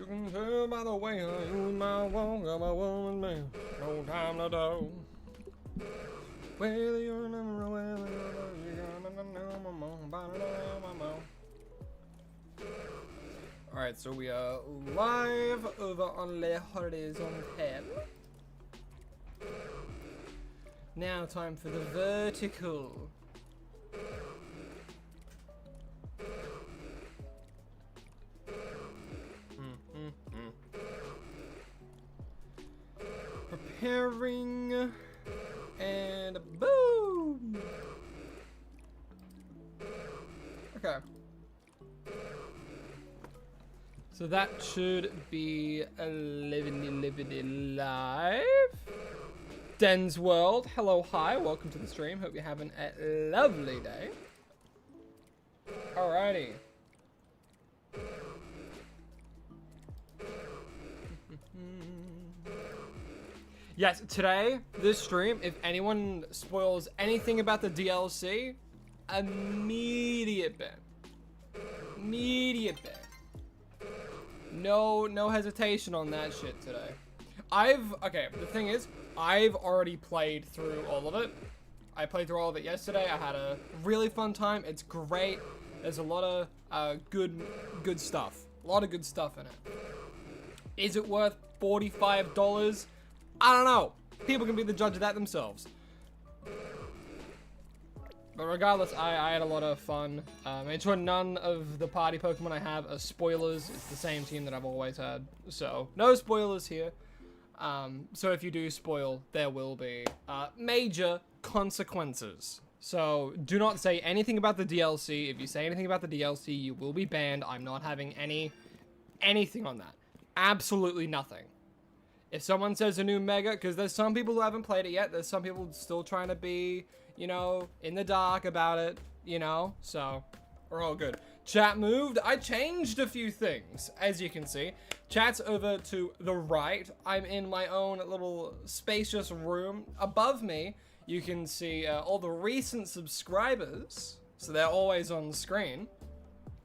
You can tell by the way I use my walk, I'm a woman man. No time to do. Whether you're never whether you're gonna know my mom, my mom. Alright, so we are live over on Les Horizons. Now time for the vertical. Preparing and boom. Okay. So that should be a lively live. Den's World, hello, hi, welcome to the stream. Hope you're having a lovely day. Alrighty. Yes, today, this stream, if anyone spoils anything about the DLC, immediate ban. Immediate ban. No hesitation on that shit today. Okay, the thing is, I've already played through all of it. I played through all of it yesterday. I had a really fun time. It's great. There's a lot of good stuff. A lot of good stuff in it. Is it worth $45? I don't know. People can be the judge of that themselves. But regardless, I had a lot of fun. Made sure none of the party Pokemon I have are spoilers. It's the same team that I've always had. So, no spoilers here. So if you do spoil, there will be major consequences. So, do not say anything about the DLC. If you say anything about the DLC, you will be banned. I'm not having anything on that. Absolutely nothing. If someone says a new Mega, because there's some people who haven't played it yet, there's some people still trying to be, you know, in the dark about it, you know, so we're all good. Chat moved. I changed a few things, as you can see. Chat's over to the right. I'm in my own little spacious room. Above me, you can see all the recent subscribers, so they're always on the screen.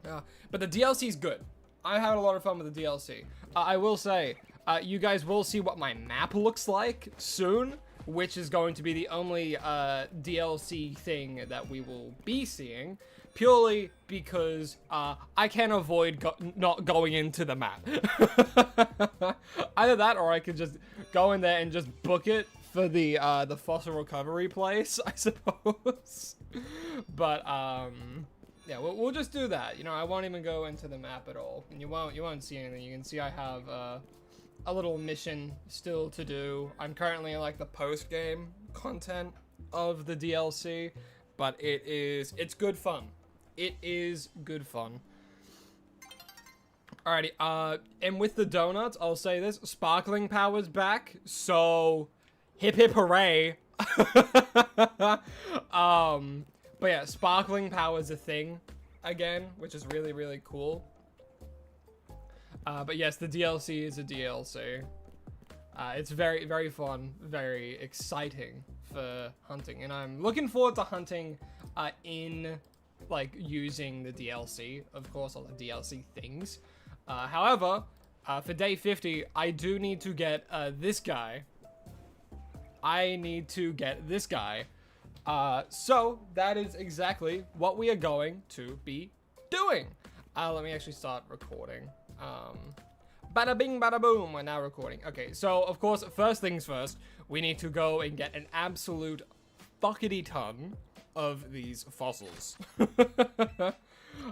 But the DLC is good. I had a lot of fun with the DLC. I will say, you guys will see what my map looks like soon, which is going to be the only DLC thing that we will be seeing, purely because I can't avoid not going into the map. Either that, or I could just go in there and just book it for the fossil recovery place, I suppose. But yeah, we'll just do that. You know, I won't even go into the map at all, and you won't see anything. You can see I have a little mission still to do. I'm currently in like the post-game content of the DLC, but it's good fun. It is good fun. Alrighty, and with the donuts, I'll say this, Sparkling Power's back, so hip hip hooray. But yeah, Sparkling Power's a thing again, which is really, really cool. But yes, the DLC is a DLC. It's very, very fun, very exciting for hunting, and I'm looking forward to hunting in, like, using the DLC, of course, all the DLC things. However, for day 50, I do need to get this guy. I need to get this guy. So that is exactly what we are going to be doing. Let me actually start recording. Bada bing, bada boom, we're now recording. Okay, so of course, first things first, we need to go and get an absolute fuckity ton of these fossils.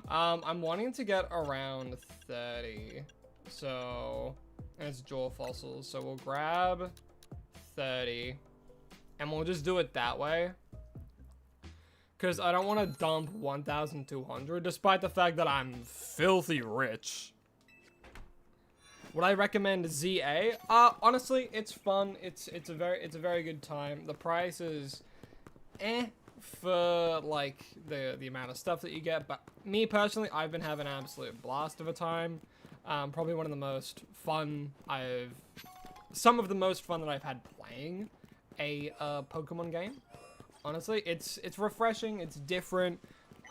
I'm wanting to get around 30. So, and it's jaw fossils. So we'll grab 30 and we'll just do it that way. Because I don't want to dump 1,200, despite the fact that I'm filthy rich. Would I recommend ZA? Honestly, it's fun. It's a very good time. The price is for like the amount of stuff that you get, but me personally, I've been having an absolute blast of a time. Probably one of the most fun some of the most fun that I've had playing a Pokemon game. Honestly, it's refreshing, it's different,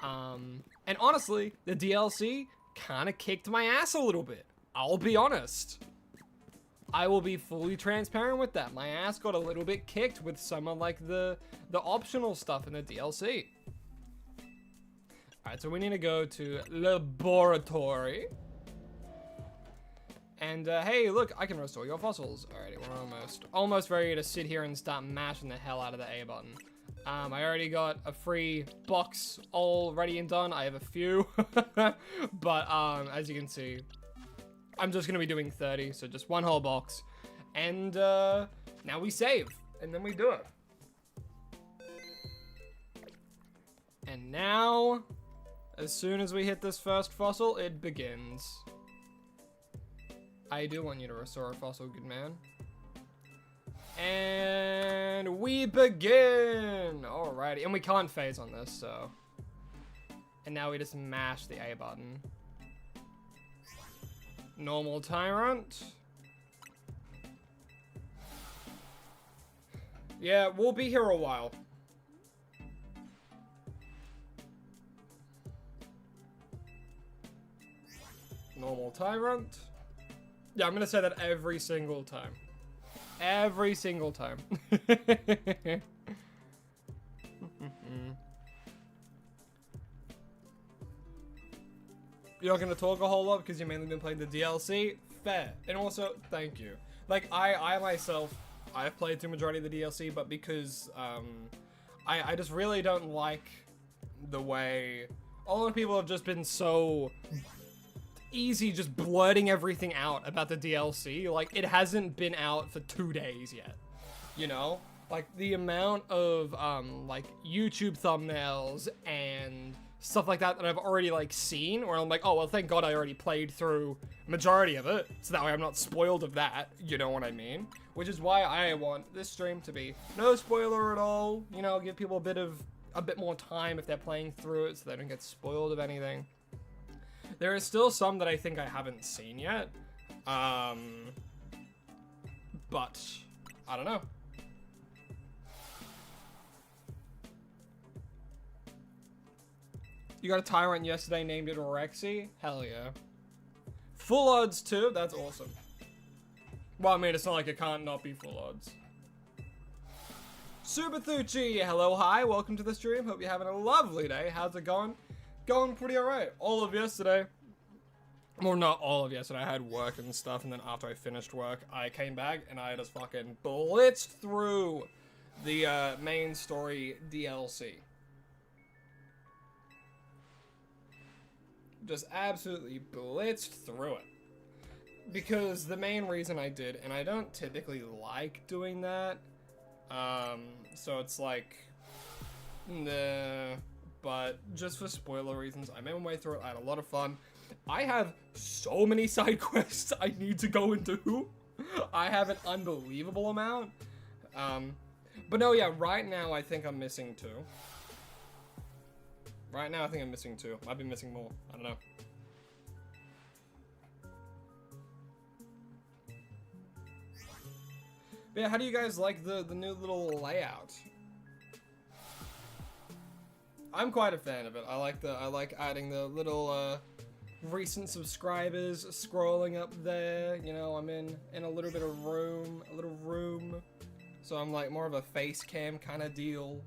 and honestly, the DLC kind of kicked my ass a little bit. I'll be honest. I will be fully transparent with that. My ass got a little bit kicked with some of like the optional stuff in the DLC. Alright, so we need to go to laboratory. And hey, look, I can restore your fossils. Alrighty, we're almost ready to sit here and start mashing the hell out of the A button. I already got a free box all ready and done. I have a few, but as you can see, I'm just gonna be doing 30, so just one whole box. And now we save, and then we do it. And now, as soon as we hit this first fossil, it begins. I do want you to restore a fossil, good man. And we begin! Alrighty, and we can't phase on this, so. And now we just mash the A button. Normal TYRUNT. Yeah, we'll be here a while. Normal TYRUNT. Yeah, I'm gonna say that every single time. Every single time. You're not gonna talk a whole lot because you've mainly been playing the DLC? Fair. And also, thank you. Like, I myself, I've played through majority of the DLC, but because, I just really don't like the way a lot of people have just been so easy just blurting everything out about the DLC. Like, it hasn't been out for 2 days yet, you know? Like, the amount of, like, YouTube thumbnails and stuff like that I've already, like, seen, where I'm like, oh, well, thank God I already played through majority of it, so that way I'm not spoiled of that, you know what I mean? Which is why I want this stream to be no spoiler at all, you know, give people a bit more time if they're playing through it so they don't get spoiled of anything. There is still some that I think I haven't seen yet, but I don't know. You got a TYRUNT yesterday, named it Rexy? Hell yeah. Full odds too? That's awesome. Well, I mean, it's not like it can't not be full odds. Subathuchi, hello, hi, welcome to the stream. Hope you're having a lovely day. How's it going? Going pretty alright. All of yesterday. Well, not all of yesterday. I had work and stuff, and then after I finished work, I came back and I just fucking blitzed through the main story DLC. Just absolutely blitzed through it. Because the main reason I did, and I don't typically like doing that, so it's like, nah, but just for spoiler reasons, I made my way through it. I had a lot of fun. I have so many side quests I need to go and do. I have an unbelievable amount. But no, yeah, right now I think I'm missing 2. Right now I think I'm missing 2. Might be missing more. I don't know. But yeah, how do you guys like the new little layout? I'm quite a fan of it. I like adding the little recent subscribers scrolling up there. You know, I'm in a little bit of room, so I'm like more of a face cam kind of deal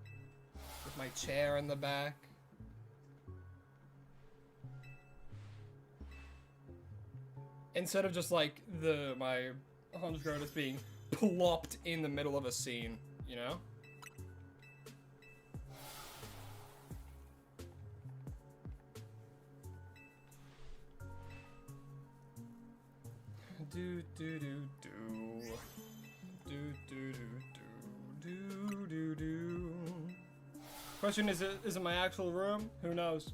with my chair in the back. Instead of just like my Honchko just being plopped in the middle of a scene, you know? Do do do do do do do do do do. Question is it my actual room? Who knows?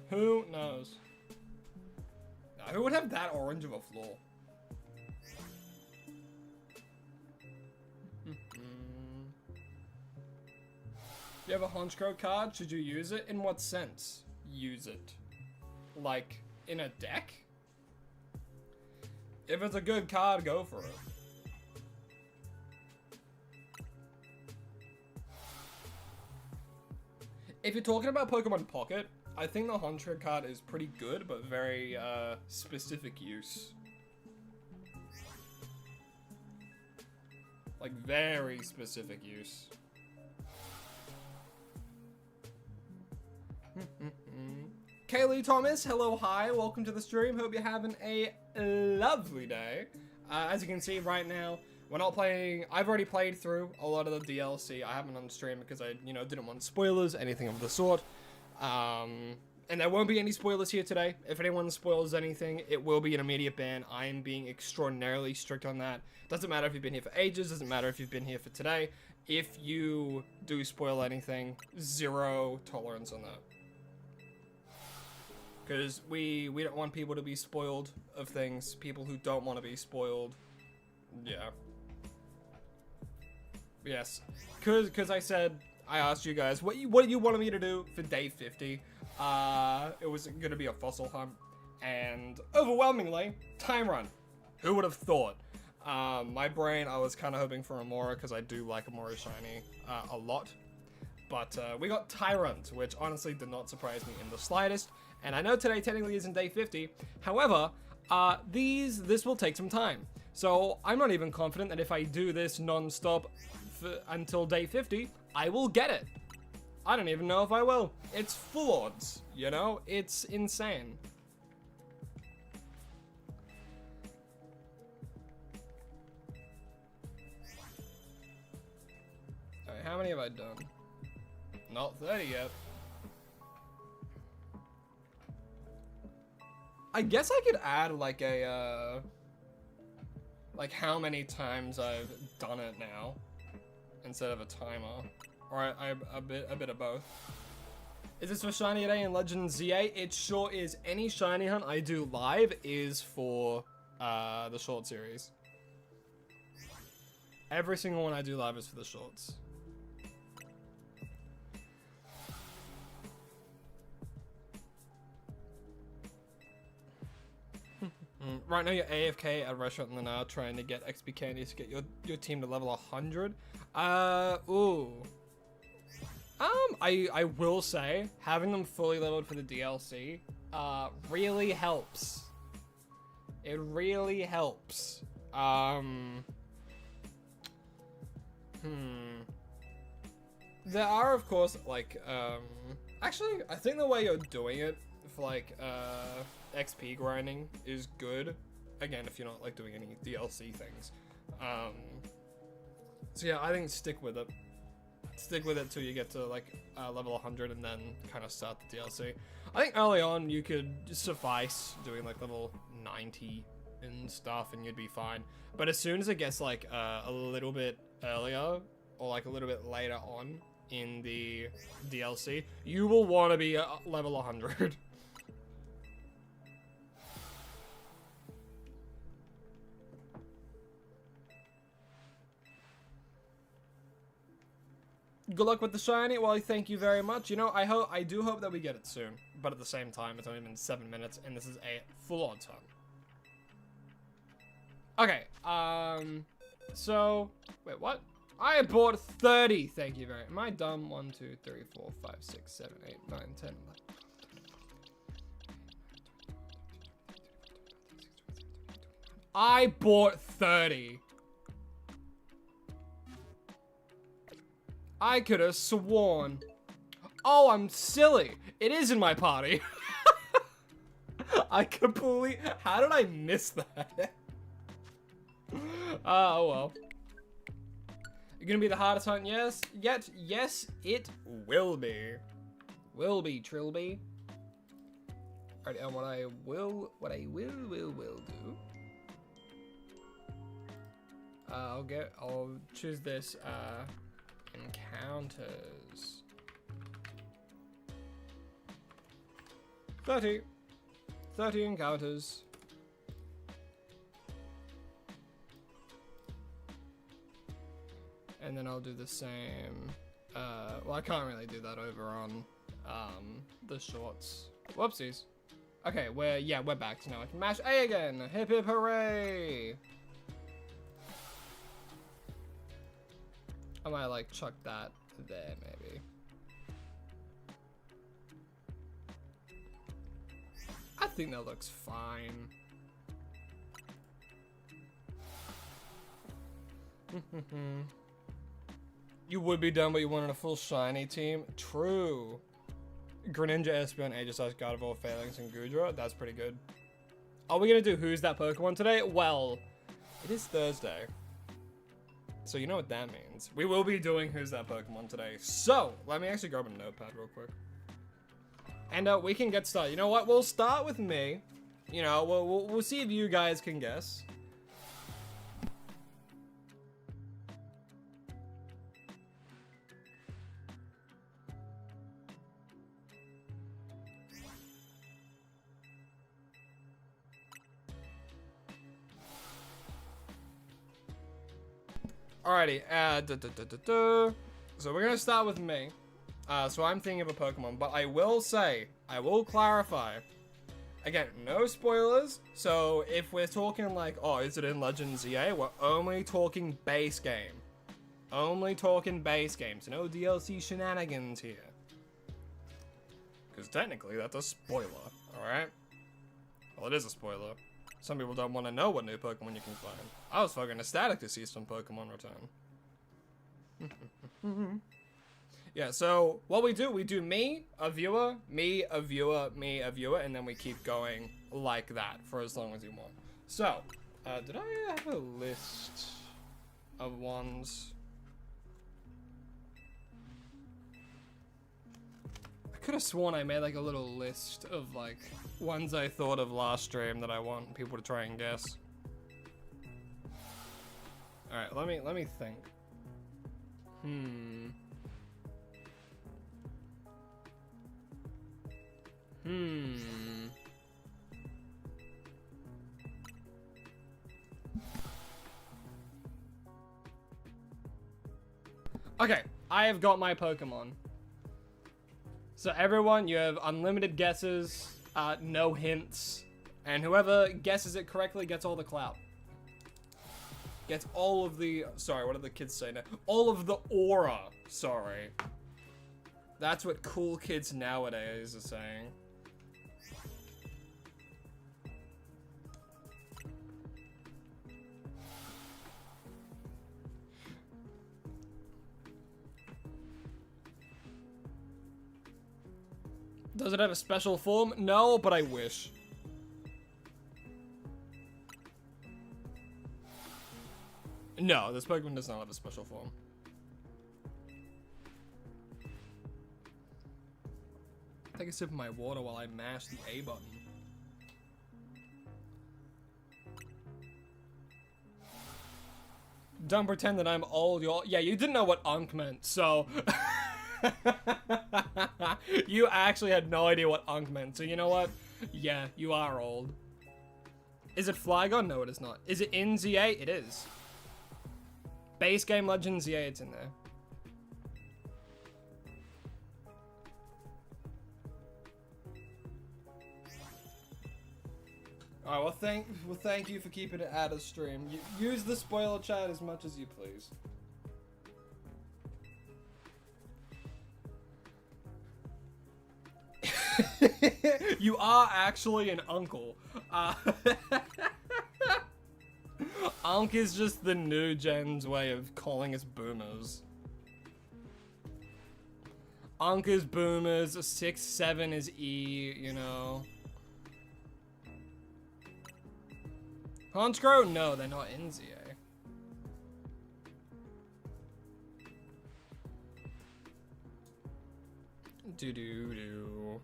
Who knows? Now, who would have that orange of a floor? You have a Honchko card? Should you use it? In what sense? Use it. Like, in a deck? If it's a good card, go for it. If you're talking about Pokemon Pocket, I think the Honcho card is pretty good, but very specific use. Like, very specific use. Kaylee Thomas, hello, hi, welcome to the stream. Hope you're having a lovely day. As you can see right now, we're not playing. I've already played through a lot of the DLC. I haven't on stream because I, didn't want spoilers, anything of the sort. And there won't be any spoilers here today. If anyone spoils anything, it will be an immediate ban. I am being extraordinarily strict on that. Doesn't matter if you've been here for ages, doesn't matter if you've been here for today. If you do spoil anything, zero tolerance on that. Because we don't want people to be spoiled of things. People who don't want to be spoiled. Yeah. Yes. Because I asked you guys, what do you want me to do for day 50? It was going to be a fossil hunt. And overwhelmingly, TYRUNT. Who would have thought? My brain, I was kind of hoping for Amora because I do like Amora Shiny a lot. But we got TYRUNT, which honestly did not surprise me in the slightest. And I know today technically isn't day 50. However, this will take some time. So I'm not even confident that if I do this non-stop until day 50, I will get it. I don't even know if I will. It's full odds, It's insane. Alright, how many have I done? Not 30 yet. I guess I could add like a, like how many times I've done it now, instead of a timer, or a bit of both. Is this for Shiny Day and Legend ZA? It sure is. Any Shiny hunt I do live is for the short series. Every single one I do live is for the shorts. Right now you're AFK at a restaurant in Lanard trying to get XP candies to get your team to level 100. Ooh. I will say, having them fully leveled for the DLC, really helps. It really helps. There are, of course, like, actually, I think the way you're doing it for, like, XP grinding is good. Again, if you're not, like, doing any DLC things. So yeah, I think stick with it. Stick with it till you get to, like, level 100 and then kind of start the DLC. I think early on you could suffice doing, like, level 90 and stuff and you'd be fine. But as soon as it gets, like, a little bit earlier or, like, a little bit later on in the DLC, you will want to be at level 100. Good luck with the shiny. Well, thank you very much. I do hope that we get it soon. But at the same time, it's only been 7 minutes, and this is a full-on time. Okay, so, wait, what? I bought 30. Thank you very much. Am I dumb? 1, 2, 3, 4, 5, 6, 7, 8, 9, 10, 11. I bought 30. I could have sworn. Oh, I'm silly. It is in my party. I completely... How did I miss that? Oh, well. You're gonna be the hardest hunt, yes? Yes, it will be. Will be, Trilby. Alright, and what I will do... I'll choose this, encounters. 30 encounters. And then I'll do the same, well, I can't really do that over on, the shorts. Whoopsies. Okay, we're back, so now I can mash A again. Hip hip hooray! I might, like, chuck that there, maybe. think that looks fine. You would be done, but you wanted a full shiny team. True. Greninja, Espeon, Aegislash, Gardevoir, Phalanx, and Goodra. That's pretty good. Are we gonna do Who's That Pokemon today? Well, it is Thursday. So you know what that means. We will be doing Who's That Pokemon today. So, let me actually grab a notepad real quick. And we can get started. You know what? We'll start with me. You know, we'll see if you guys can guess. Alrighty, so we're gonna start with me. So I'm thinking of a Pokemon, but I will clarify. Again, no spoilers. So if we're talking like, oh, is it in Legend ZA? We're only talking base game. Only talking base games. No DLC shenanigans here. Because technically that's a spoiler, alright? Well, it is a spoiler. Some people don't want to know what new Pokemon you can find. I was fucking ecstatic to see some Pokemon return. Yeah, so what we do me, a viewer, me, a viewer, me, a viewer, and then we keep going like that for as long as you want. So, did I have a list of ones? I could have sworn I made like a little list of like ones I thought of last stream that I want people to try and guess. All right, let me think. Okay, I have got my Pokemon. So everyone, you have unlimited guesses, no hints, and whoever guesses it correctly gets all the clout. Gets all of the, sorry, what do the kids say now? All of the aura, sorry. That's what cool kids nowadays are saying. Does it have a special form? No, but I wish. No, this Pokemon does not have a special form. Take a sip of my water while I mash the A button. Don't pretend that I'm old, y'all. Yeah, you didn't know what Unk meant, so... You actually had no idea what Unk meant, so you know what? Yeah, you are old. Is it Flygon? No, it is not. Is it in ZA? It is. Base game Legends ZA, it's in there. Alright, well thank you for keeping it out of stream. Use the spoiler chat as much as you please. You are actually an uncle. Unk is just the new gen's way of calling us boomers. Unk is boomers, 6-7 is E, you know. Honchkrow? No, they're not in ZA. Do-do-do.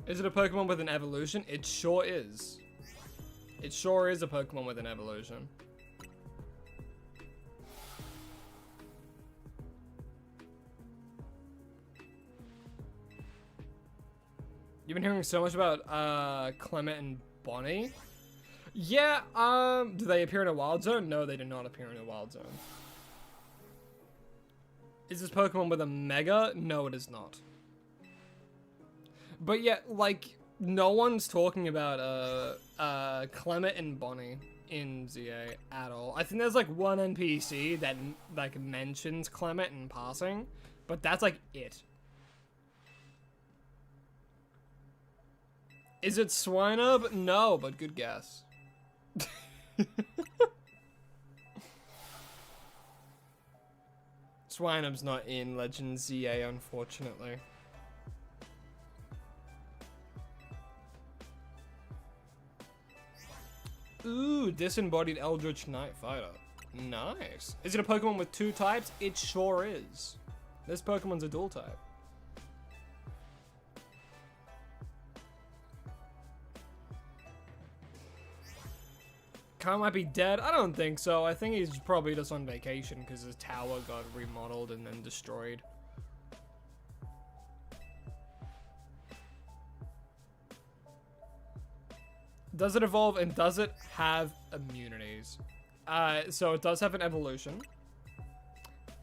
Is it a Pokemon with an evolution? It sure is. It sure is a Pokemon with an evolution. You've been hearing so much about Clement and Bonnie. Yeah, do they appear in a wild zone? No, they do not appear in a wild zone. Is this Pokemon with a Mega? No, it is not. But yeah, like, no one's talking about Clement and Bonnie. in ZA at all. I think there's like one NPC that like mentions Clement in passing, but that's like it. Is it Swinub? No, but good guess. Swinub's not in Legend ZA, unfortunately. Ooh, disembodied Eldritch Knight Fighter. Nice. Is it a Pokemon with 2 types? It sure is. This Pokemon's a dual type. Kyle might be dead. I don't think so. I think he's probably just on vacation because his tower got remodeled and then destroyed. Does it evolve and does it have immunities? So it does have an evolution.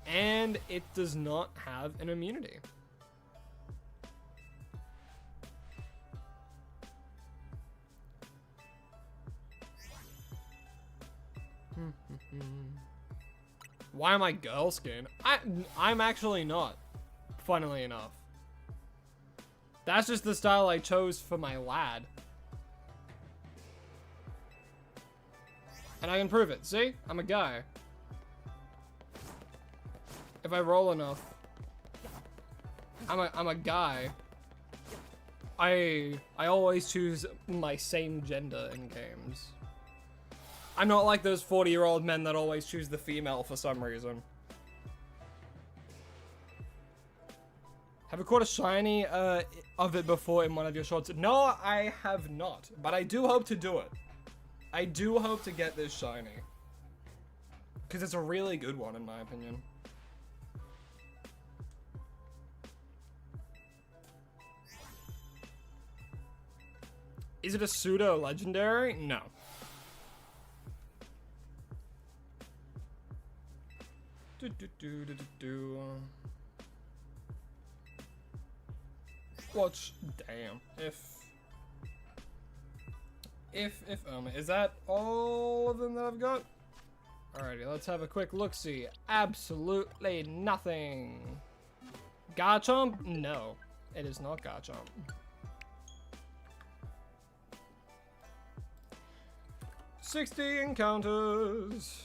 And it does not have an immunity. Why am I girl skin? I'm actually not, funnily enough. That's just the style I chose for my lad. And I can prove it. See? I'm a guy. If I roll enough. I'm a guy. I always choose my same gender in games. I'm not like those 40-year-old men that always choose the female for some reason. Have you caught a shiny of it before in one of your shorts? No, I have not. But I do hope to do it. I do hope to get this shiny. Because it's a really good one, in my opinion. Is it a pseudo-legendary? No. Watch, damn. Is that all of them that I've got? Alrighty, let's have a quick look-see. Absolutely nothing. Garchomp? No, it is not Garchomp. $60 encounters.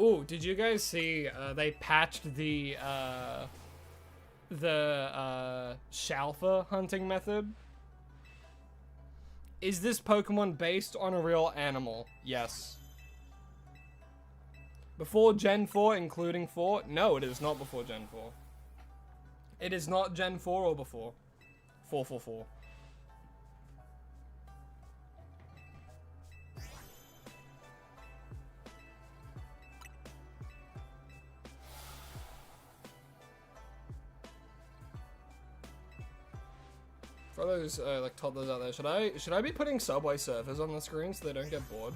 Oh, did you guys see they patched the Shalfa hunting method? Is this Pokemon based on a real animal? Yes. Before Gen 4, including 4? No, it is not before Gen 4. It is not Gen 4 or before. 444. For those like toddlers out there, should I be putting Subway Surfers on the screen so they don't get bored?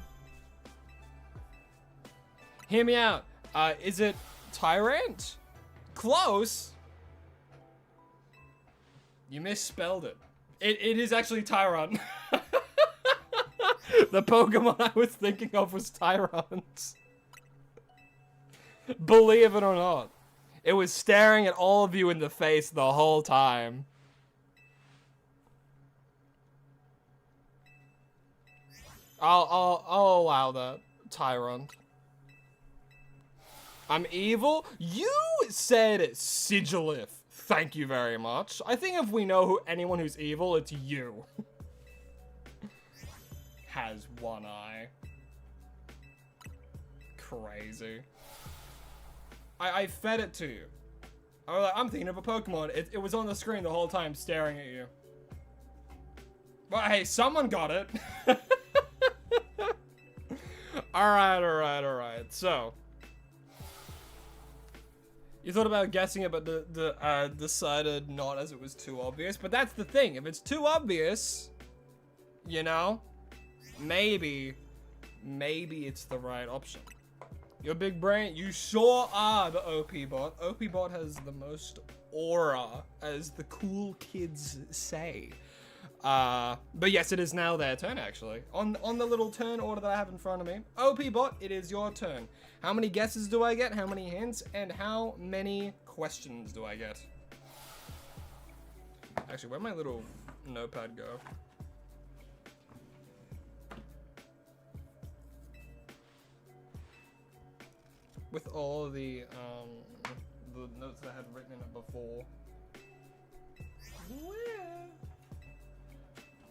Hear me out. Is it TYRUNT? Close. You misspelled it. It is actually TYRUNT. The Pokemon I was thinking of was TYRUNT. Believe it or not. It was staring at all of you in the face the whole time. I'll allow that. TYRUNT. I'm evil? You said Sigilif. Thank you very much. I think if we know anyone who's evil, it's you. Has one eye. Crazy. I fed it to you. I'm thinking of a Pokemon. It was on the screen the whole time staring at you. Well, hey, someone got it. Alright. So, you thought about guessing it, but decided not as it was too obvious. But that's the thing. If it's too obvious, you know, maybe it's the right option. Your big brain, you sure are the OP bot. OP bot has the most aura, as the cool kids say. But yes, it is now their turn, actually. On the little turn order that I have in front of me. OP Bot, it is your turn. How many guesses do I get? How many hints? And how many questions do I get? Actually, where'd my little notepad go? With all the notes that I had written in it before.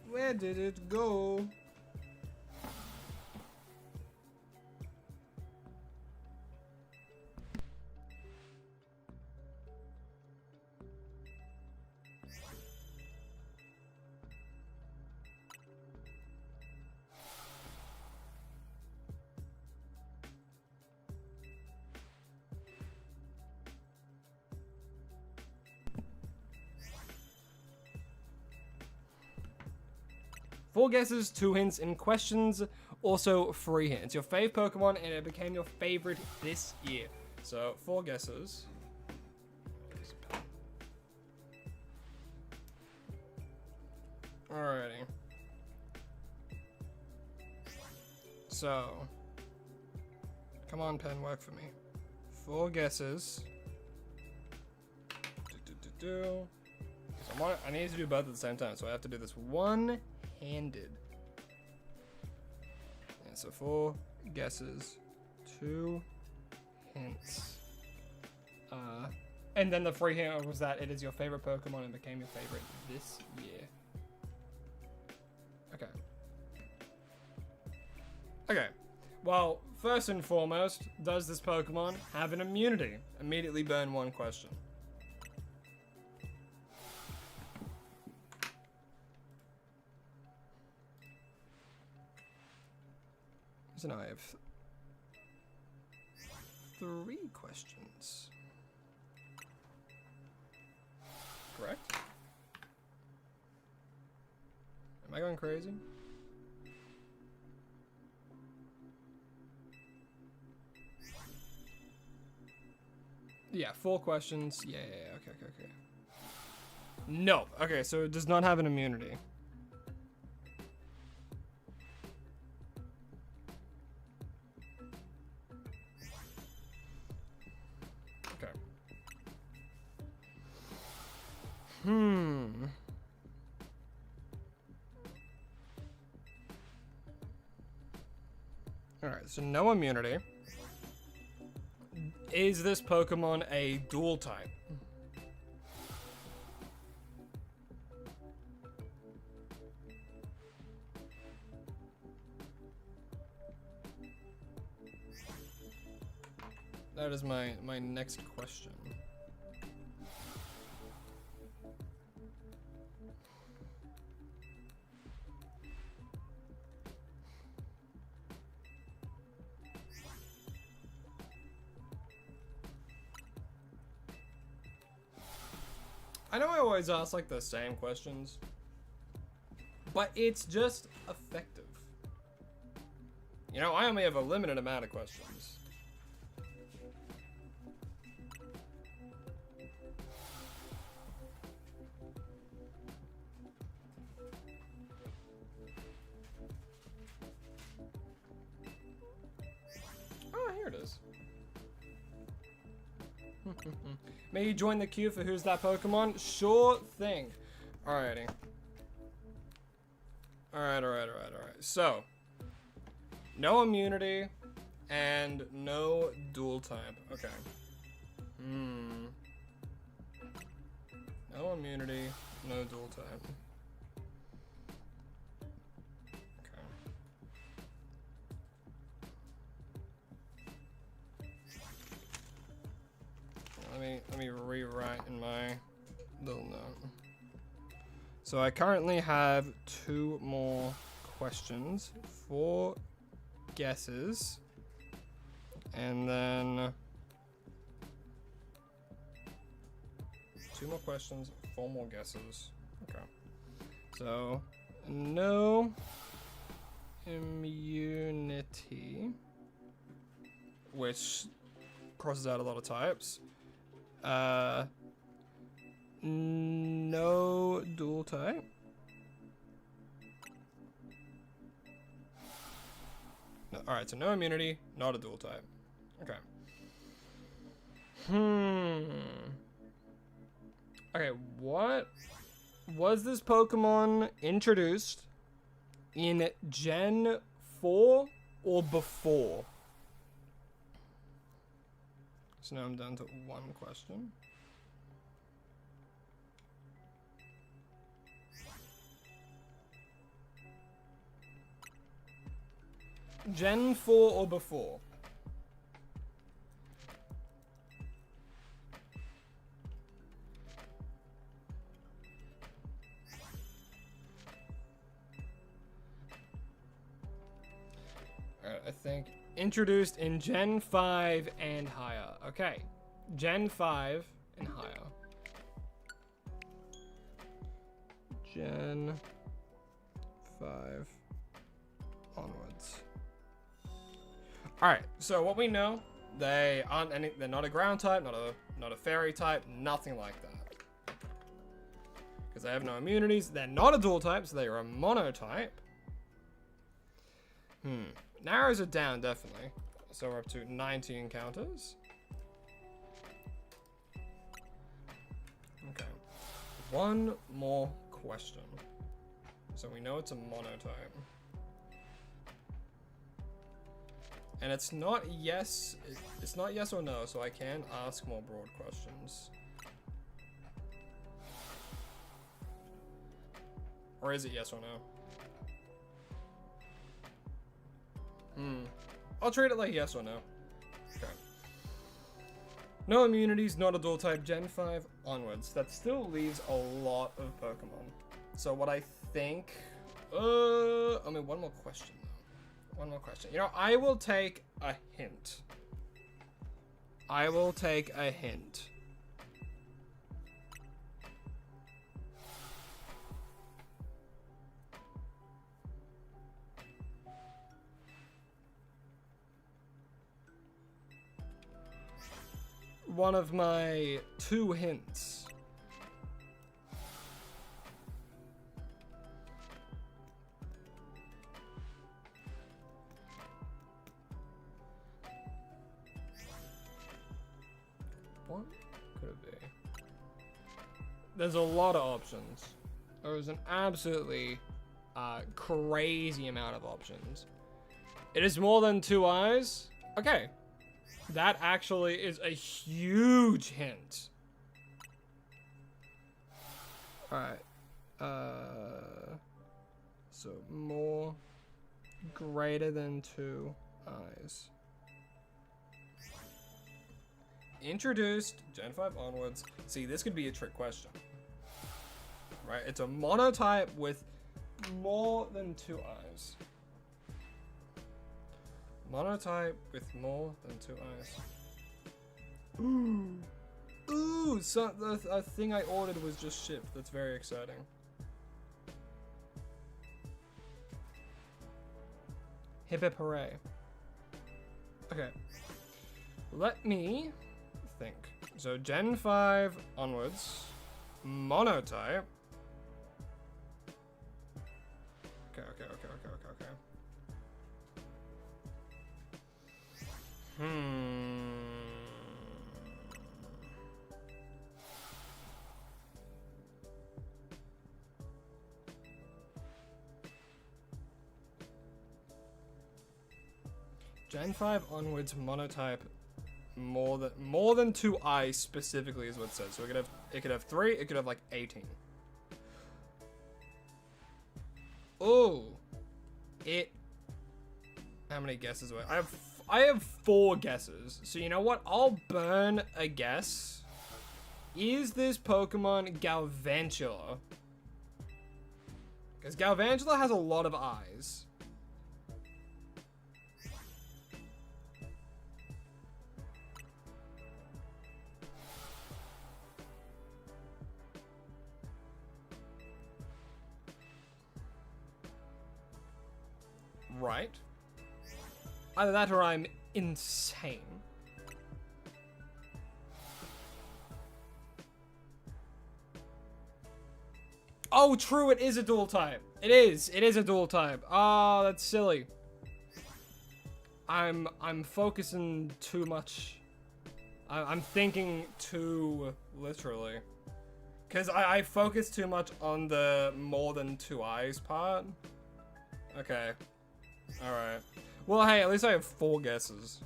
Where did it go? Four guesses, 2 hints, and questions, also 3 hints. Your fave Pokemon, and it became your favorite this year. So, 4 guesses. Alrighty. So, come on, pen, work for me. 4 guesses. I need to do both at the same time, so I have to do this one-handed. And so 4 guesses, 2 hints. And then the 3 hint was that it is your favorite Pokemon and became your favorite this year. Okay. Okay. Well, first and foremost, does this Pokemon have an immunity? Immediately burn 1 question. So now I have 3 questions. Correct? Am I going crazy? Yeah, 4 questions. Yeah, okay. No. Okay, so it does not have an immunity. Alright, so no immunity. Is this Pokemon a dual type? That is my next question. I know I always ask like the same questions, but it's just effective. You know, I only have a limited amount of questions. Oh, here it is. May you join the queue for Who's That Pokemon? Sure thing. Alrighty. Alright. So, no immunity and no dual type. Okay. No immunity, no dual type. Let me rewrite in my little note. So I currently have 2 more questions, 4 guesses, and then 2 more questions, 4 more guesses. Okay. So no immunity, which crosses out a lot of types. No dual type. No, alright, so no immunity, not a dual type. Okay. Okay, what was this Pokemon introduced in Gen 4 or before? So now I'm down to one question. Gen 4 or before? I think introduced in Gen 5 and higher. Okay, Gen 5 and higher. Gen 5 onwards. Alright, so what we know, they're not a ground type, not a fairy type, nothing like that. Because they have no immunities, they're not a dual type, so they are a monotype. Narrows it down, definitely. So we're up to 90 encounters. Okay. One more question. So we know it's a monotype. And it's not yes or no, so I can ask more broad questions. Or is it yes or no? I'll treat it like yes or no. Okay. No immunities, not a dual type, Gen 5 onwards. That still leaves a lot of Pokemon. So what I think... I mean, one more question, though. One more question. You know, I will take a hint. I will take a hint. One of my 2 hints. What could it be? There's a lot of options. There's an absolutely crazy amount of options. It is more than 2 eyes? Okay. That actually is a huge hint. Alright. So more greater than 2 eyes. Introduced Gen 5 onwards. See, this could be a trick question. Right? It's a monotype with more than 2 eyes. Monotype with more than 2 eyes. Ooh. Ooh, so the thing I ordered was just shipped. That's very exciting. Hip hip hooray. Okay. Let me think. So Gen 5 onwards. Monotype. Okay. Gen 5 onwards monotype more than 2 eyes specifically is what it says. So it could have 3, it could have like 18. Oh. How many guesses were I have 4 guesses. So you know what? I'll burn a guess. Is this Pokemon Galvantula? Because Galvantula has a lot of eyes. Right. Either that or I'm insane. Oh, true, it is a dual type. It is a dual type. Oh, that's silly. I'm focusing too much. I'm thinking too literally. Because I focus too much on the more than 2 eyes part. Okay. Alright. Well, hey, at least I have 4 guesses.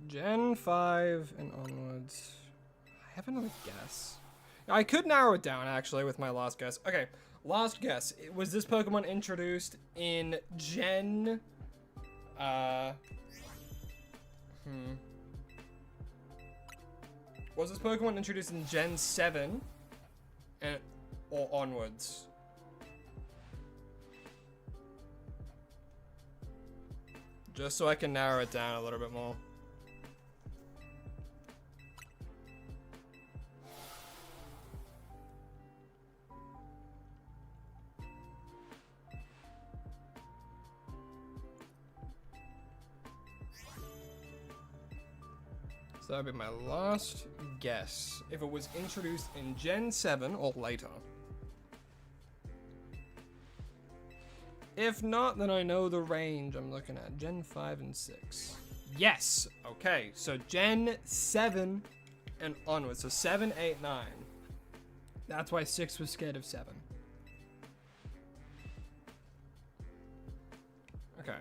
Gen 5 and onwards. I have another guess. I could narrow it down, actually, with my last guess. Okay, last guess. Was this Pokemon introduced in Gen... Was this Pokemon introduced in Gen 7 or onwards? Just so I can narrow it down a little bit more. So that would be my last guess. If it was introduced in Gen 7 or later. If not, then I know the range I'm looking at. Gen 5 and 6. Yes! Okay, so Gen 7 and onwards. So 7, 8, 9. That's why 6 was scared of 7. Okay.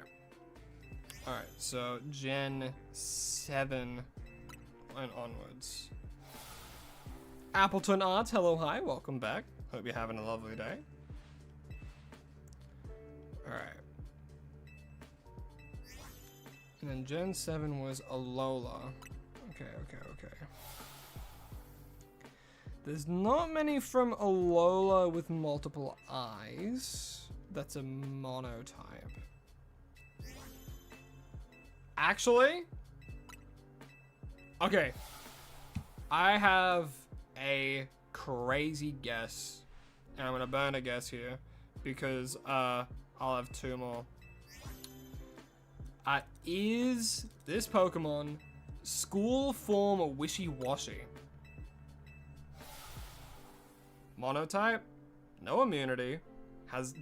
Alright, so Gen 7 and onwards. Appleton Arts, hello, hi, welcome back. Hope you're having a lovely day. Alright. And then Gen 7 was Alola. Okay. There's not many from Alola with multiple eyes. That's a monotype. Actually? Okay. I have a crazy guess. And I'm gonna burn a guess here. Because, I'll have 2 more. Is this Pokemon school form wishy-washy? Monotype? No immunity.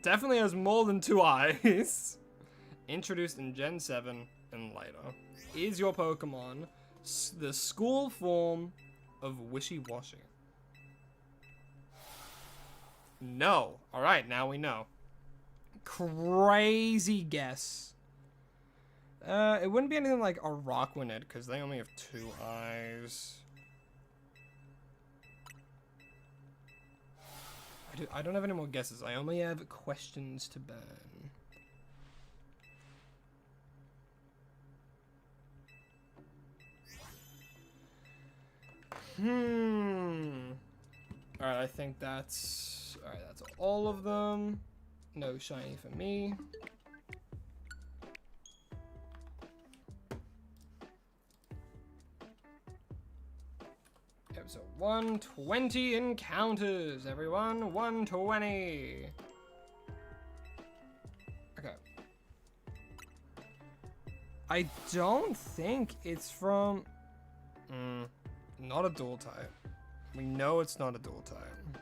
Definitely has more than 2 eyes. Introduced in Gen 7 and later. Is your Pokemon the school form of wishy-washy? No. Alright, now we know. Crazy guess. It wouldn't be anything like Araquanid, because they only have 2 eyes. I don't have any more guesses. I only have questions to burn. Alright, I think that's... Alright, that's all of them. No shiny for me. Episode 120 encounters, everyone. 120. Okay. I don't think it's from... not a dual type. We know it's not a dual type.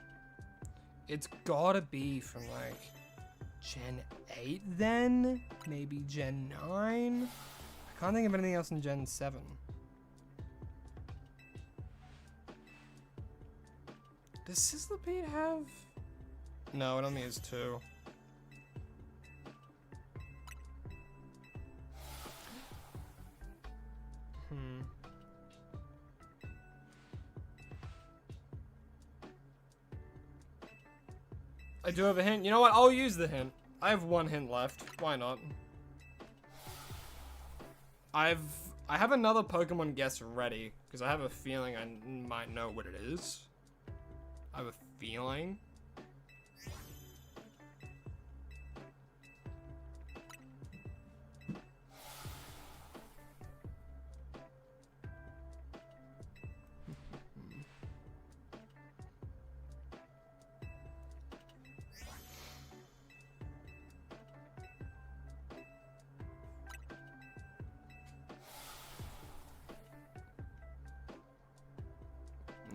It's gotta be from, like, Gen 8 then? Maybe Gen 9? I can't think of anything else in Gen 7. Does Sizzlipede have... No, it only has 2. I do have a hint. You know what? I'll use the hint. I have 1 hint left. Why not? I have another Pokemon guess ready, because I have a feeling I might know what it is. I have a feeling.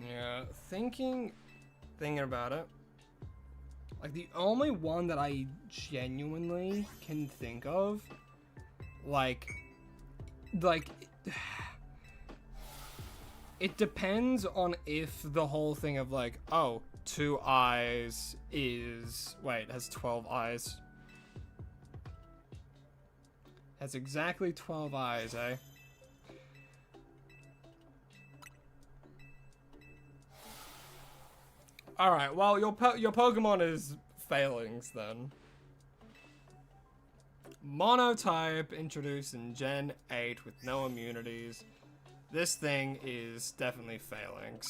Yeah, thinking about it, like the only one that I genuinely can think of, like it depends on if the whole thing of like, oh, 2 eyes is, wait, has 12 eyes. Has exactly 12 eyes, eh? Alright, well, your Pokemon is failings, then. Monotype introduced in Gen 8 with no immunities. This thing is definitely failings.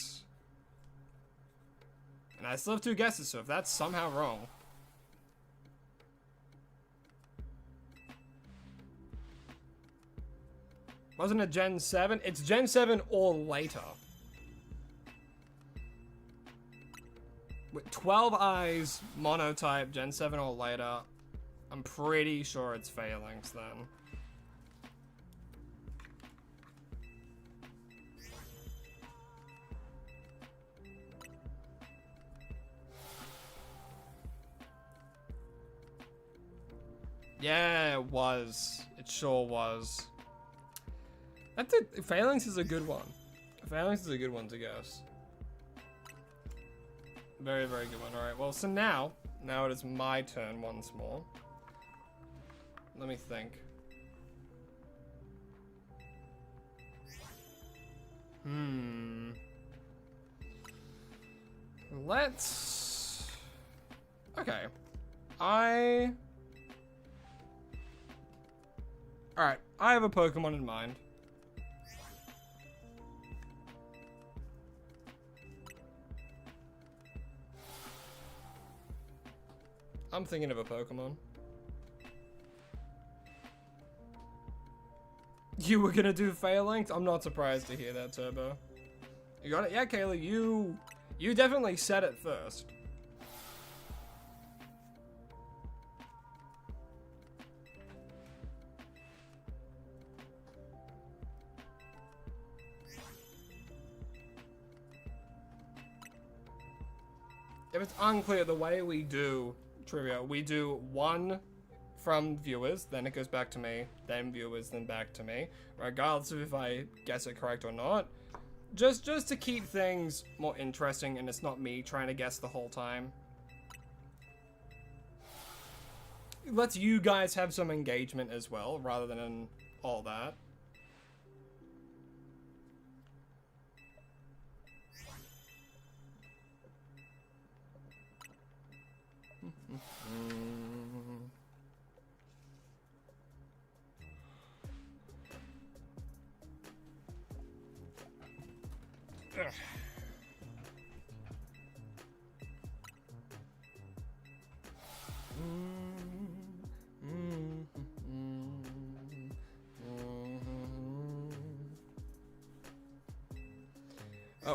And I still have 2 guesses, so if that's somehow wrong... Wasn't it Gen 7? It's Gen 7 or later. With 12 eyes, monotype, Gen 7 or later, I'm pretty sure it's failings then. Yeah, it was. It sure was. That's it. Failings is a good one. Failings is a good one to guess. Very, very good one. Alright, well, so now it is my turn once more. Let me think. Let's... Okay. Alright, I have a Pokemon in mind. I'm thinking of a Pokemon. You were gonna do failings? I'm not surprised to hear that, Turbo. You got it? Yeah, Kayla, you definitely said it first. If it's unclear, the way we do trivia, we do 1 from viewers, then it goes back to me, then viewers, then back to me, regardless of if I guess it correct or not. Just to keep things more interesting and it's not me trying to guess the whole time. It lets you guys have some engagement as well, rather than all that.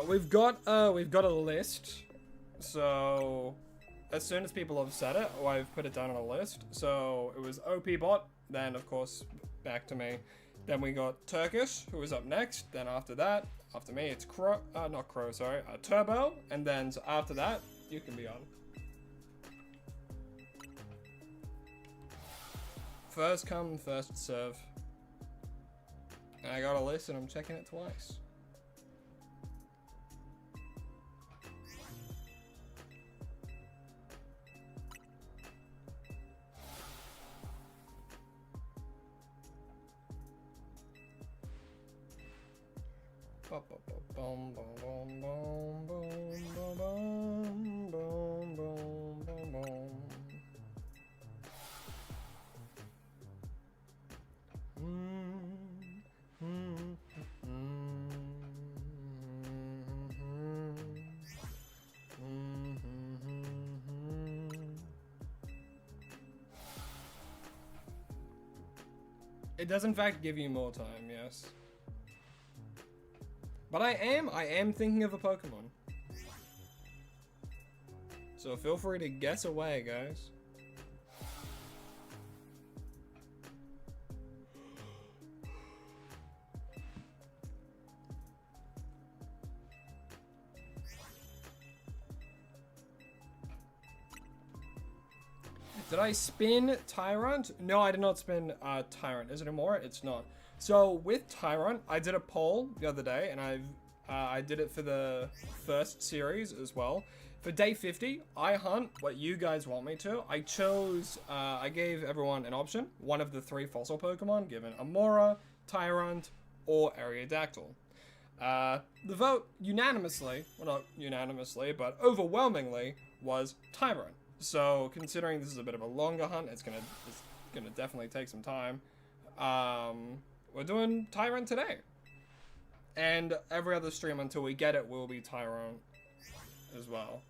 We've got a list, so as soon as people have said it, I've put it down on a list. So it was OP Bot, then of course back to me. Then we got Turkish, who was up next. Then after that, after me, it's Turbo, and then so after that, you can be on. First come, first serve. And I got a list, and I'm checking it twice. It does in fact give you more time, yes. But I am thinking of a Pokemon. So feel free to guess away, guys. Did I spin TYRUNT? No, I did not spin TYRUNT. Is it more? It's not. So with TYRUNT, I did a poll the other day, and I did it for the first series as well. For day 50, I hunt what you guys want me to. I chose, I gave everyone an option, one of the 3 fossil Pokemon, given Amora, TYRUNT, or Aerodactyl. The vote unanimously, well not unanimously, but overwhelmingly, was TYRUNT. So considering this is a bit of a longer hunt, it's gonna definitely take some time. We're doing TYRUNT today, and every other stream until we get it will be TYRUNT as well.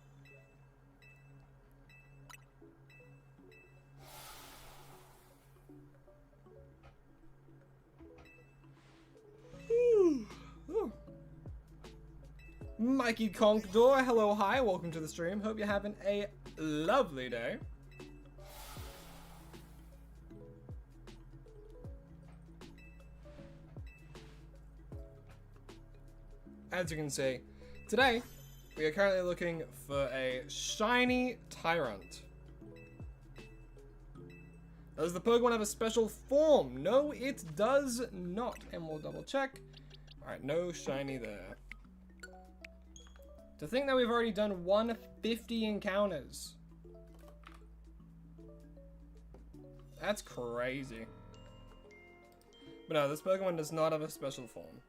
Ooh. Mikey Conkdor, hello, hi, welcome to the stream. Hope you're having a lovely day. As you can see, today we are currently looking for a shiny TYRUNT. Does the Pokemon have a special form? No, it does not. And we'll double check. Alright, no shiny there. To think that we've already done 150 encounters. That's crazy. But no, this Pokemon does not have a special form.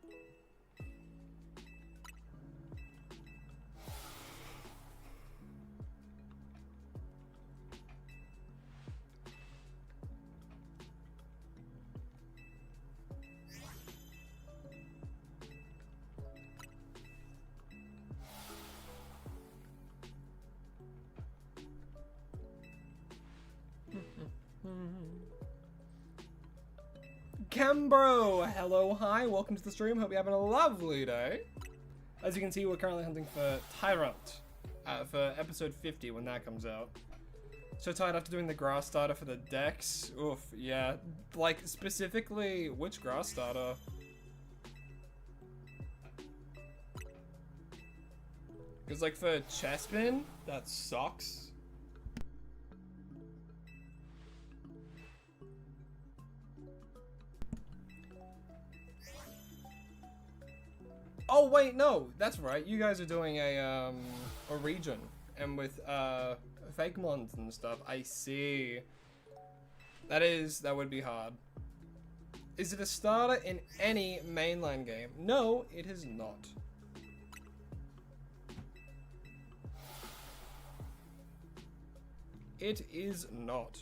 Cambro, hello, hi, welcome to the stream. Hope you're having a lovely day. As you can see, we're currently hunting for TYRUNT for episode 50 when that comes out. So tired after doing the grass starter for the dex. Oof, yeah. Like, specifically, which grass starter? Because, like, for Chespin, that sucks. Oh wait, no, that's right. You guys are doing a region, and with fake mons and stuff. I see. That would be hard. Is it a starter in any mainline game? No, it is not. It is not.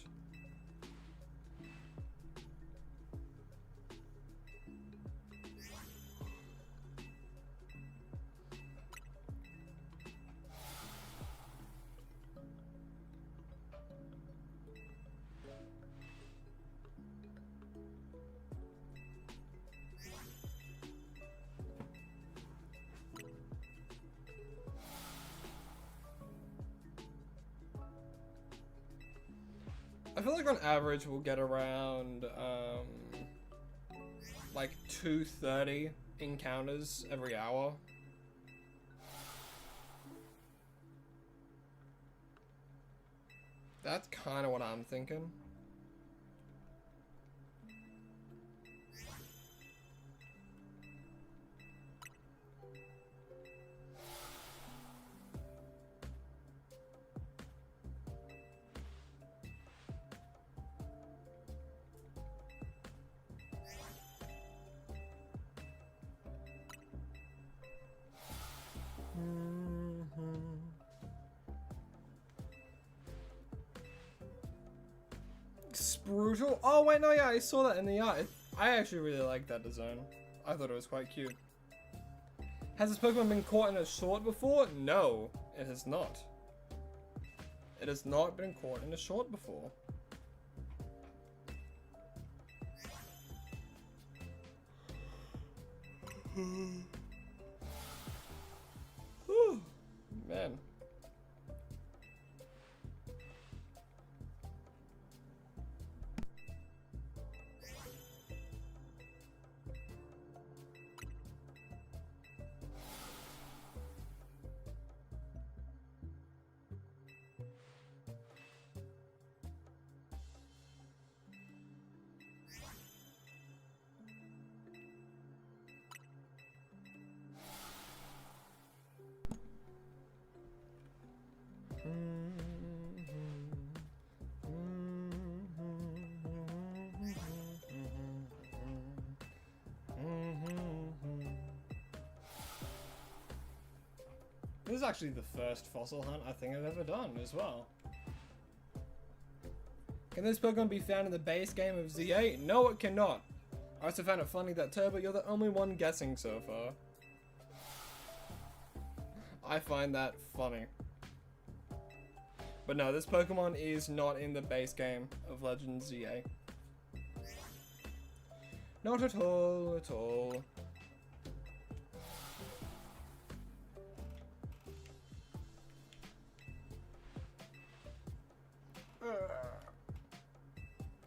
I feel like on average we'll get around like 230 encounters every hour. That's kind of what I'm thinking. Brutal. Oh wait, no, yeah, I saw that in the art. I actually really like that design. I thought it was quite cute. Has this Pokemon been caught in a short before? No, it has not. It has not been caught in a short before. Whew, man. This is actually the first fossil hunt I think I've ever done as well. Can this Pokemon be found in the base game of ZA? No, it cannot. I also found it funny that Turbo, you're the only one guessing so far. I find that funny. But no, this Pokemon is not in the base game of Legends ZA. Not at all, at all.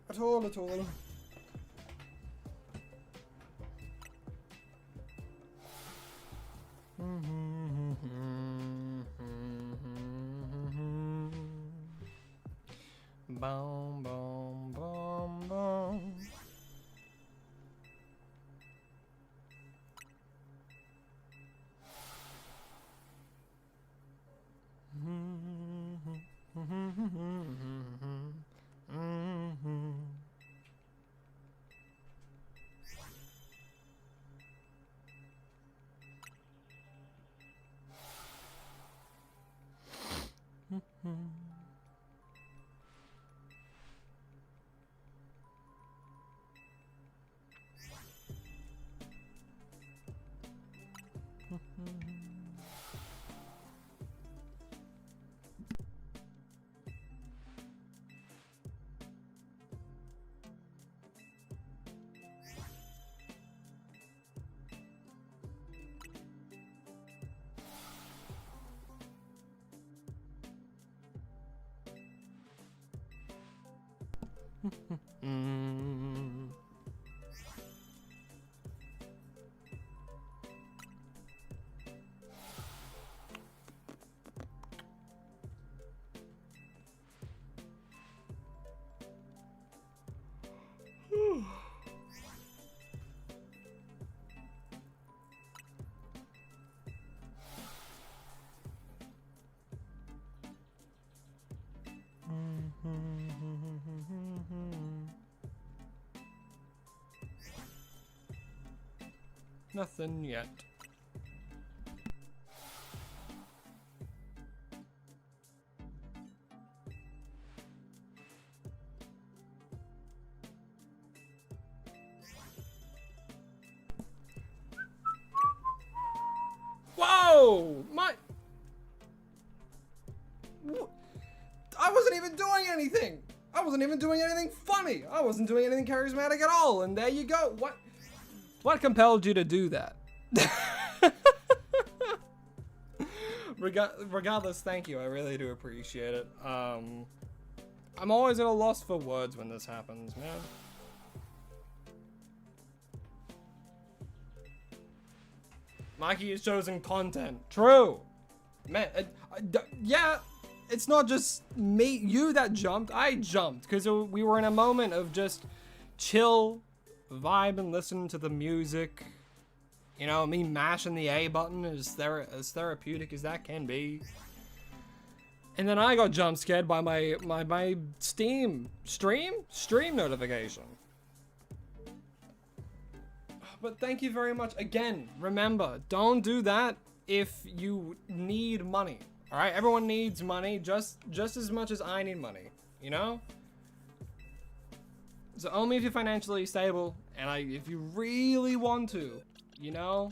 At all, at all. Boom, boom, boom, boom. Nothing yet. Whoa! I wasn't even doing anything! I wasn't even doing anything funny! I wasn't doing anything charismatic at all, and there you go! What compelled you to do that? Regardless, thank you. I really do appreciate it. I'm always at a loss for words when this happens, man. Mikey has chosen content. True. Man, yeah, it's not just you that jumped. I jumped because we were in a moment of just chill, vibe, and listen to the music. You know, me mashing the A button is as therapeutic as that can be. And then I got jump scared by my stream notification. But thank you very much. Again, remember, don't do that if you need money. All right, everyone needs money just as much as I need money. You know. So only if you're financially stable, and if you really want to, you know?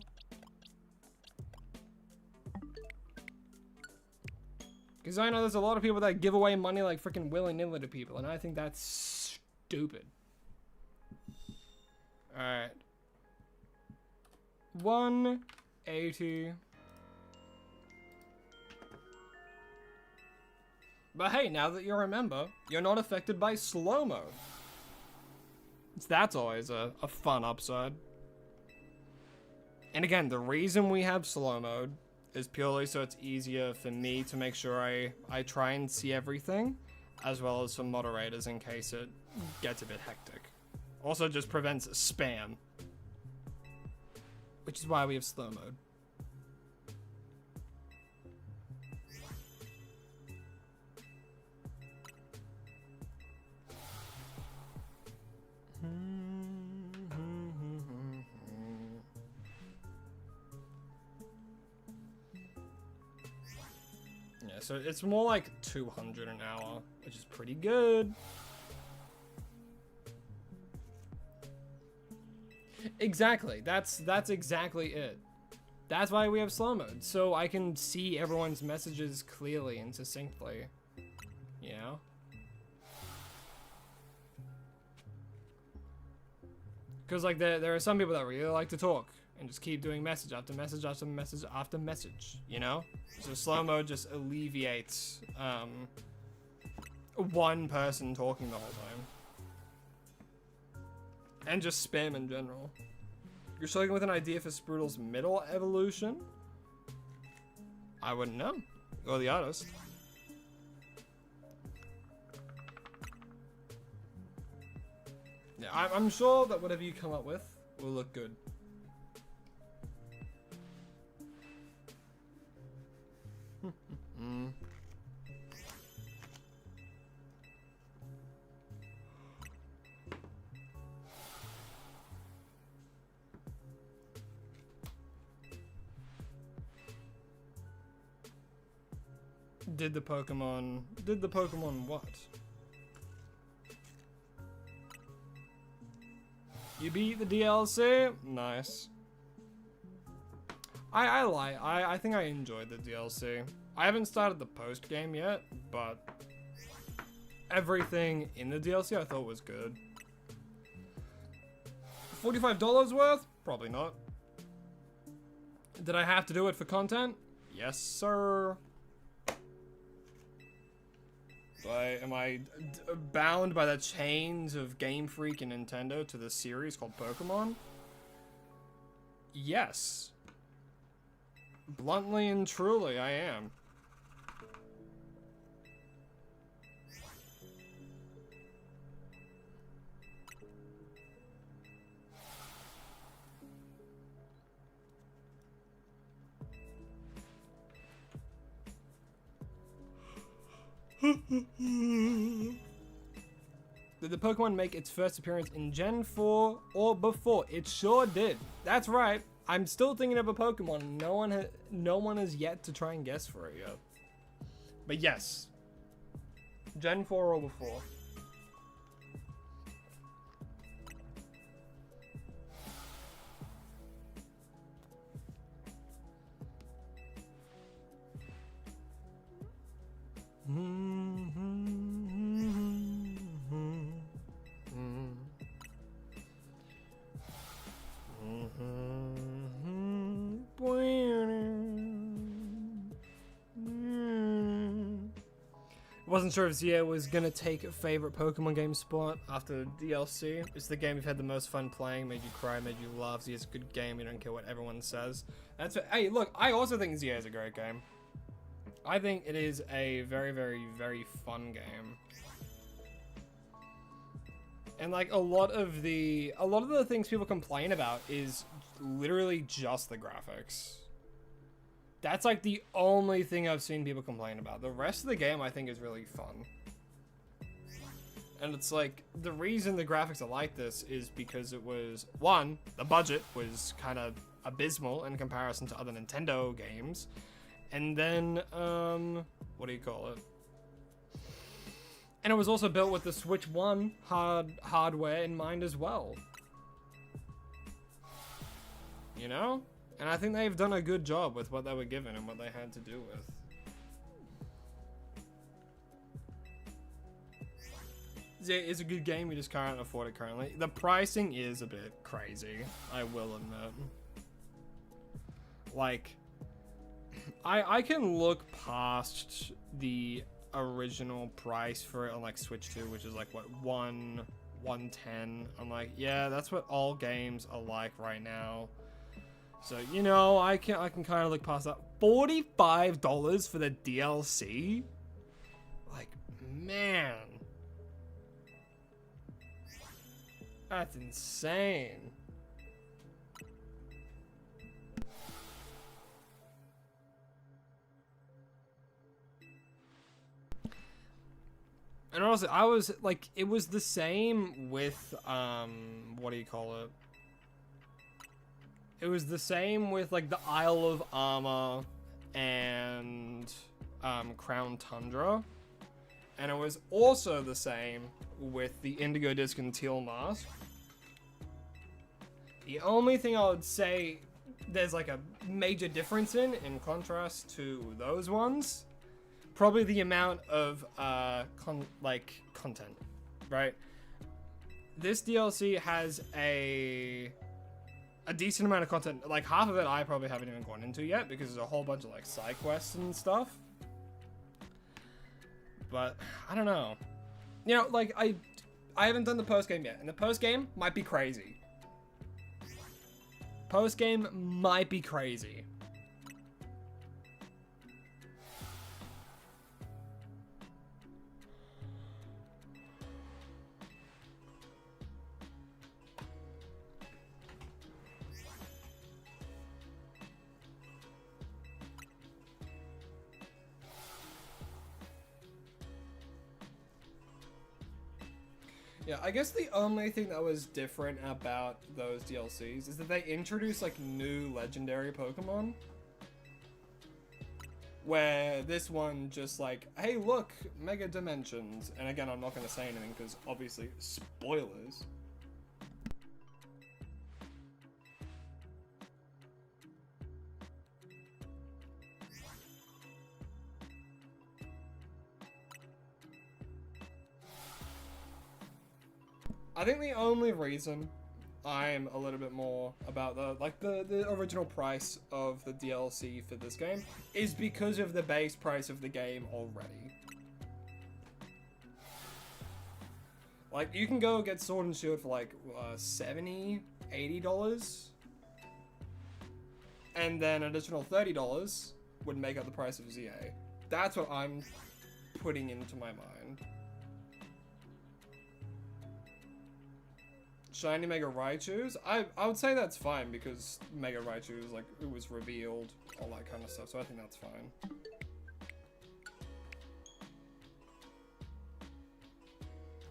Because I know there's a lot of people that give away money like freaking willy-nilly to people, and I think that's stupid. Alright. 180. But hey, now that you're a member, you're not affected by slow mode. That's always a fun upside. And again, the reason we have slow mode is purely so it's easier for me to make sure I try and see everything, as well as for moderators in case it gets a bit hectic. Also just prevents spam, which is why we have slow mode. Yeah, so it's more like 200 an hour, which is pretty good. Exactly. That's exactly it. That's why we have slow mode, so I can see everyone's messages clearly and succinctly. You know? Because like there are some people that really like to talk and just keep doing message after message after message after message, you know? So slow mode just alleviates one person talking the whole time. And just spam in general. You're struggling with an idea for Sprudel's middle evolution? I wouldn't know. Or the artist. Yeah, I'm sure that whatever you come up with will look good. Did the Pokemon what? You beat the DLC? Nice. I think I enjoyed the DLC. I haven't started the post game yet, but everything in the DLC I thought was good. $45 worth? Probably not. Did I have to do it for content? Yes, sir. Am I bound by the chains of Game Freak and Nintendo to this series called Pokemon? Yes. Bluntly and truly, I am. Did the Pokemon make its first appearance in Gen 4 or before? It sure did. That's right. I'm still thinking of a Pokemon. No one has yet to try and guess for it yet. But yes. Gen 4 or before. Wasn't sure if Zia was gonna take a favorite Pokemon game spot after DLC. It's the game you've had the most fun playing, made you cry, made you laugh. Zia's a good game, you don't care what everyone says. That's it. Hey, look, I also think Zia is a great game. I think it is a very, very, very fun game. And like a lot of the things people complain about is literally just the graphics. That's like the only thing I've seen people complain about. The rest of the game I think is really fun. And it's like, the reason the graphics are like this is because it was, one, the budget was kind of abysmal in comparison to other Nintendo games. And then, what do you call it? And it was also built with the Switch 1 hardware in mind as well. You know? And I think they've done a good job with what they were given and what they had to do with. It's a good game, we just can't afford it currently. The pricing is a bit crazy, I will admit. like, I can look past the original price for it on like Switch 2, which is like what, 110. I'm like, yeah, that's what all games are like right now. So, you know, I can kind of look past that. $45 for the DLC? Like, man. That's insane. And honestly, I was like, it was the same with, what do you call it? It was the same with like the Isle of Armor and Crown Tundra. And it was also the same with the Indigo Disc and Teal Mask. The only thing I would say there's like a major difference in contrast to those ones, probably the amount of content, right? This DLC has a decent amount of content. Like half of it I probably haven't even gone into yet because there's a whole bunch of like side quests and stuff. But I don't know. You know, like I haven't done the post game yet, and the post game might be crazy. Post game might be crazy. Yeah, I guess the only thing that was different about those DLCs is that they introduced like new legendary Pokemon. Where this one just like, hey look, Mega Dimensions. And again, I'm not going to say anything because obviously spoilers. I think the only reason I'm a little bit more about the original price of the DLC for this game is because of the base price of the game already. Like, you can go get Sword and Shield for like $70, $80, and then an additional $30 would make up the price of ZA. That's what I'm putting into my mind. Shiny Mega Raichus? I would say that's fine because Mega Raichu is like, it was revealed, all that kind of stuff, so I think that's fine.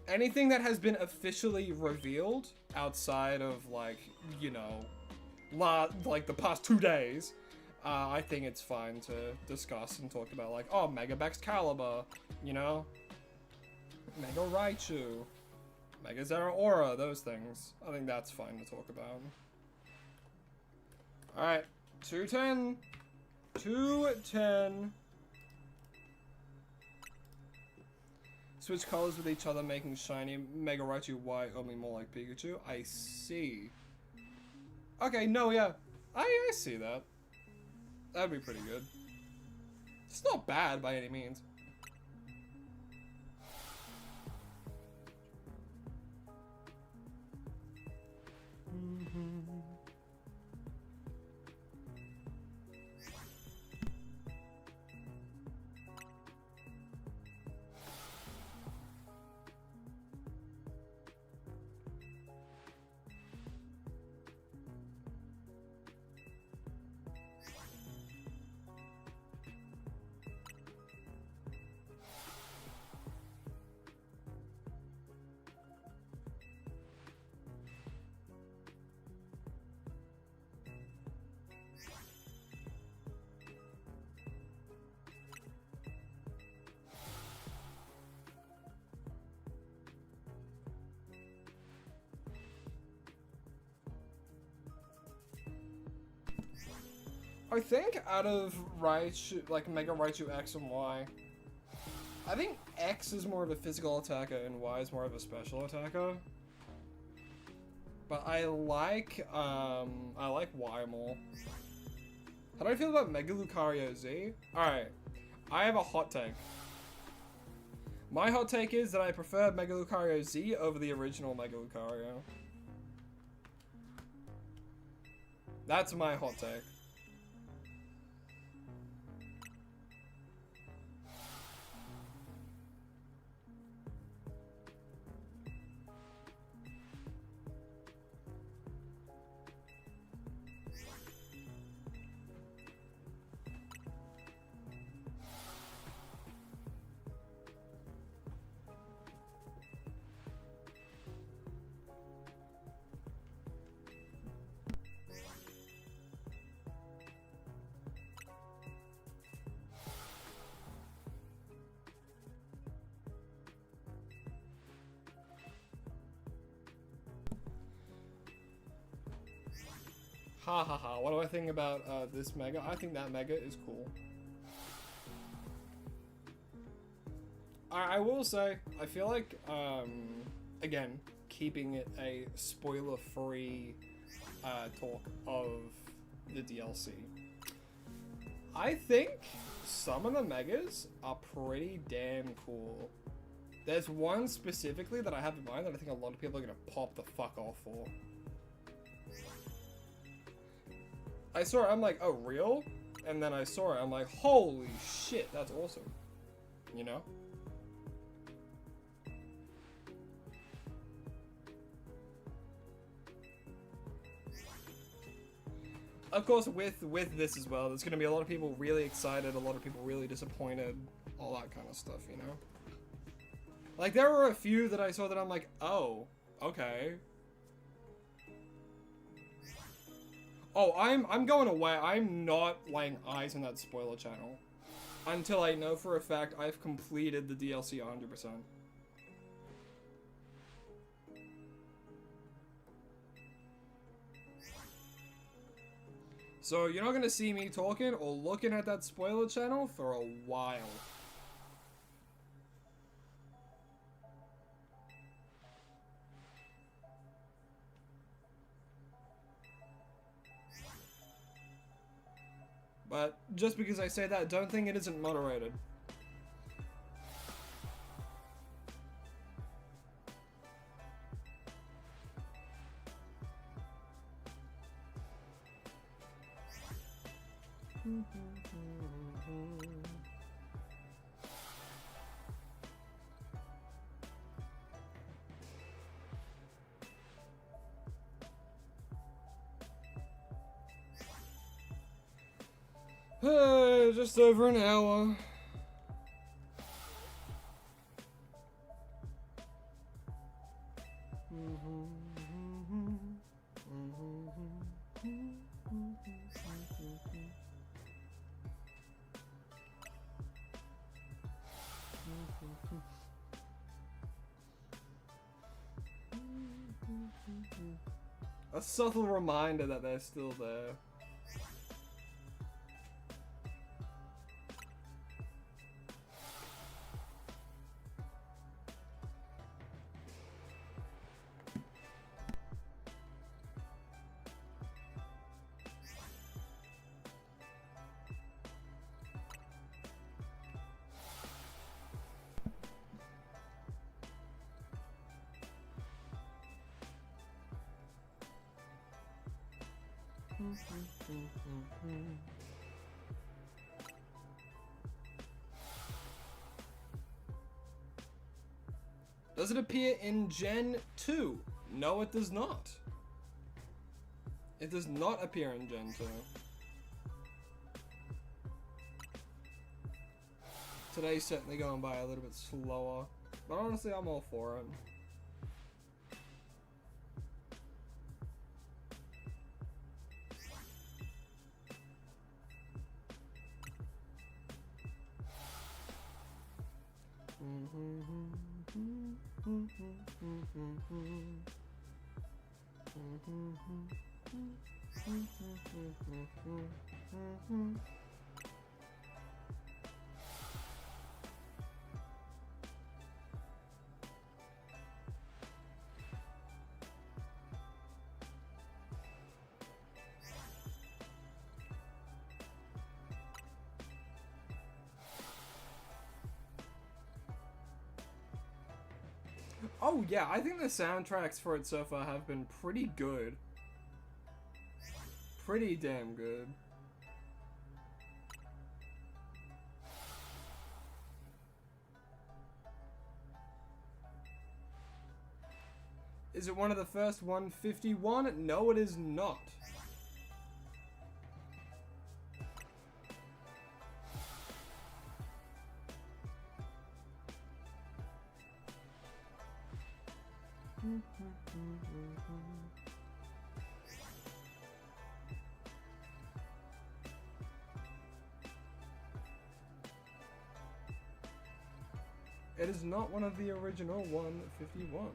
Anything that has been officially revealed outside of like, you know, like the past 2 days, I think it's fine to discuss and talk about like, oh, Mega Baxcalibur, you know? Mega Raichu. Mega Zeraora, those things. I think that's fine to talk about. Alright, 210. 210. Switch colors with each other, making shiny Mega Raichu white, only more like Pikachu. I see. Okay, no, yeah. I see that. That'd be pretty good. It's not bad by any means. I think out of Raichu, like Mega Raichu X and Y, I think X is more of a physical attacker and Y is more of a special attacker. But I like Y more. How do I feel about Mega Lucario Z? Alright, I have a hot take. My hot take is that I prefer Mega Lucario Z over the original Mega Lucario. That's my hot take. Ha ha ha, what do I think about this Mega? I think that Mega is cool. I will say, I feel like, again, keeping it a spoiler-free talk of the DLC. I think some of the Megas are pretty damn cool. There's one specifically that I have in mind that I think a lot of people are going to pop the fuck off for. I saw it, I'm like, oh, real? And then I saw it, I'm like, holy shit, that's awesome. You know? Of course, with this as well, there's going to be a lot of people really excited, a lot of people really disappointed, all that kind of stuff, you know? Like, there were a few that I saw that I'm like, oh, okay. Oh, I'm going away. I'm not laying eyes on that spoiler channel until I know for a fact I've completed the DLC 100%. So you're not gonna see me talking or looking at that spoiler channel for a while. But just because I say that, don't think it isn't moderated. Just over an hour. A subtle reminder that they're still there. Does it appear in Gen 2? No, it does not. It does not appear in Gen 2. Today's certainly going by a little bit slower, but honestly, I'm all for it. Oh yeah, I think the soundtracks for it so far have been pretty good. Pretty damn good. Is it one of the first 151? No, it is not. It is not one of the original 151.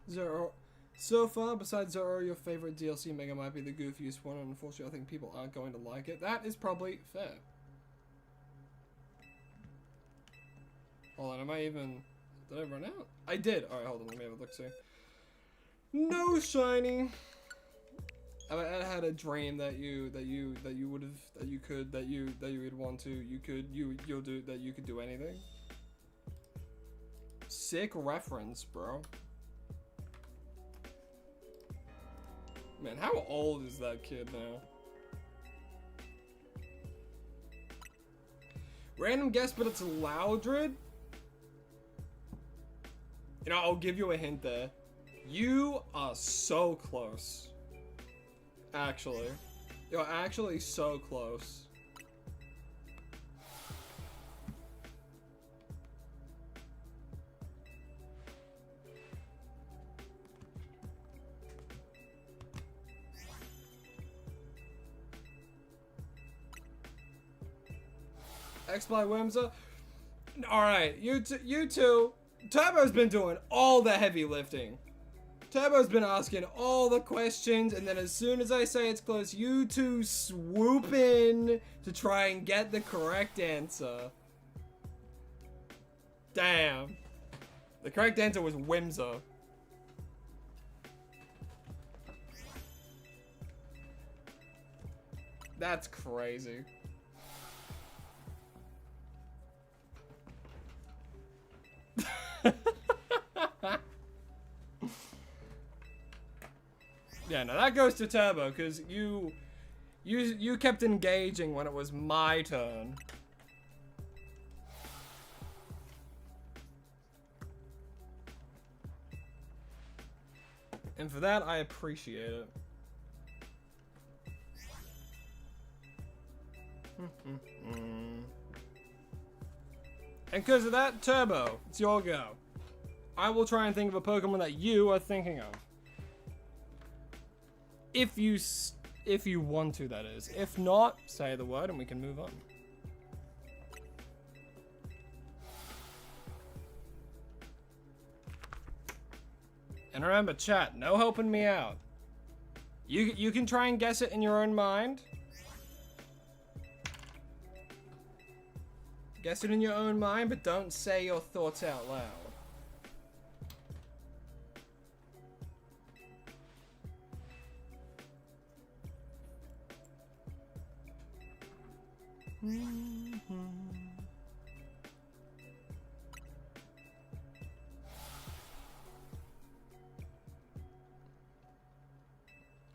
Zero. So far, besides Zero, your favorite DLC mega might be the goofiest one, and unfortunately I think people aren't going to like it. That is probably fair. Hold on, am I even... Did I run out? I did! Alright, hold on, let me have a look, see. No shiny! I had a dream that you would have, that you would want to, you could do anything. Sick reference, bro. Man, how old is that kid now? Random guess, but it's Loudred? You know, I'll give you a hint there. You are so close. Actually. You're actually so close. X-Fly Wimsa. Alright, you two. Turbo's been doing all the heavy lifting. Turbo's been asking all the questions, and then as soon as I say it's close, you two swoop in to try and get the correct answer. Damn. The correct answer was Wimsa. That's crazy. Yeah, no, that goes to Turbo, because you kept engaging when it was my turn. And for that, I appreciate it. And because of that, Turbo, it's your go. I will try and think of a Pokemon that you are thinking of. If you want to, that is. If not, say the word and we can move on. And remember, chat, no helping me out. You can try and guess it in your own mind. Guess it in your own mind, but don't say your thoughts out loud.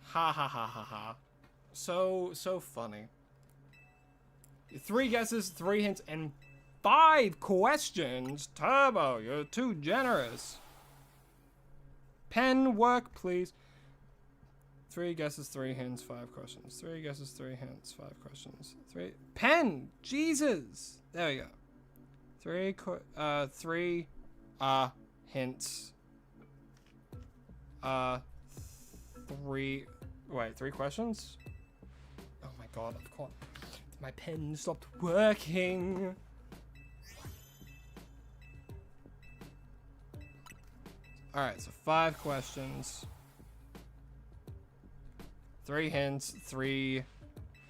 Ha ha ha ha ha. So funny. 3 guesses, 3 hints, and 5 questions. Turbo, you're too generous. Pen work, please. 3 guesses, 3 hints, 5 questions. 3 guesses, 3 hints, 5 questions. 3 pen, Jesus. There we go. 3 hints. 3 questions? Oh my god, of course. My pen stopped working. Alright, so 5 questions. 3 hints, 3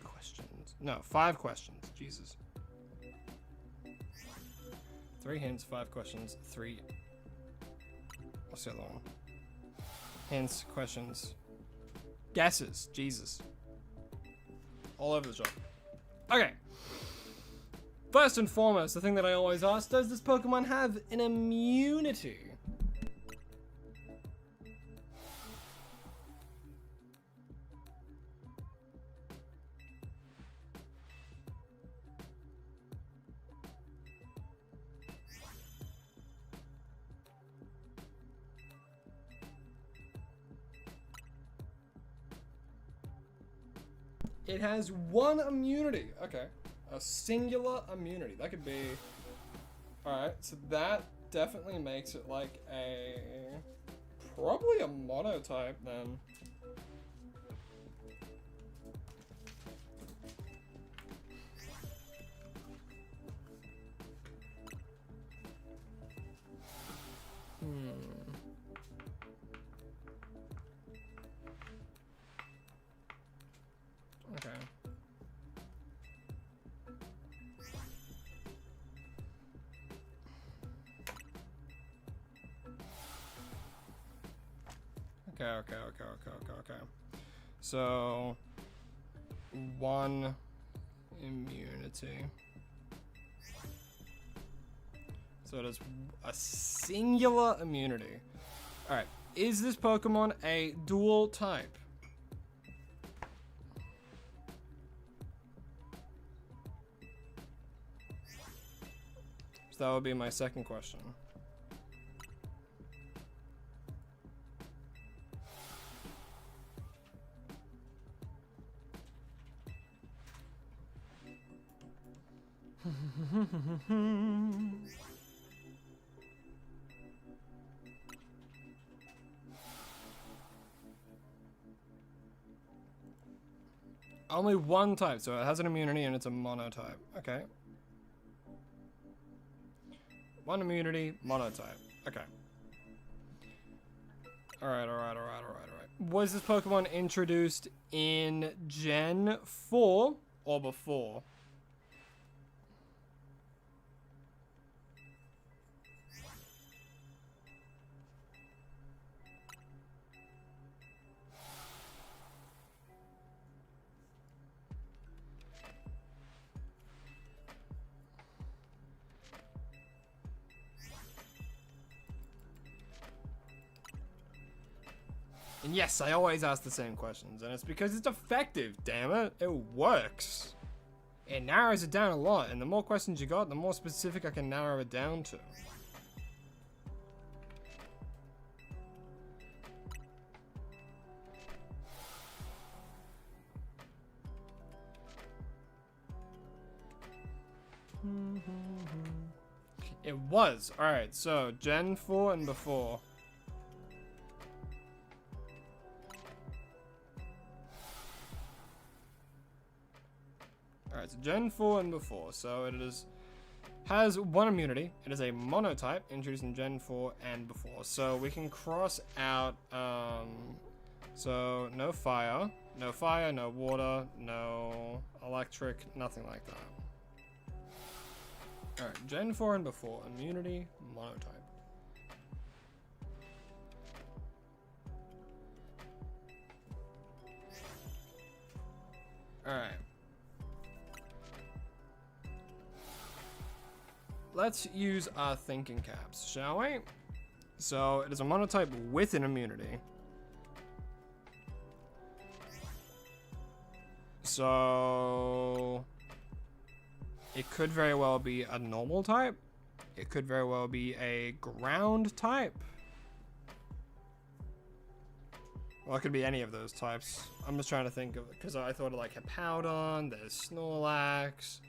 questions. No, 5 questions. Jesus. 3 hints, 5 questions, 3 What's the other one? Hints, questions, guesses. Jesus. All over the shop. Okay. First and foremost, the thing that I always ask, does this Pokemon have an immunity? It has one immunity. Okay. A singular immunity. That could be... Alright, so that definitely makes it like a... Probably a monotype then. Okay. Okay. So, one immunity. So it is a singular immunity. Alright, is this Pokemon a dual type? So that would be my second question. Only one type, so it has an immunity and it's a monotype. Okay. One immunity, monotype. Okay. Alright. Was this Pokemon introduced in Gen 4 or before? And yes, I always ask the same questions, and it's because it's effective, damn it. It works. It narrows it down a lot, and the more questions you got, the more specific I can narrow it down to. It was. Alright, so Gen 4 and before. Alright, so Gen 4 and before. So it has one immunity. It is a monotype introduced in Gen 4 and before. So we can cross out, so no fire, no water, no electric, nothing like that. Alright, Gen 4 and before. Immunity, monotype. Alright. Let's use our thinking caps, shall we? So, it is a monotype with an immunity. So... it could very well be a normal type. It could very well be a ground type. Well, it could be any of those types. I'm just trying to think of, because I thought of like Hippowdon, there's Snorlax.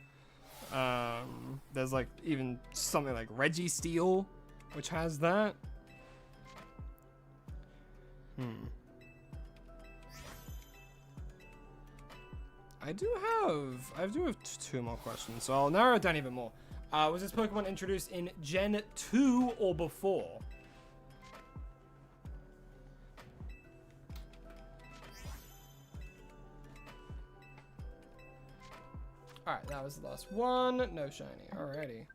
There's like even something like Registeel, which has that. I do have two more questions, so I'll narrow it down even more. Was this Pokemon introduced in Gen 2 or before? Alright, that was the last one. No shiny. Alrighty.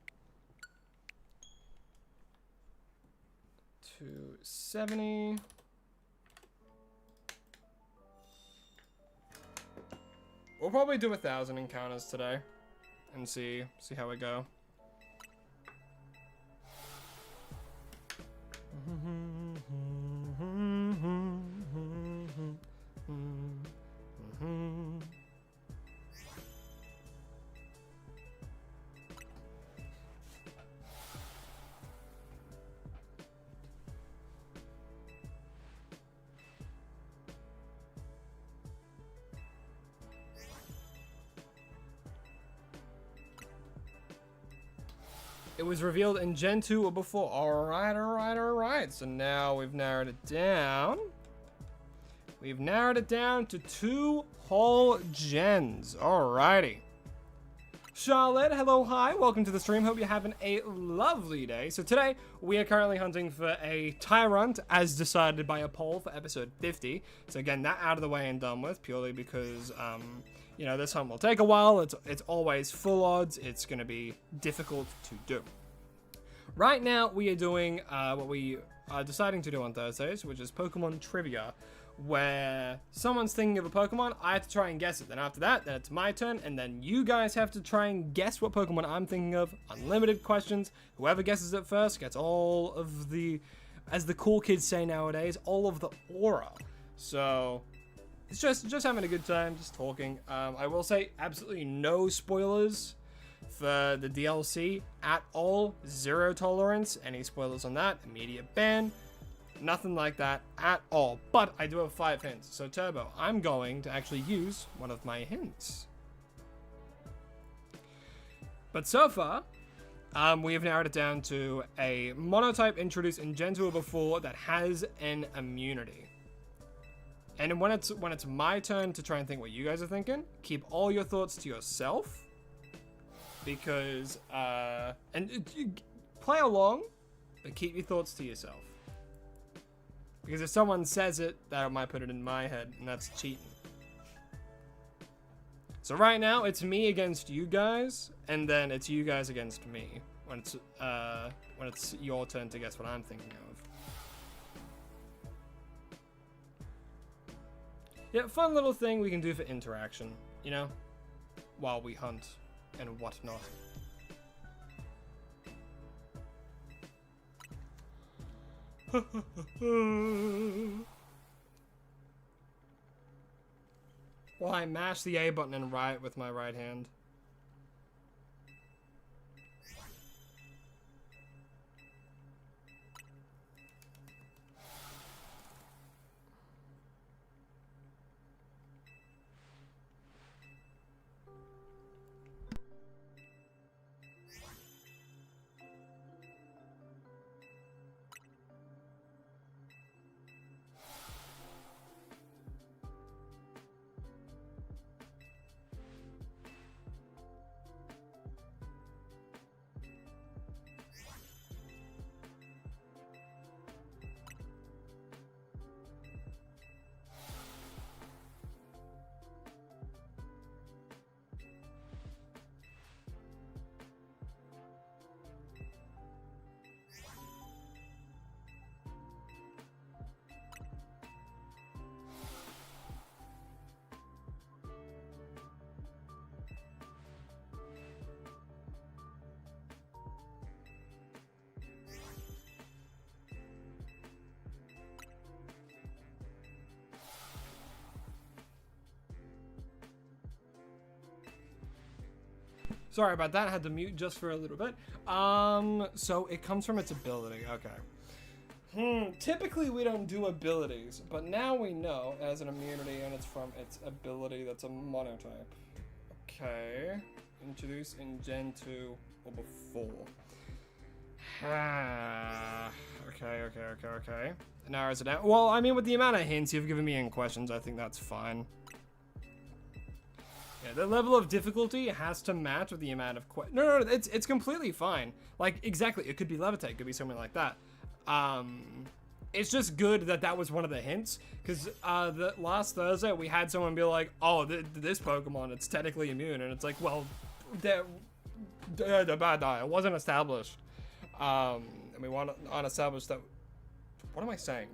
270. We'll probably do 1,000 encounters today and see how we go. It was revealed in Gen 2 or before. Alright. So now we've narrowed it down. We've narrowed it down to 2 whole gens. Alrighty. Charlotte, hello, hi. Welcome to the stream. Hope you're having a lovely day. So today, we are currently hunting for a TYRUNT as decided by a poll for episode 50. So again, that out of the way and done with, purely because, you know, this hunt will take a while. It's always full odds. It's going to be difficult to do. Right now, we are doing what we are deciding to do on Thursdays, which is Pokemon Trivia, where someone's thinking of a Pokemon, I have to try and guess it. Then after that, then it's my turn, and then you guys have to try and guess what Pokemon I'm thinking of. Unlimited questions. Whoever guesses it first gets all of the, as the cool kids say nowadays, all of the aura. So it's just having a good time, just talking. I will say absolutely no spoilers for the DLC at all. Zero tolerance. Any spoilers on that, immediate ban. Nothing like that at all. But I do have 5 hints. So Turbo, I'm going to actually use one of my hints. But so far, we have narrowed it down to a monotype introduced in Gen 2 or before that has an immunity. And when it's my turn to try and think what you guys are thinking, keep all your thoughts to yourself. Because, play along, but keep your thoughts to yourself. Because if someone says it, that might put it in my head, and that's cheating. So right now, it's me against you guys, and then it's you guys against me when it's your turn to guess what I'm thinking of. Yeah, fun little thing we can do for interaction, you know, while we hunt and whatnot. Well, I mash the A button and right with my right hand. Sorry about that, I had to mute just for a little bit. So it comes from its ability, okay. Typically we don't do abilities, but now we know it has an immunity and it's from its ability that's a monotype. Okay, introduced in Gen 2 or before. Okay. Narrows it down. Well, I mean, with the amount of hints you've given me in questions, I think that's fine. Yeah, the level of difficulty has to match with the amount of No, it's completely fine. Like, exactly, it could be levitate, it could be something like that. It's just good that that was one of the hints, because the last Thursday we had someone be like, oh, this Pokemon, it's technically immune, and it's like, well, it wasn't established. And we want to unastablish that What am I saying?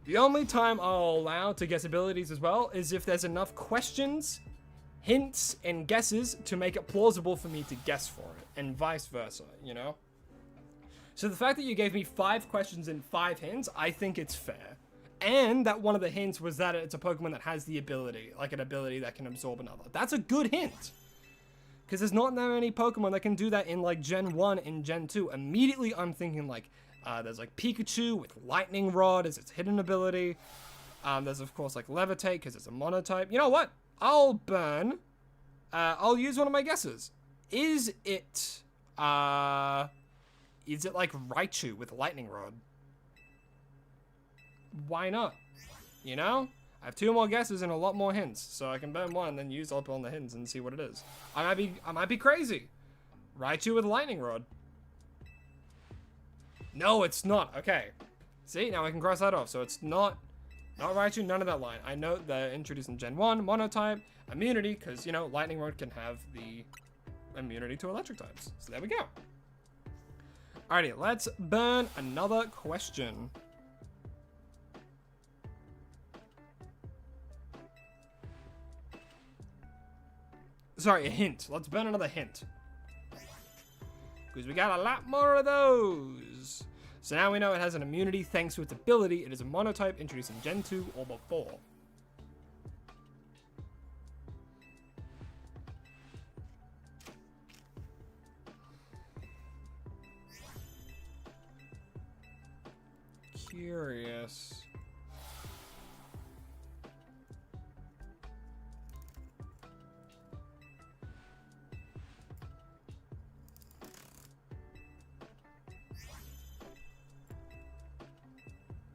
The only time I'll allow to guess abilities as well is if there's enough questions, hints, and guesses to make it plausible for me to guess for it, and vice versa, you know? So the fact that you gave me 5 questions and 5 hints, I think it's fair. And that one of the hints was that it's a Pokemon that has the ability, like an ability that can absorb another. That's a good hint. Because there's not that many Pokemon that can do that in like Gen 1 and Gen 2. Immediately I'm thinking like, there's like Pikachu with Lightning Rod as its hidden ability. There's of course like Levitate because it's a monotype. You know what? I'll burn. I'll use one of my guesses. Is it like Raichu with Lightning Rod? Why not? You know? I have 2 more guesses and a lot more hints, so I can burn one and then use up on the hints and see what it is. I might be crazy. Raichu with Lightning Rod. No, it's not. Okay. See, now I can cross that off. So it's not Raichu, none of that line. I know they're introduced in Gen 1, monotype, immunity, because, you know, Lightning Rod can have the immunity to electric types. So there we go. Alrighty, let's burn another question. Sorry, a hint. Let's burn another hint. Because we got a lot more of those. So now we know it has an immunity thanks to its ability. It is a monotype introduced in Gen 2 or before. Curious.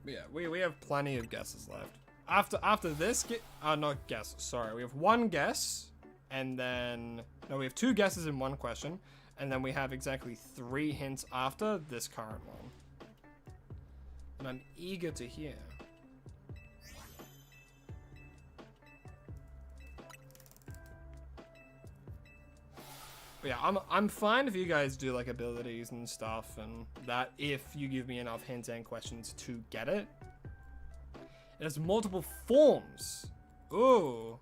Yeah, we have plenty of guesses left. After this, not guess, sorry. We have 1 guess, and then, no, we have 2 guesses in 1 question, and then we have exactly 3 hints after this current one. And I'm eager to hear. But yeah, I'm fine if you guys do like abilities and stuff and that if you give me enough hints and questions to get it. It has multiple forms. Ooh.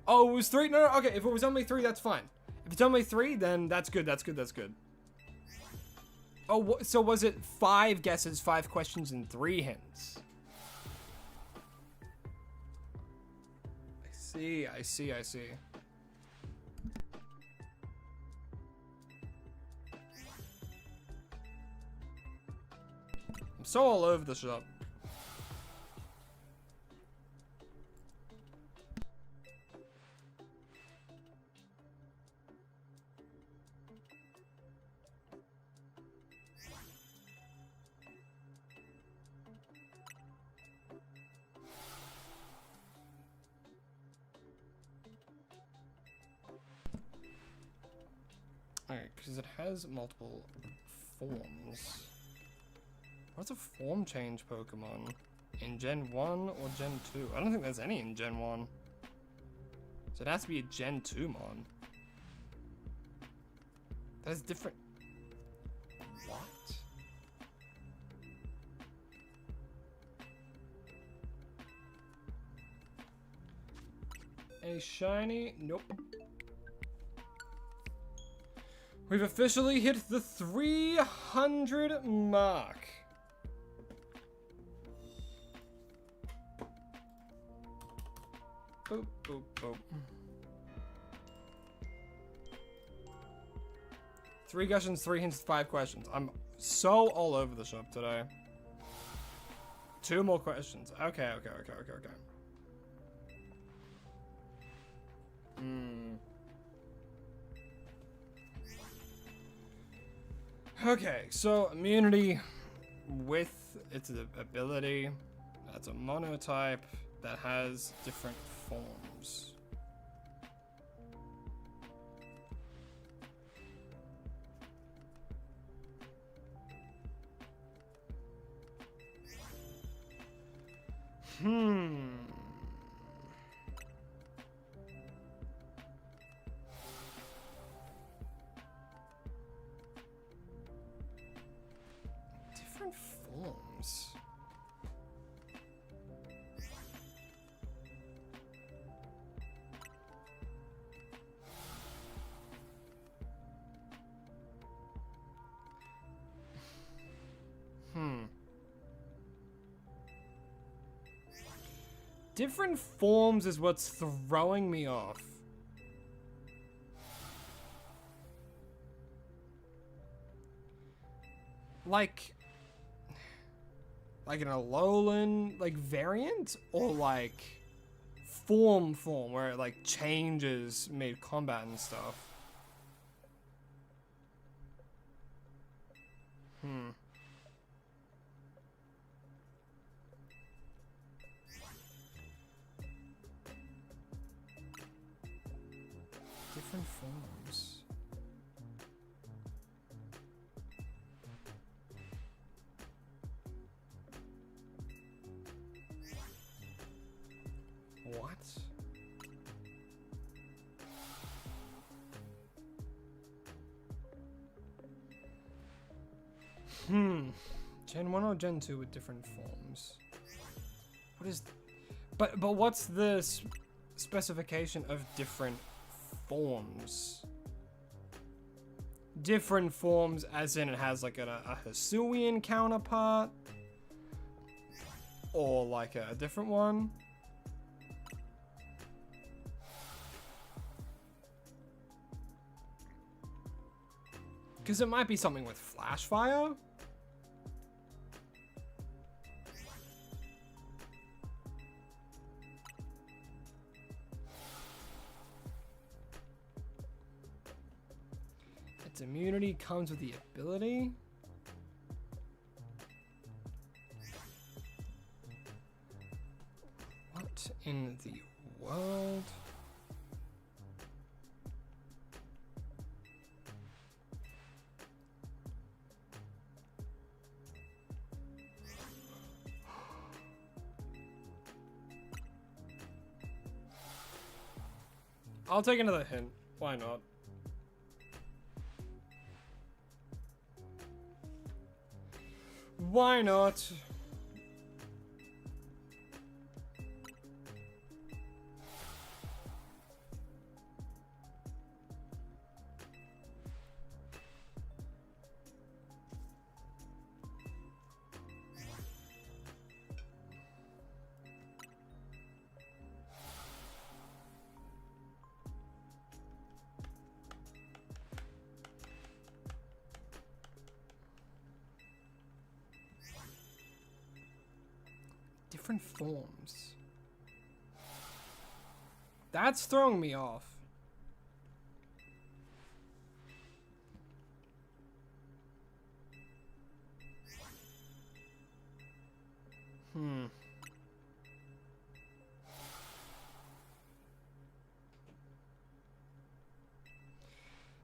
Oh, it was 3? No, okay, if it was only 3, that's fine. If it's only 3, then that's good, that's good, that's good. Oh, so was it 5 guesses, 5 questions, and 3 hints? I see. I'm so all over the shop. Alright, because it has multiple forms. What's a form change Pokemon? In Gen 1 or Gen 2? I don't think there's any in Gen 1. So it has to be a Gen 2 mon. That's different. What? A shiny? Nope. We've officially hit the 300 mark. Boop, boop, boop. 3 questions, 3 hints, 5 questions. I'm so all over the shop today. 2 more questions. Okay. Okay, so immunity with its ability. That's a monotype that has different forms. Different forms. Different forms is what's throwing me off. Like an Alolan, like, variant? Or, like, form, where it, like, changes mid-combat and stuff. Different forms. What? Gen 1 or Gen 2 with different forms? What is... But what's the specification of different forms? Different forms as in it has like a Hisuian counterpart? Or like a different one? Because it might be something with flash fire? Its immunity comes with the ability. What in the world? I'll take another hint. Why not? Why not? Different forms. That's throwing me off.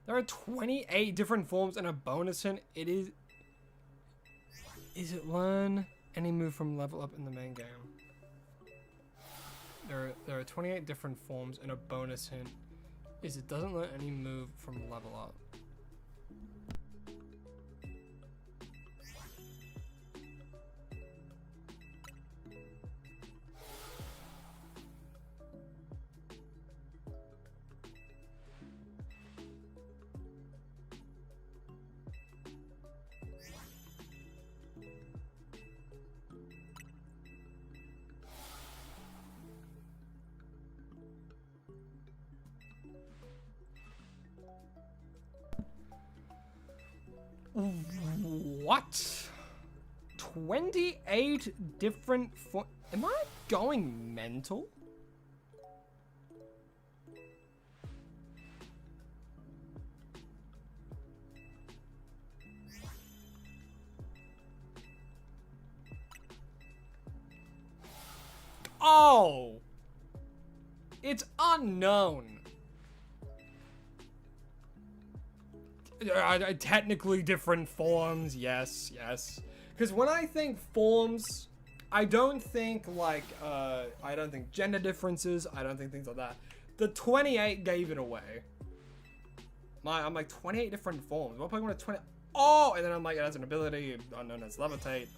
There are 28 different forms and a bonus hint. It is... Is it learn any move from level up in the main game? There are 28 different forms and a bonus hint is it doesn't learn any move from level up. What? 28 different am I going mental? Oh! It's unknown. Technically different forms, yes. Because when I think forms, I don't think like, I don't think gender differences, I don't think things like that. The 28 gave it away. I'm like, 28 different forms. What Pokemon are 20? Oh, and then I'm like, it has an ability, unknown as levitate,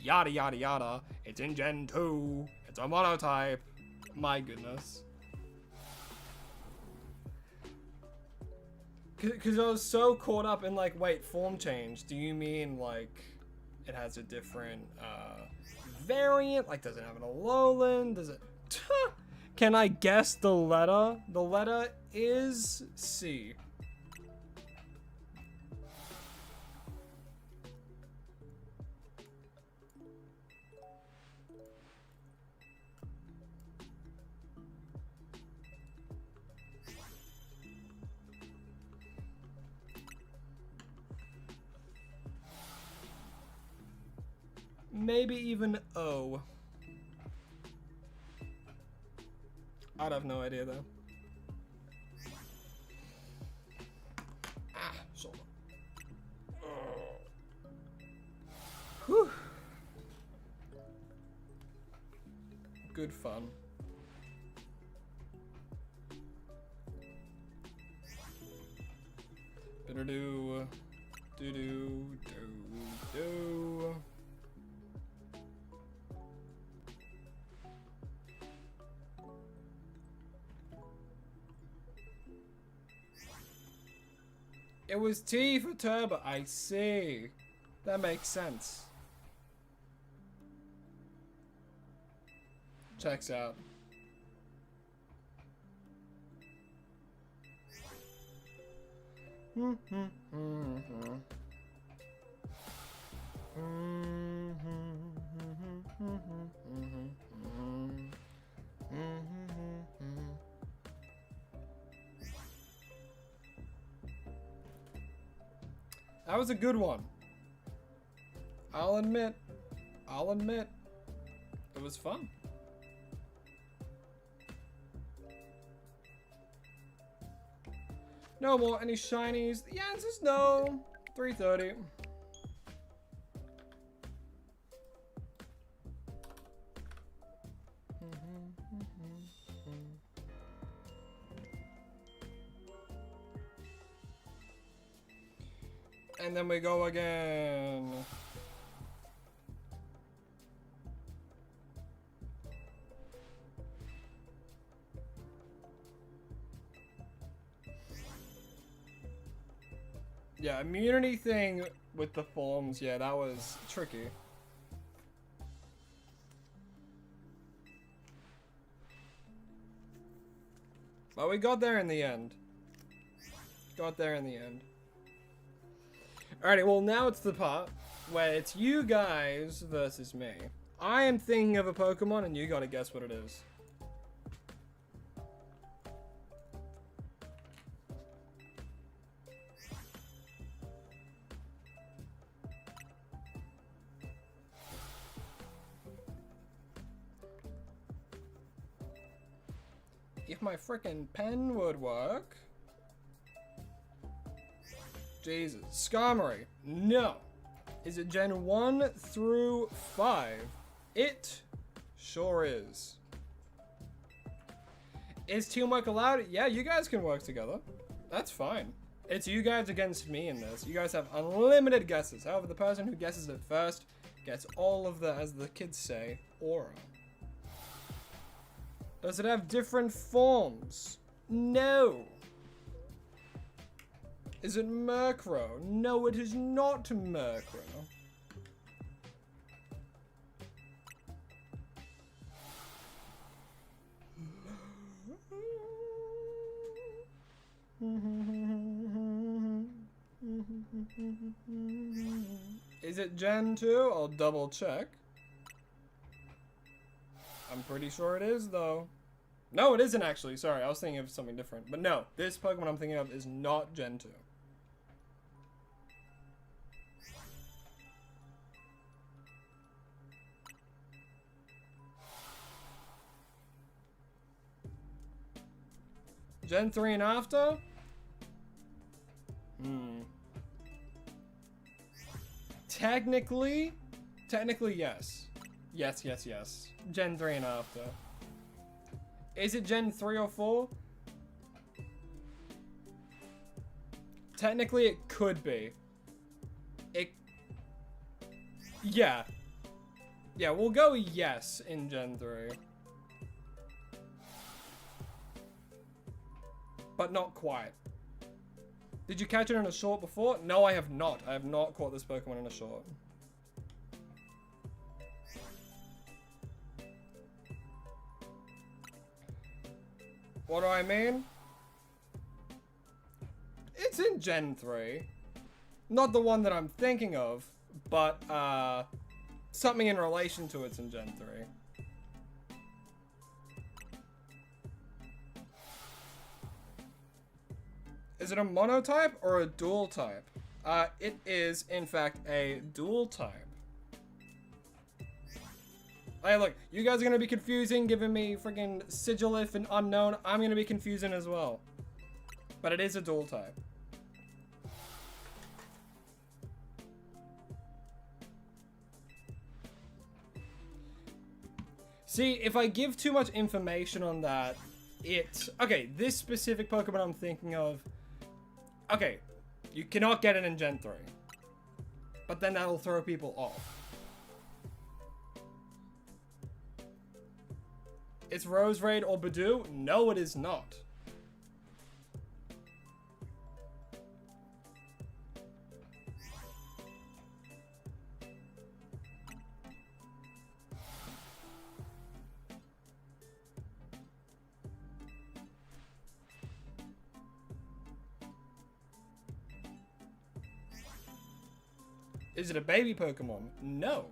yada yada yada. It's in Gen 2, it's a monotype. My goodness. Because I was so caught up in like, wait, form change. Do you mean like it has a different variant? Like, does it have an Alolan? Does it? Can I guess the letter? The letter is C. Maybe even O. I'd have no idea though. Ah, shoulder. Whew. Good fun. Do do do do. It was T for turbo. I see. That makes sense. Checks out. That was a good one. I'll admit, it was fun. No more any shinies. The answer's no. 330. And then we go again. Yeah, immunity thing with the forms, yeah, that was tricky. But we got there in the end. Alrighty, well now it's the part where it's you guys versus me. I am thinking of a Pokemon and you gotta guess what it is. If my frickin' pen would work. Jesus. Skarmory. No. Is it Gen 1 through 5? It sure is. Is teamwork allowed? Yeah, you guys can work together. That's fine. It's you guys against me in this. You guys have unlimited guesses. However, the person who guesses it first gets all of the, as the kids say, aura. Does it have different forms? No. Is it Murkrow? No, it is not Murkrow. Is it Gen 2? I'll double check. I'm pretty sure it is, though. No, it isn't actually. Sorry, I was thinking of something different. But no, this Pokemon I'm thinking of is not Gen 2. Gen 3 and after? Technically, yes. Yes. Gen 3 and after. Is it Gen 3 or 4? Technically, it could be. Yeah. Yeah, we'll go yes in Gen 3. But not quite. Did you catch it in a short before? No, I have not. I have not caught this Pokemon in a short. What do I mean? It's in Gen 3. Not the one that I'm thinking of, but something in relation to it's in Gen 3. Is it a monotype or a dual type? It is, in fact, a dual type. Hey, look, you guys are gonna be confusing, giving me freaking sigilif and unknown. I'm gonna be confusing as well. But it is a dual type. See, if I give too much information on that, okay, this specific Pokemon I'm thinking of, okay, you cannot get it in Gen 3. But then that'll throw people off. It's Roserade or Badoo? No, it is not. Is it a baby Pokemon? No.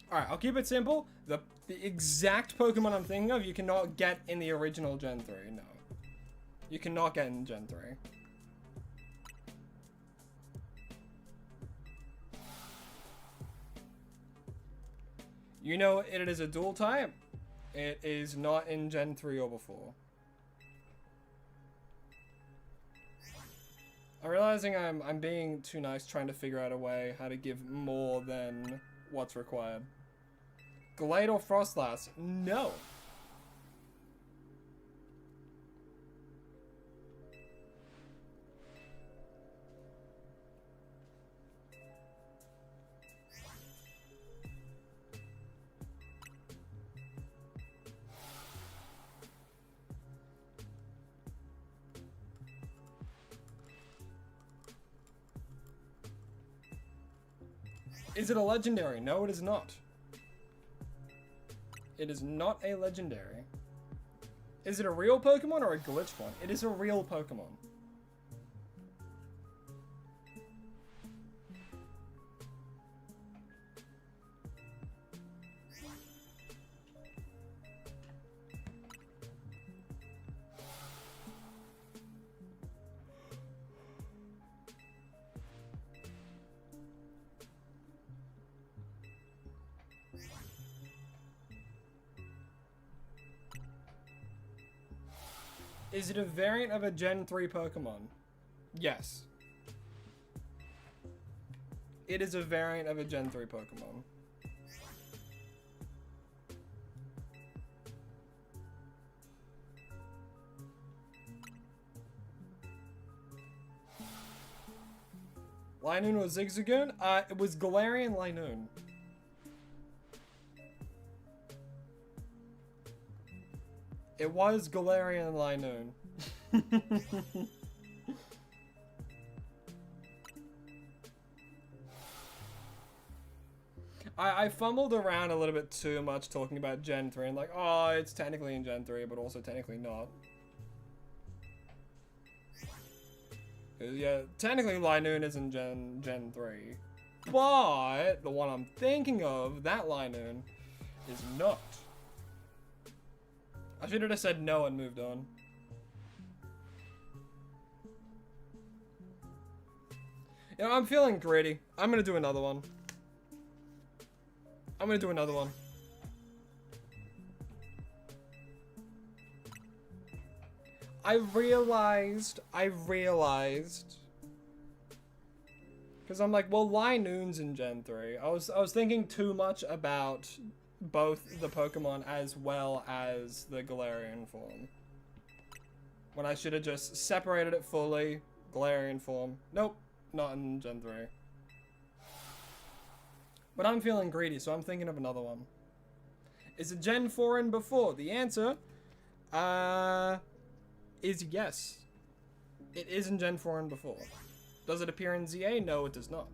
Alright, I'll keep it simple. The exact Pokemon I'm thinking of, you cannot get in the original Gen 3, no. You cannot get in Gen 3. You know it is a dual type. It is not in Gen 3 or before. I'm realizing I'm being too nice trying to figure out a way how to give more than what's required. Glade or Frostlass? No. Is it a legendary? No, it is not. It is not a legendary. Is it a real Pokemon or a glitched one? It is a real Pokemon. Is it a variant of a Gen 3 Pokemon? Yes. It is a variant of a Gen 3 Pokemon. Linoon or Zigzagoon? It was Galarian Linoon. It was Galarian Linoon. I fumbled around a little bit too much talking about Gen 3 and like, oh, it's technically in Gen 3, but also technically not. Yeah, technically Linoon is in Gen 3. But the one I'm thinking of, that Linoon, is not. I should have just said no and moved on. You know, I'm feeling greedy. I'm gonna do another one. I'm gonna do another one. I realized, because I'm like, well, Linoon's in Gen 3. I was thinking too much about both the Pokemon as well as the Galarian form. When I should have just separated it fully. Galarian form. Nope, not in Gen 3. But I'm feeling greedy, so I'm thinking of another one. Is it Gen 4 and before? The answer is yes. It is in Gen 4 and before. Does it appear in ZA? No, it does not.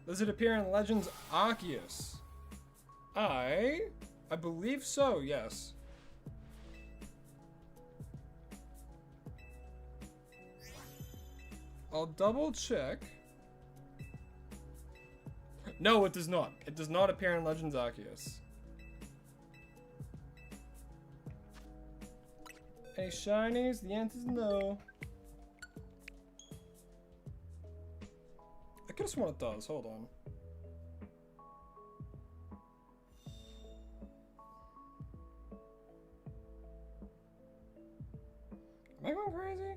Does it appear in Legends Arceus? I believe so, yes. I'll double check. No, it does not. It does not appear in Legends Arceus. Any shinies? The answer is no. I could have sworn it does. Hold on. Am I going crazy?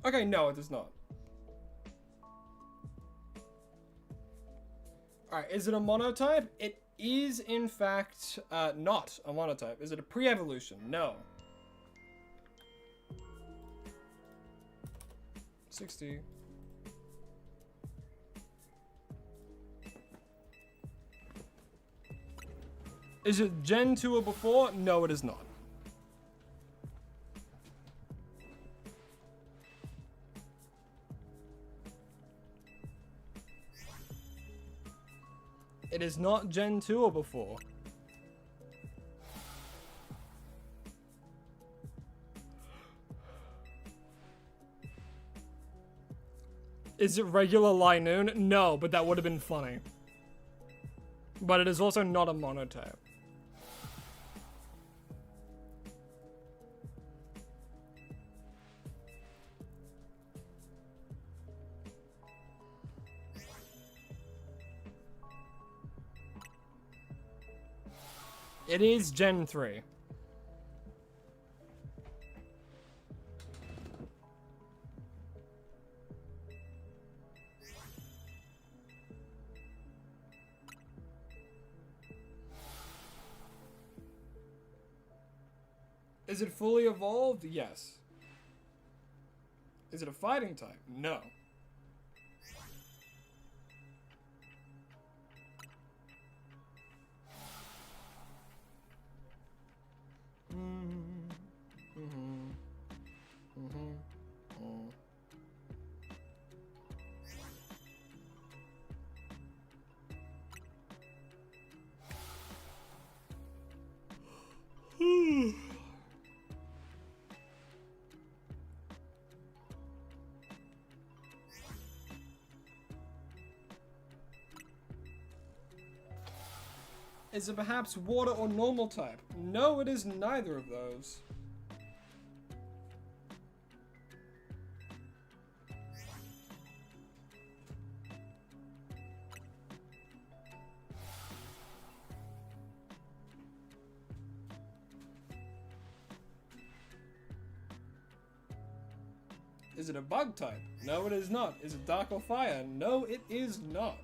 Okay, no, it does not. Alright, is it a monotype? It is, in fact, not a monotype. Is it a pre-evolution? No. 60. Is it Gen 2 or before? No, it is not. It is not Gen 2 or before. Is it regular Linoon? No, but that would have been funny. But it is also not a monotype. It is Gen 3. Is it fully evolved? Yes. Is it a fighting type? No. Is it perhaps water or normal type? No, it is neither of those. Is it a bug type? No, it is not. Is it dark or fire? No, it is not.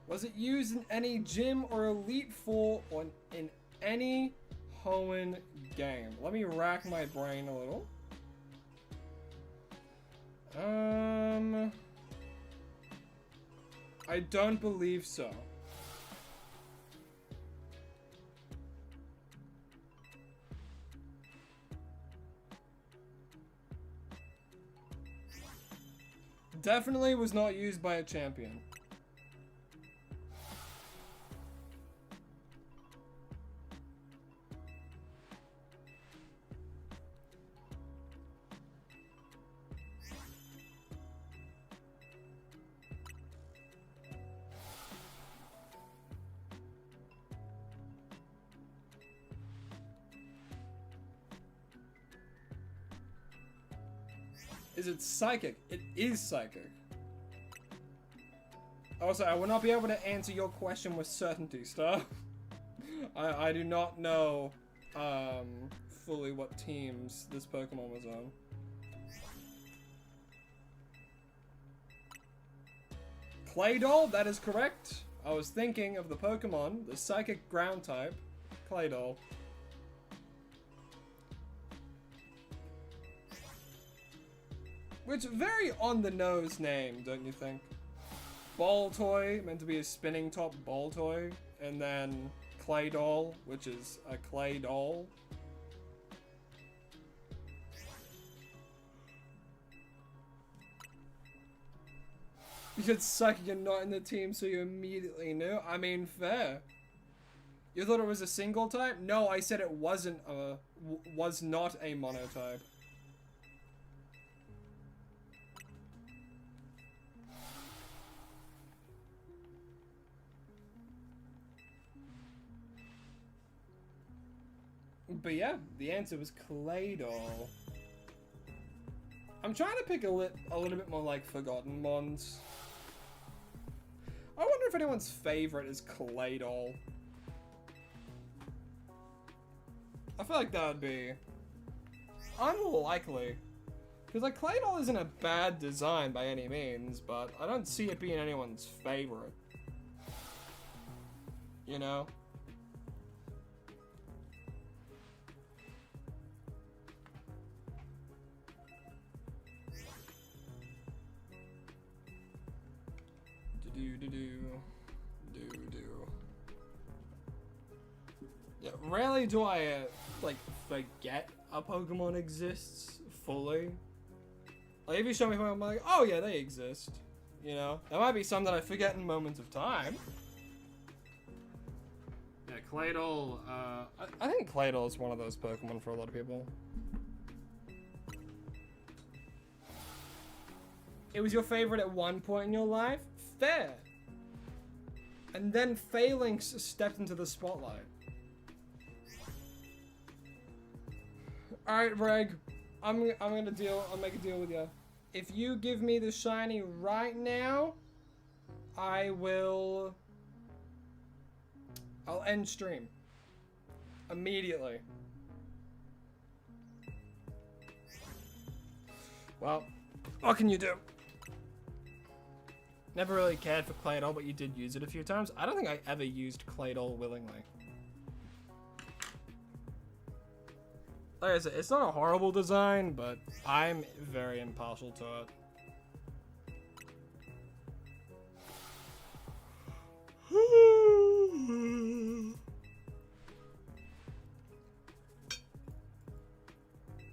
Was it used in any gym or Elite Four or in any Hoenn game? Let me rack my brain a little. I don't believe so. Definitely was not used by a champion. Is it psychic? It is psychic. Also, I will not be able to answer your question with certainty, Star. I do not know fully what teams this Pokemon was on. Claydol, that is correct. I was thinking of the Pokemon, the Psychic Ground type, Claydol. Which, very on the nose name, don't you think? Ball Toy, meant to be a spinning top ball toy, and then Claydol, which is a clay doll. You said Psychic and not in the team, so you immediately knew. I mean, fair. You thought it was a single type? No, I said it wasn't was not a monotype. But yeah, the answer was Claydol. I'm trying to pick a little bit more like forgotten mons. I wonder if anyone's favorite is Claydol. I feel like that would be unlikely. Because like Claydol isn't a bad design by any means, but I don't see it being anyone's favorite. You know? Yeah, rarely do I like forget a Pokemon exists fully. Like if you show me Pokemon, I'm like, oh yeah, they exist. You know, there might be some that I forget in moments of time. Yeah, Claydol. I think Claydol is one of those Pokemon for a lot of people. It was your favorite at one point in your life? Fair. And then Phalanx stepped into the spotlight. Alright, Reg. I'll make a deal with you. If you give me the shiny right now, I'll end stream. Immediately. Well, what can you do? Never really cared for Claydol, but you did use it a few times. I don't think I ever used Claydol willingly. Like I said, it's not a horrible design, but I'm very impartial to it.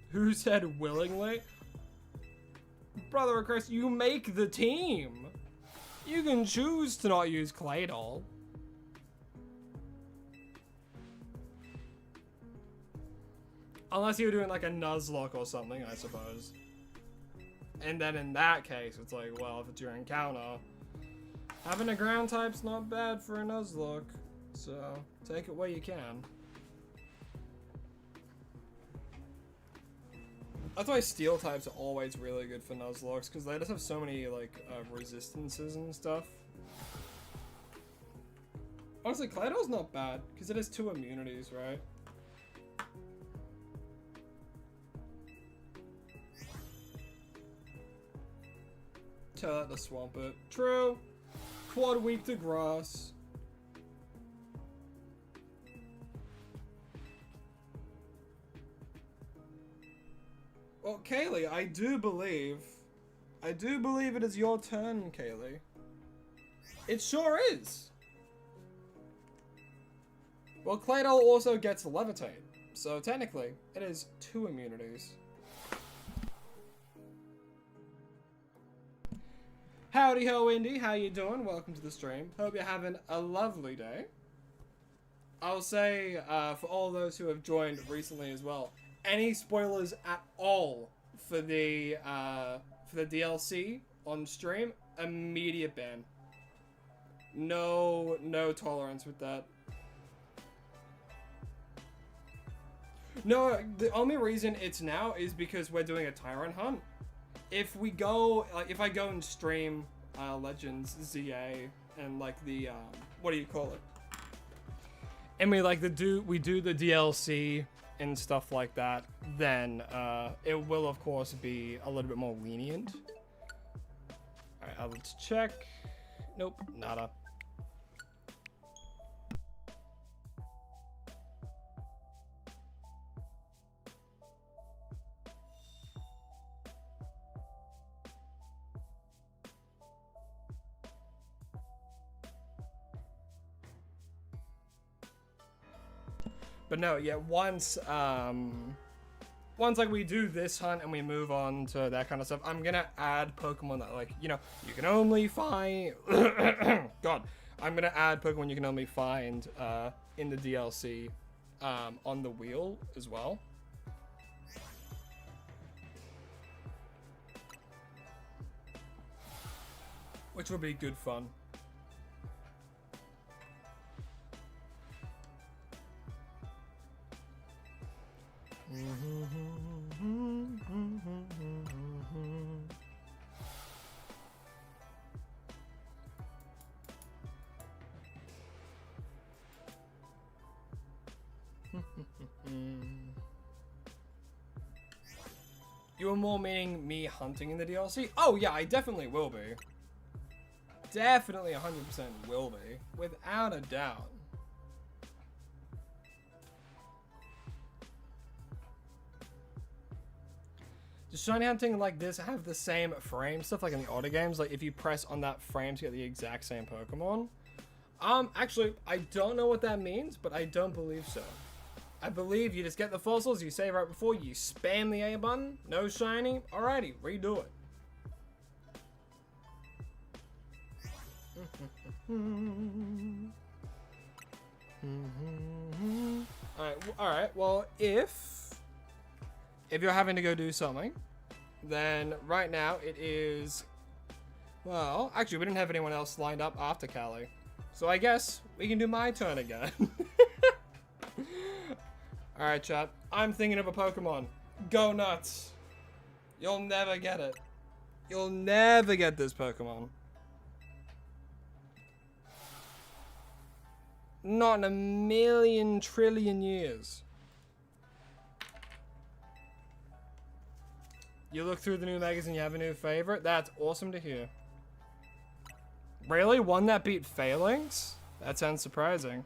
Who said willingly? Brother of Christ, you make the team. You can choose to not use Claydol. Unless you're doing like a Nuzlocke or something, I suppose. And then in that case, it's like, well, if it's your encounter, having a ground type's not bad for a Nuzlocke. So, take it where you can. That's why steel types are always really good for Nuzlocks, because they just have so many, like, resistances and stuff. Honestly, Claydol's not bad, because it has 2 immunities, right? Tell that to swamp it. True. Quad weak to grass. Well, Kaylee, I do believe it is your turn, Kaylee. It sure is. Well, Claydol also gets Levitate, so technically, it is 2 immunities. Howdy ho, Indy. How you doing? Welcome to the stream. Hope you're having a lovely day. I'll say, for all those who have joined recently as well, any spoilers at all for the DLC on stream, immediate ban. No tolerance with that. No, the only reason it's now is because we're doing a TYRUNT hunt. If we go, like, if I go and stream Legends ZA and like the what do you call it? And we like we do the DLC and stuff like that, then it will of course be a little bit more lenient. Alright, let's check. Nope, nada. But no, yeah, once like we do this hunt and we move on to that kind of stuff, I'm gonna add Pokemon that, like, you know, you can only find God, I'm gonna add Pokemon you can only find in the DLC on the wheel as well. Which will be good fun. You were more meaning me hunting in the DLC? Oh yeah, I definitely will be. Definitely 100% will be. Without a doubt. Does shiny hunting like this have the same frame stuff like in the auto games? Like if you press on that frame to get the exact same Pokemon? Actually, I don't know what that means, but I don't believe so. I believe you just get the fossils, you save right before, you spam the A button, no shiny, alrighty, redo it. Alright, well, if you're having to go do something, then right now it is, well, actually we didn't have anyone else lined up after Callie. So I guess we can do my turn again. Alright, chat. I'm thinking of a Pokemon. Go nuts. You'll never get it. You'll never get this Pokemon. Not in a million trillion years. You look through the new magazine, you have a new favorite? That's awesome to hear. Really? One that beat Phalanx? That sounds surprising.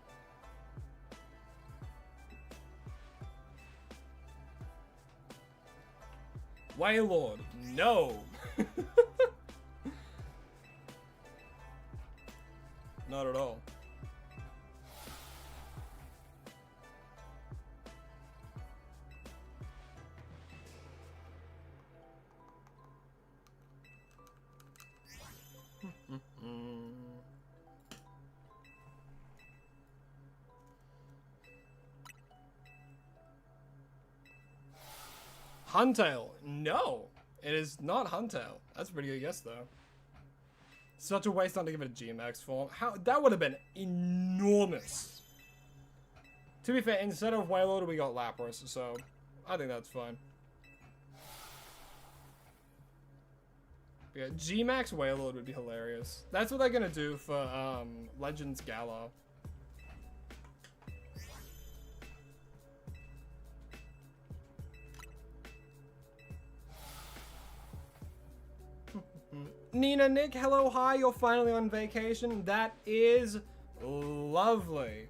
Wailord, no. Not at all. Huntail, no, it is not Huntail. That's a pretty good guess though. Such a waste not to give it a GMAX form. How that would have been enormous. To be fair, instead of Wailord we got Lapras, so I think that's fine. Yeah, GMAX Wailord would be hilarious. That's what they're gonna do for Legends Gala. Nina Nick, hello, hi, you're finally on vacation. That is lovely.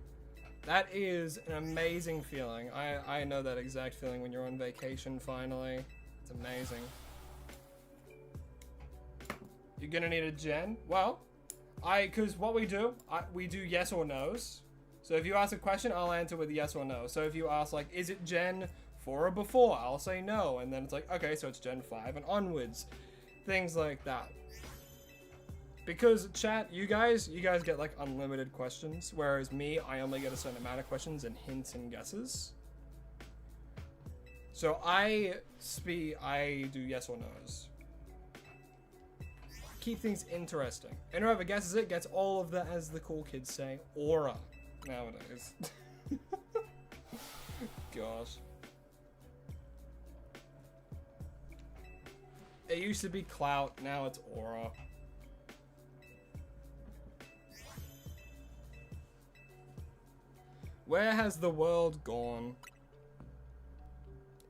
That is an amazing feeling. I know that exact feeling when you're on vacation finally. It's amazing. You're gonna need a gen? Well, cause what we do yes or no's. So if you ask a question, I'll answer with yes or no. So if you ask like, is it gen 4 or before? I'll say no. And then it's like, okay, so it's gen 5 and onwards. Things like that. Because chat, you guys get like unlimited questions, whereas me, I only get a certain amount of questions and hints and guesses. So I do yes or no's. Keep things interesting. And whoever guesses it gets all of the, as the cool kids say, aura nowadays. Gosh. It used to be clout, now it's aura. Where has the world gone?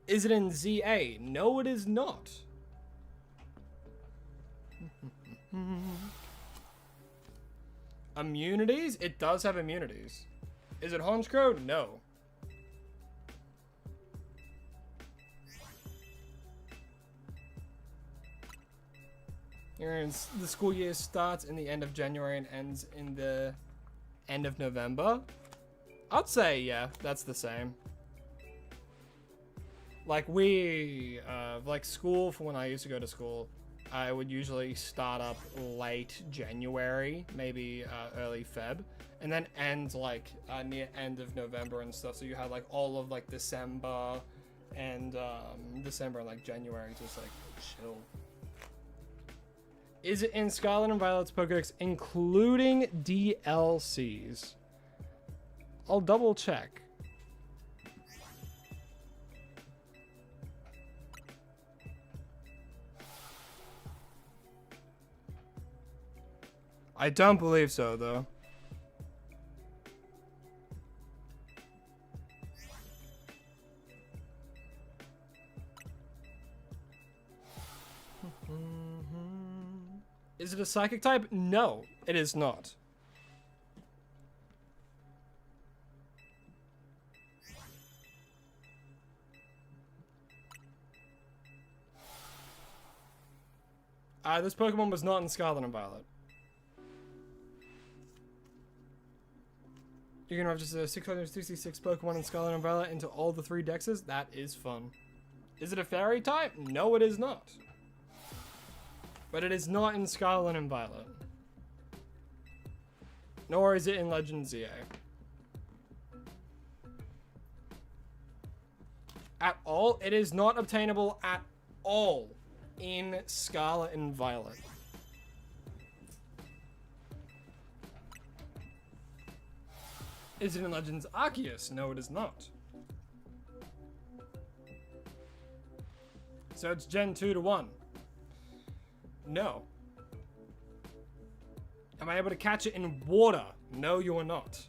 Is it in ZA? No, it is not. Immunities? It does have immunities. Is it Honchkrow? No. The school year starts in the end of January and ends in the end of November. I'd say, yeah, that's the same. Like like school, for when I used to go to school, I would usually start up late January, maybe early Feb, and then end like near end of November and stuff. So you had like all of like December and like January, just like chill. Is it in Scarlet and Violet's Pokédex, including DLCs? I'll double check. I don't believe so, though. Is it a psychic type? No, it is not. This Pokemon was not in Scarlet and Violet. You're gonna have just 666 Pokemon in Scarlet and Violet into all the 3 dexes? That is fun. Is it a fairy type? No, it is not. But it is not in Scarlet and Violet. Nor is it in Legend ZA. At all? It is not obtainable at all in Scarlet and Violet. Is it in Legends Arceus? No, it is not. So it's Gen 2 to 1. No. Am I able to catch it in water? No, you are not.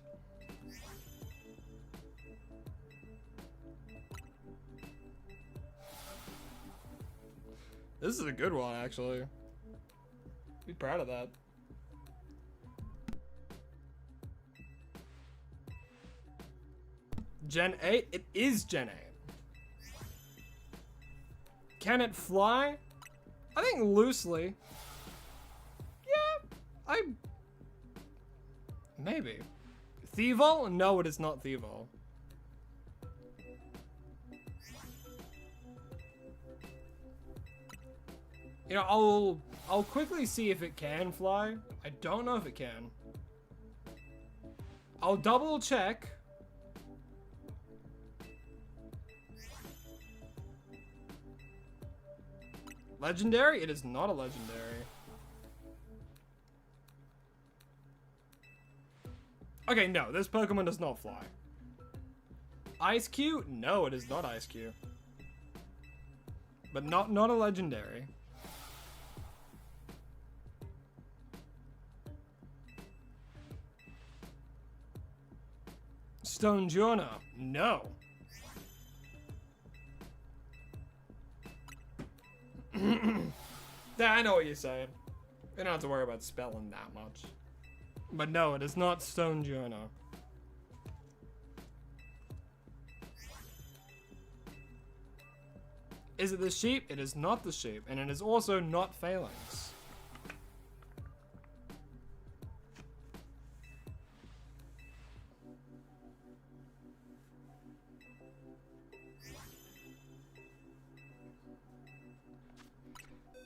This is a good one, actually. Be proud of that. Gen 8? It is Gen 8. Can it fly? I think loosely. Yeah, maybe. Thievul? No, it is not Thievul. You know, I'll quickly see if it can fly. I don't know if it can. I'll double check. Legendary? It is not a legendary. Okay, no, this Pokemon does not fly. Ice Q? No, it is not Ice Q. But not a legendary. Stonjourner? No. Yeah, I know what you're saying. You don't have to worry about spelling that much. But no, it is not Stonjourner. Is it the sheep? It is not the sheep, and it is also not Phalanx.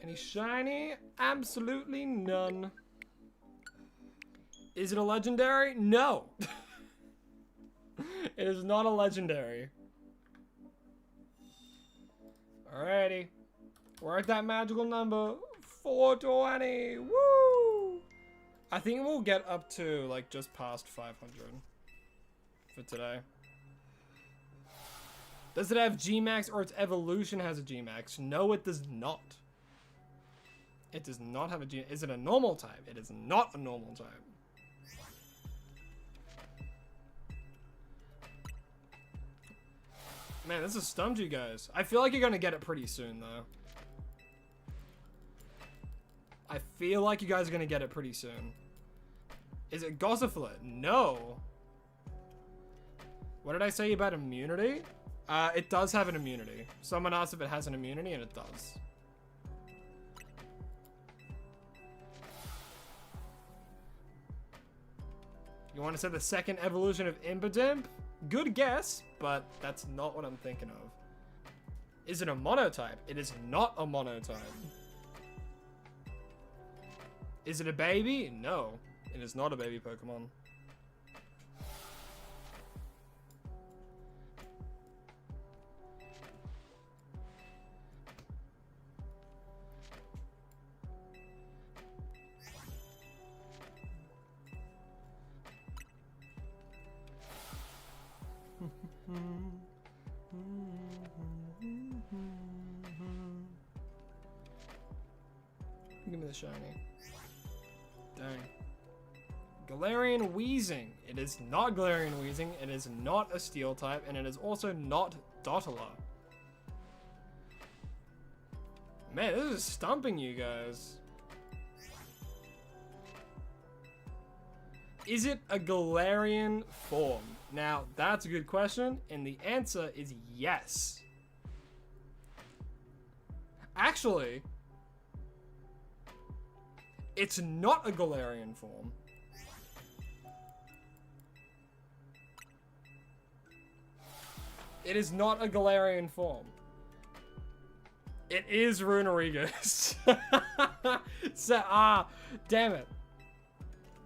Any shiny? Absolutely none. Is it a legendary? No. It is not a legendary. Alrighty. We're at that magical number. 420. Woo! I think we'll get up to like just past 500 for today. Does it have Gmax or its evolution has a Gmax? No, it does not. It does not have a G. Is it a normal type? It is not a normal type. Man, this is stumped you guys. I feel like you're gonna get it pretty soon, though. I feel like you guys are gonna get it pretty soon. Is it Gossifler? No. What did I say about immunity? It does have an immunity. Someone asked if it has an immunity, and it does. You want to say the second evolution of Impidimp? Good guess, but that's not what I'm thinking of. Is it a monotype? It is not a monotype. Is it a baby? No, it is not a baby Pokemon. Give me the shiny. Dang. Galarian Weezing. It is not Galarian Weezing. It is not a steel type, and it is also not Dottler. Man, this is stumping you guys. Is it a Galarian form? Now, that's a good question, and the answer is yes. Actually, it's not a Galarian form. It is not a Galarian form. It is Runerigus. So, damn it.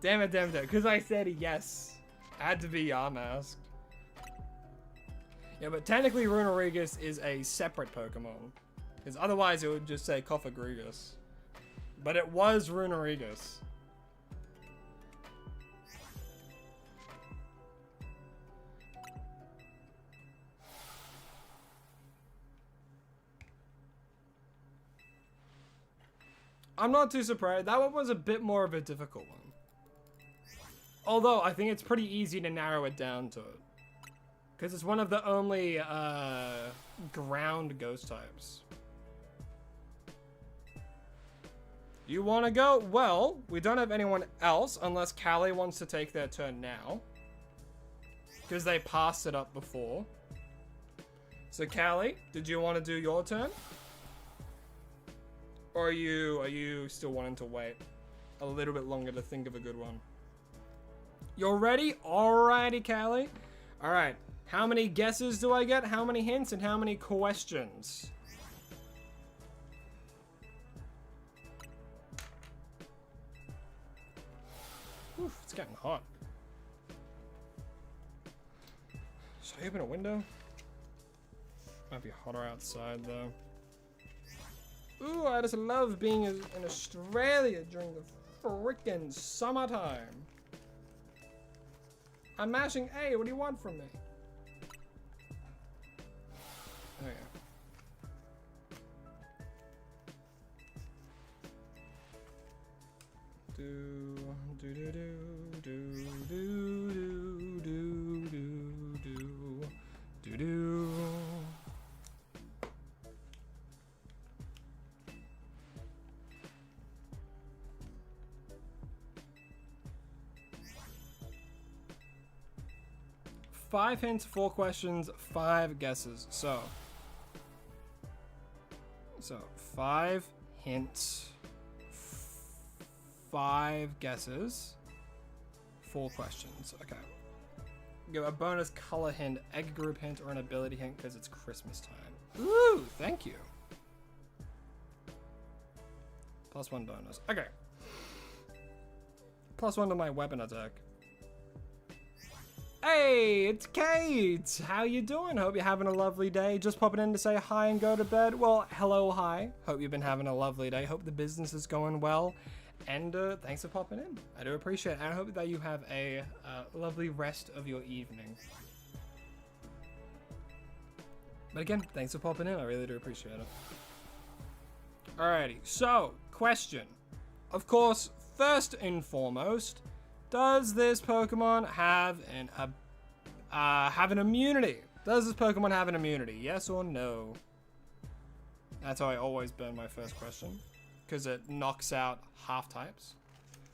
Damn it, because I said yes. I had to be Yamask. Yeah, but technically Runerigus is a separate Pokemon. Because otherwise it would just say Cofagrigus. But it was Runerigus. I'm not too surprised. That one was a bit more of a difficult one. Although, I think it's pretty easy to narrow it down to it. Because it's one of the only ground ghost types. You want to go? Well, we don't have anyone else unless Callie wants to take their turn now. Because they passed it up before. So Callie, did you want to do your turn? Or are you still wanting to wait a little bit longer to think of a good one? You're ready? Alrighty, Callie. Alright, how many guesses do I get? How many hints and how many questions? Oof, it's getting hot. Should I open a window? Might be hotter outside though. Ooh, I just love being in Australia during the frickin' summertime. I'm mashing A, what do you want from me? Oh yeah. Do do do do do do do do do do. 5 hints, 4 questions, 5 guesses. So 5 hints, 5 guesses, 4 questions. Okay. Give a bonus color hint, egg group hint, or an ability hint because it's Christmas time. Ooh, thank you. +1 bonus. Okay. +1 to my weapon attack. Hey, it's Kate! How you doing? Hope you're having a lovely day. Just popping in to say hi and go to bed. Well, hello, hi. Hope you've been having a lovely day. Hope the business is going well. And thanks for popping in. I do appreciate it. I hope that you have a lovely rest of your evening. But again, thanks for popping in. I really do appreciate it. Alrighty, so, question. Of course, first and foremost, does this Pokemon have an immunity? Does this Pokemon have an immunity? Yes or no? That's how I always burn my first question, because it knocks out half types.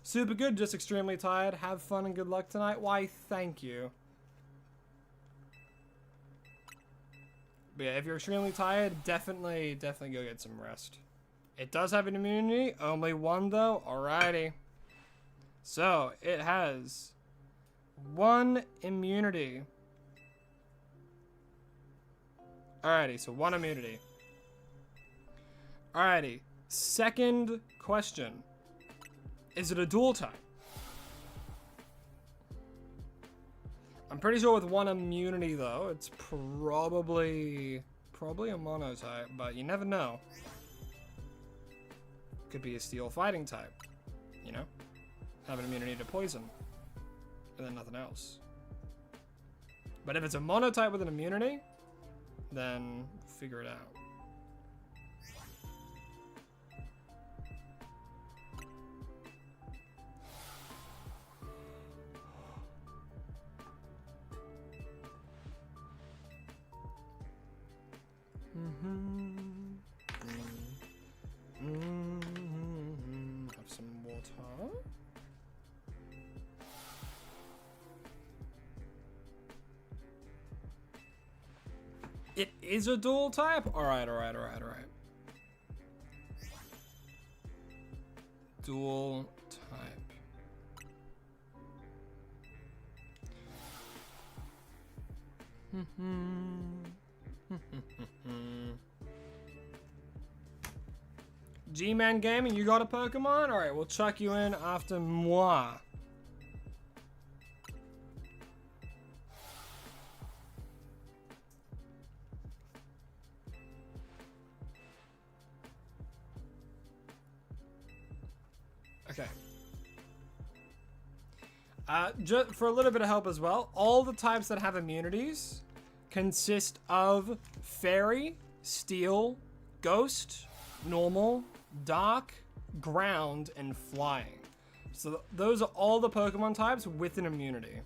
Super good, just extremely tired. Have fun and good luck tonight. Why, thank you. But yeah, if you're extremely tired, definitely go get some rest. It does have an immunity. Only one, though. Alrighty. So, it has 1 immunity. Alrighty, so 1 immunity. Alrighty. Second question. Is it a dual type? I'm pretty sure with 1 immunity, though, it's probably a monotype, but you never know. Could be a steel fighting type, you know? Have an immunity to poison, and then nothing else. But if it's a monotype with an immunity, then figure it out. Have some water. It is a dual type? Alright. Dual type. G-Man Gaming, you got a Pokemon? Alright, we'll chuck you in after moi. Okay. Just for a little bit of help as well, all the types that have immunities consist of fairy, steel, ghost, normal, dark, ground, and flying. So those are all the Pokemon types with an immunity.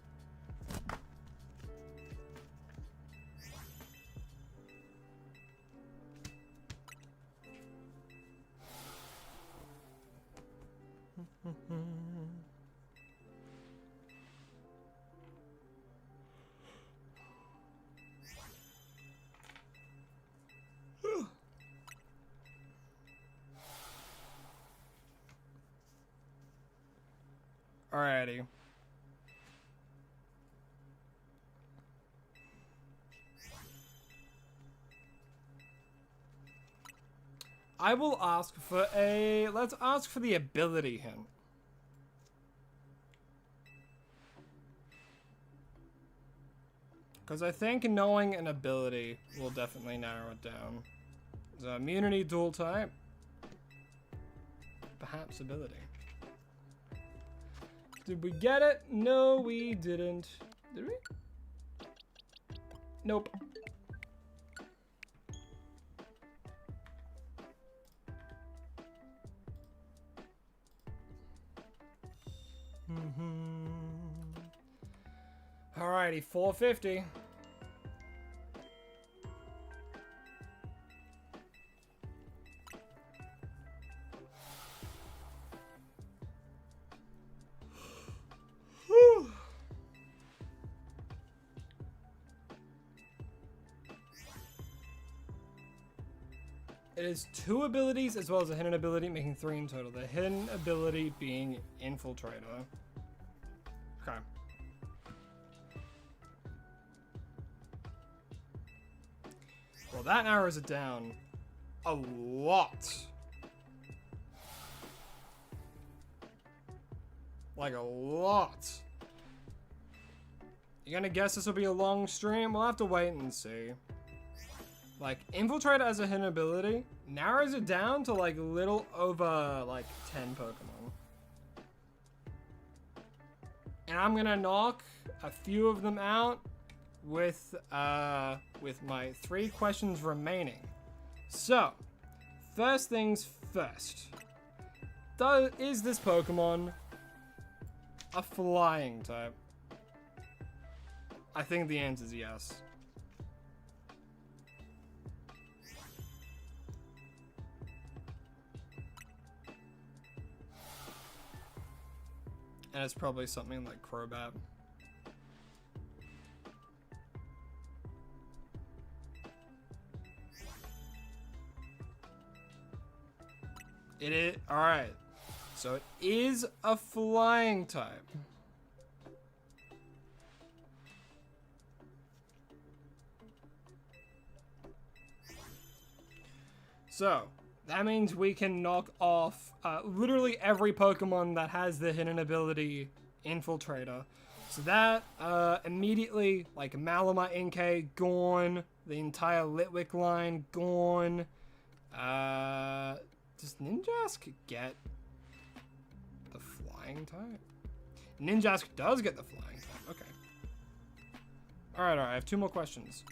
Alrighty. I will ask for let's ask for the ability hint. Because I think knowing an ability will definitely narrow it down. So immunity, dual type. Perhaps ability. Did we get it? No, we didn't. Did we? Nope. Alrighty, 450. It is 2 abilities as well as a hidden ability, making 3 in total. The hidden ability being Infiltrator. Okay. Well, that narrows it down a lot. Like a lot. You gonna guess this will be a long stream? We'll have to wait and see. Like, Infiltrator as a hidden ability narrows it down to like little over like 10 Pokemon. And I'm gonna knock a few of them out with my 3 questions remaining. So, first things first. Is this Pokemon a flying type? I think the answer is yes. And it's probably something like Crobat. It is, alright. So it is a flying type. So, that means we can knock off literally every Pokemon that has the hidden ability Infiltrator. So that immediately, like Malamute Inkay, gone. The entire Litwick line, gone. Does Ninjask get the flying type? Ninjask does get the flying type, okay. Alright, I have 2 more questions.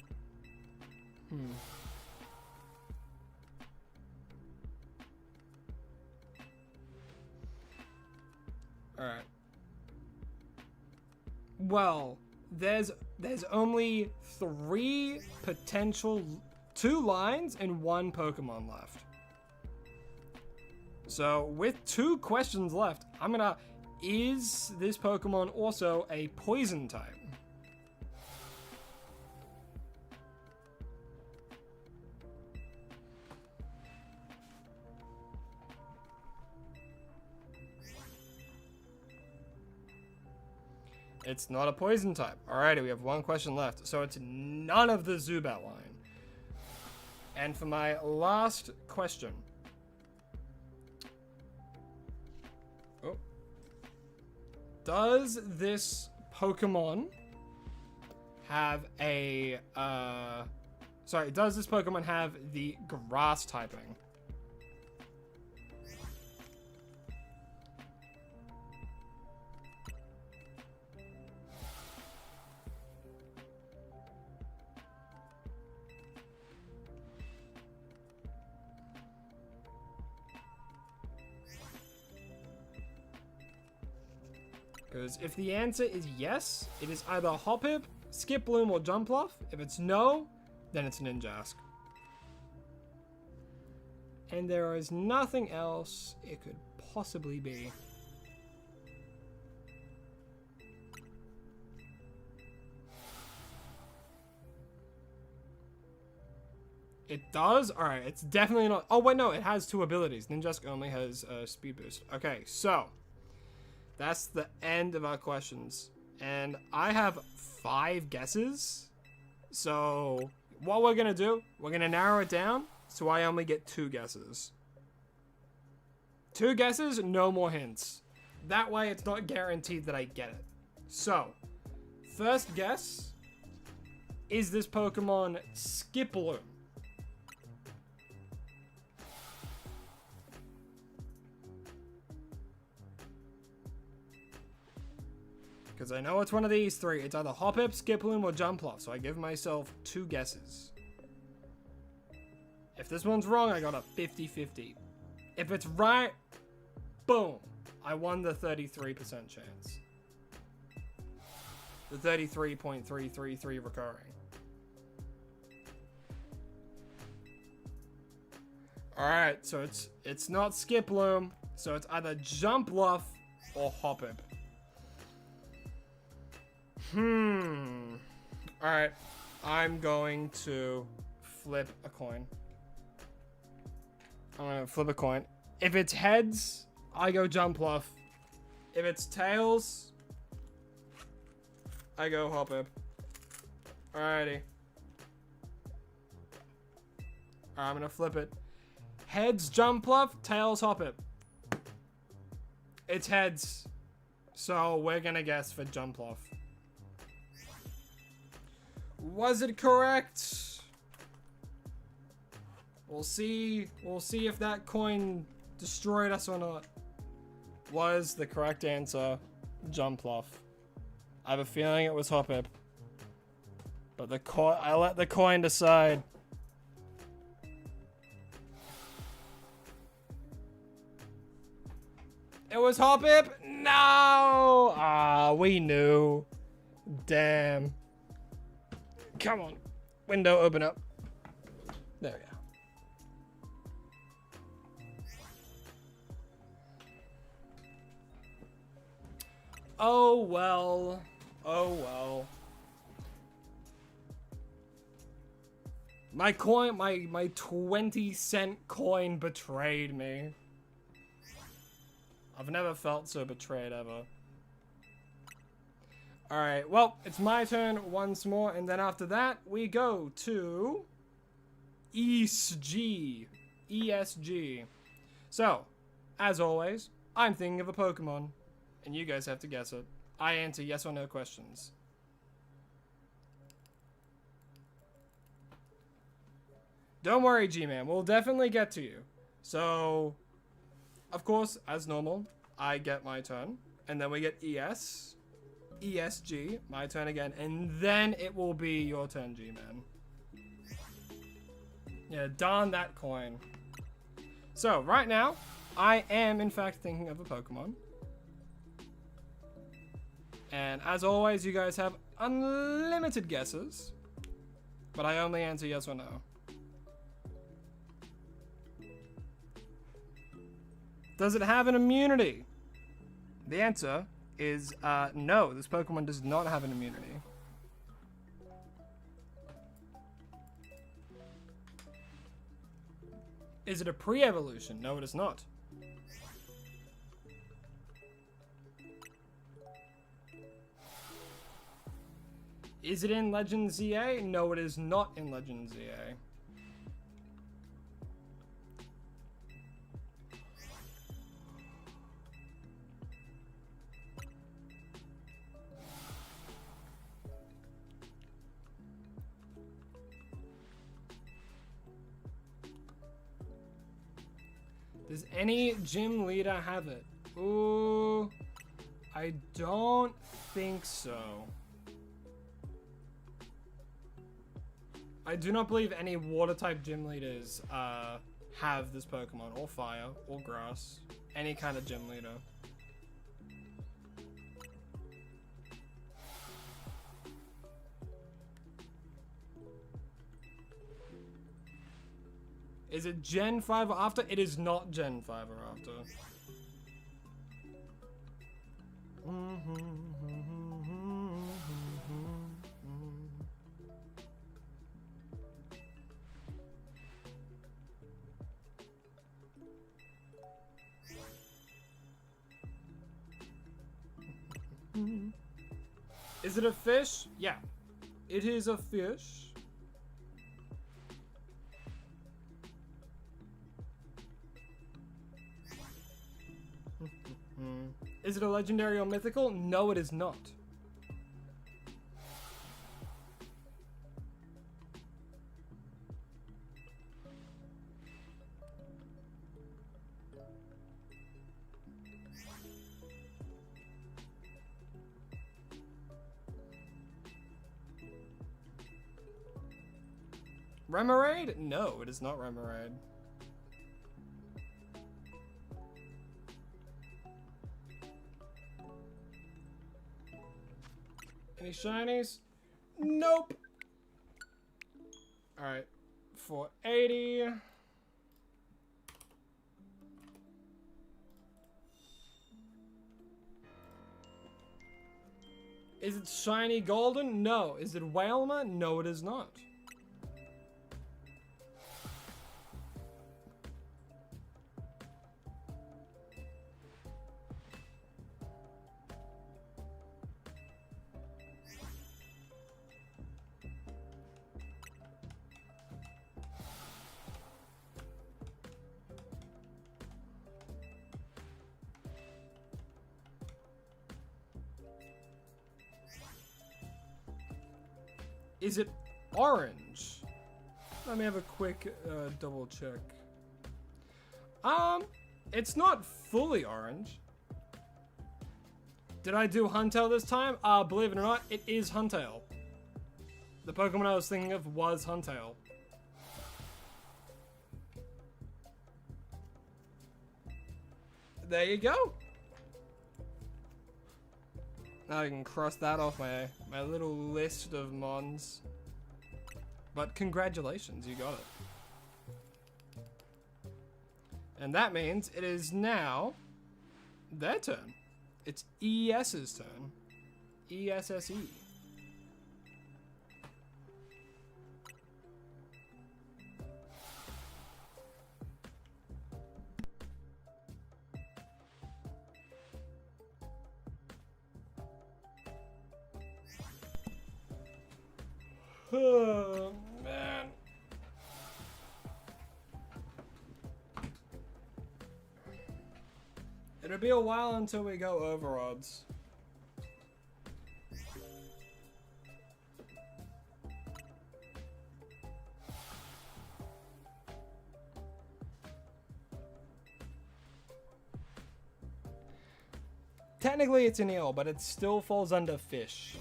Alright. Well, there's only 3 potential 2 lines and 1 Pokemon left. So with 2 questions left, I'm gonna, is this Pokemon also a poison type? It's not a poison type. Alrighty, we have 1 question left. So it's none of the Zubat line. And for my last question. Oh. Does this Pokemon have a, does this Pokemon have the grass typing? Because if the answer is yes, it is either Hoppip, Skiploom, or Jumpluff. If it's no, then it's Ninjask. And there is nothing else it could possibly be. It does? Alright, it's definitely not. Oh, wait, no, it has 2 abilities. Ninjask only has Speed Boost. Okay, so that's the end of our questions. And I have 5 guesses. So what we're going to do, we're going to narrow it down so I only get 2 guesses. 2 guesses, no more hints. That way it's not guaranteed that I get it. So, first guess, is this Pokemon Skiploom? Because I know it's one of these 3. It's either Hoppip, Skiploom, or Jumpluff. So I give myself 2 guesses. If this one's wrong, I got a 50-50. If it's right, boom. I won the 33% chance. The 33.333 recurring. Alright, so it's not Skiploom. So it's either Jumpluff or Hoppip. Alright, I'm going to flip a coin. I'm going to flip a coin. If it's heads, I go Jumpluff. If it's tails, I go Hoppip. Alrighty. I'm going to flip it. Heads, Jumpluff, tails, Hoppip. It's heads. So we're going to guess for Jumpluff. Was it correct? We'll see if that coin destroyed us or not. Was the correct answer Jumpluff? I have a feeling it was Hoppip. But I let the coin decide. It was Hoppip? No! Ah, we knew. Damn. Come on. Window, open up. There we Oh well. Oh well. My coin, my 20-cent coin betrayed me. I've never felt so betrayed ever. Alright, well, it's my turn once more, and then after that, we go to ESG. ESG. So, as always, I'm thinking of a Pokemon, and you guys have to guess it. I answer yes or no questions. Don't worry, G-Man, we'll definitely get to you. So, of course, as normal, I get my turn, and then we get ES. ESG, my turn again, and then it will be your turn, G-Man. Yeah, darn that coin. So, right now, I am, in fact, thinking of a Pokemon. And as always, you guys have unlimited guesses, but I only answer yes or no. Does it have an immunity? The answer is no, this Pokemon does not have an immunity. Is it a pre-evolution? No, it is not. Is it in Legend ZA? No, it is not in Legend ZA. Does any gym leader have it? Ooh, I don't think so. I do not believe any water-type gym leaders have this Pokemon, or fire, or grass, any kind of gym leader. Is it Gen 5 or after? It is not Gen 5 or after. Is it a fish? Yeah. It is a fish. Is it a legendary or mythical? No, it is not. Remoraid? No, it is not Remoraid. Any shinies? Nope. Alright. 480. Is it shiny golden? No. Is it Whalma? No, it is not. Is it orange? Let me have a quick double check. It's not fully orange. Did I do Huntail this time? Believe it or not, it is Huntail. The Pokemon I was thinking of was Huntail. There you go. Now I can cross that off my little list of mons. But congratulations, you got it. And that means it is now their turn. It's ES's turn. ESSE. Oh, man. It'll be a while until we go over odds. Technically it's an eel, but it still falls under fish.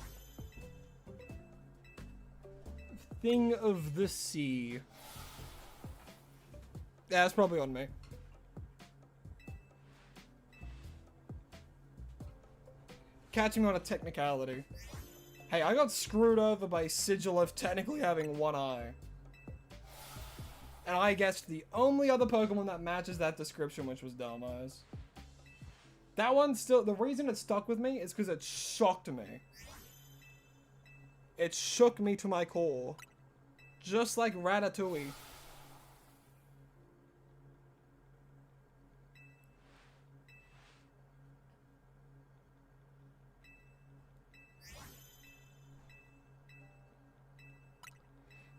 Thing of the sea. Yeah, it's probably on me. Catching me on a technicality. Hey, I got screwed over by Sigil of technically having one eye. And I guessed the only other Pokemon that matches that description, which was Dhelmise. That one still, the reason it stuck with me is because it shocked me. It shook me to my core. Just like Ratatouille.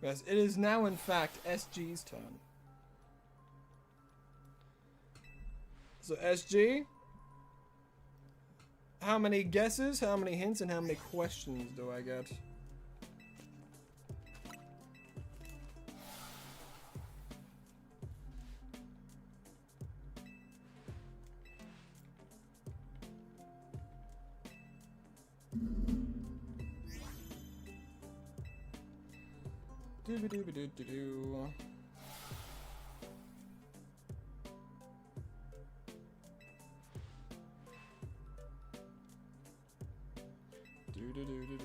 Yes, it is now in fact SG's turn. So SG, how many guesses, how many hints, and how many questions do I get? Doo-ba-doo-ba-doo-doo-doo. Do-do-do-do-do.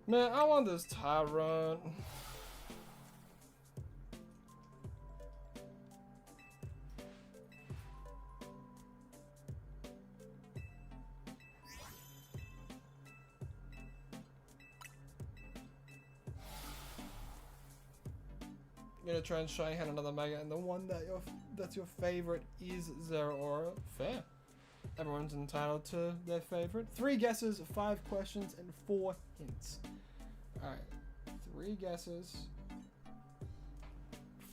Man, I want this TYRUNT. I'm gonna try and shiny hand another mega, and the one that's your favorite is Zeraora. Fair. Everyone's entitled to their favorite. 3 guesses, 5 questions, and 4 hints. Alright. 3 guesses,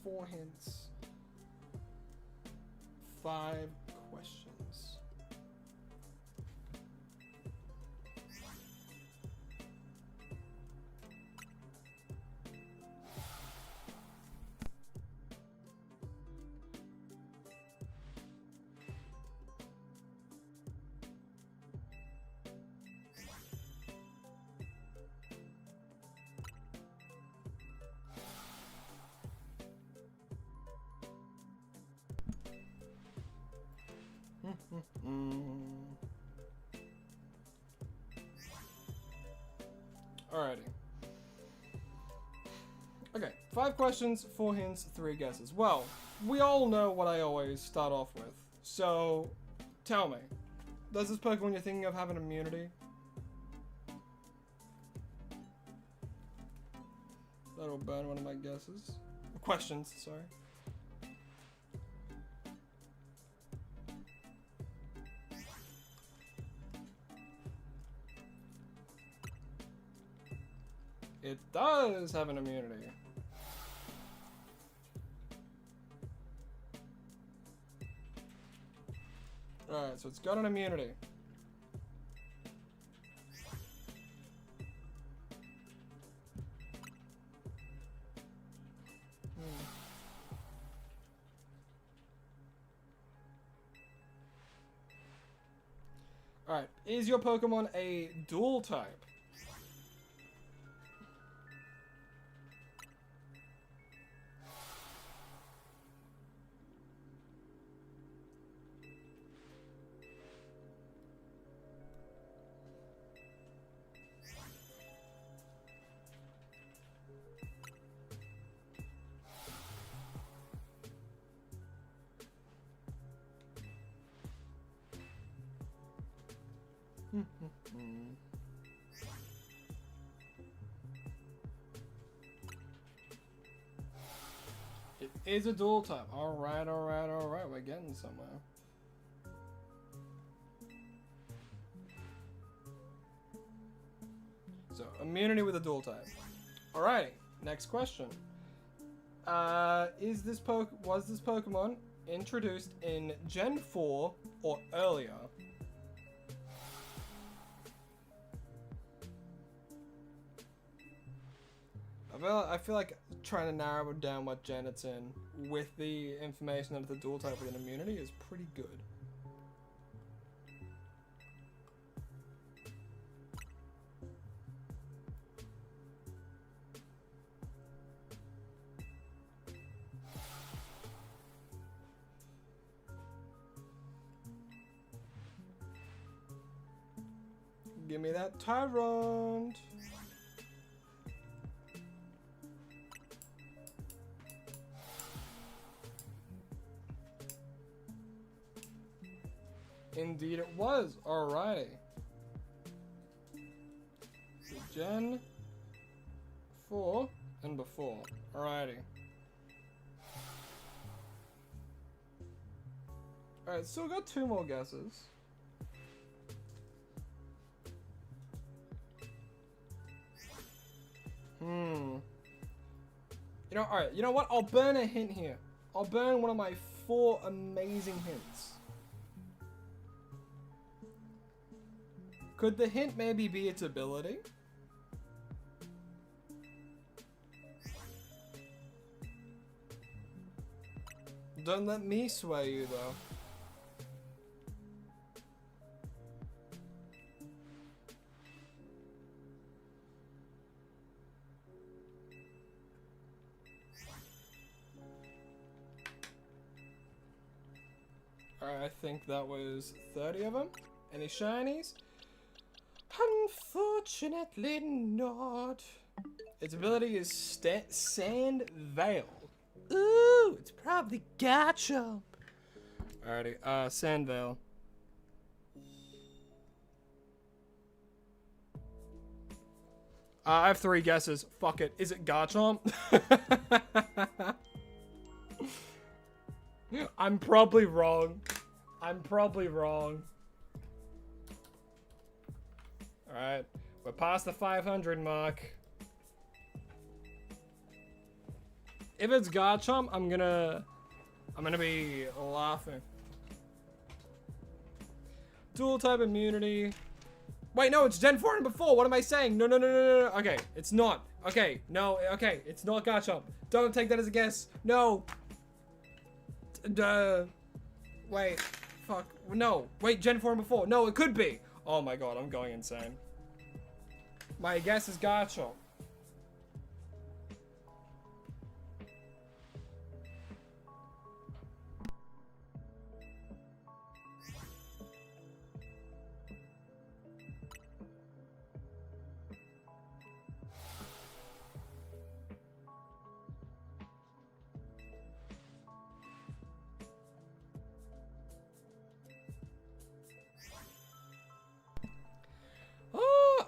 4 hints, 5 questions. Alrighty. Okay, 5 questions, 4 hints, 3 guesses. Well, we all know what I always start off with. So, tell me, does this Pokemon you're thinking of have an immunity? That'll burn one of my guesses. Questions, sorry. It does have an immunity. Alright, so it's got an immunity. Alright, is your Pokemon a dual type? It is a dual type. Alright, alright, alright. We're getting somewhere. So, immunity with a dual type. Alrighty, next question. Was this Pokemon introduced in Gen 4 or earlier? I feel like trying to narrow down what gen it's in with the information of the dual type with an immunity is pretty good. Give me that TYRUNT. Indeed it was. Alrighty. So Gen 4 and before. Alrighty. Alright, still got 2 more guesses. You know, alright, you know what? I'll burn a hint here. I'll burn one of my 4 amazing hints. Could the hint maybe be its ability? Don't let me sway you though. Alright, I think that was 30 of them. Any shinies? Unfortunately not. Its ability is Sand Veil. Ooh, it's probably Garchomp. Alrighty, Sand Veil. I have 3 guesses. Fuck it. Is it Garchomp? I'm probably wrong. I'm probably wrong. Alright. We're past the 500 mark. If it's Garchomp, I'm gonna be laughing. Dual type immunity. Wait, no, it's Gen 4 and before. What am I saying? No, no, no, no, no. Okay, it's not. Okay, no, okay, it's not Garchomp. Don't take that as a guess. No. Wait. Fuck. No. Wait, Gen 4 and before. No, it could be. Oh my god, I'm going insane. My guess is Garchomp.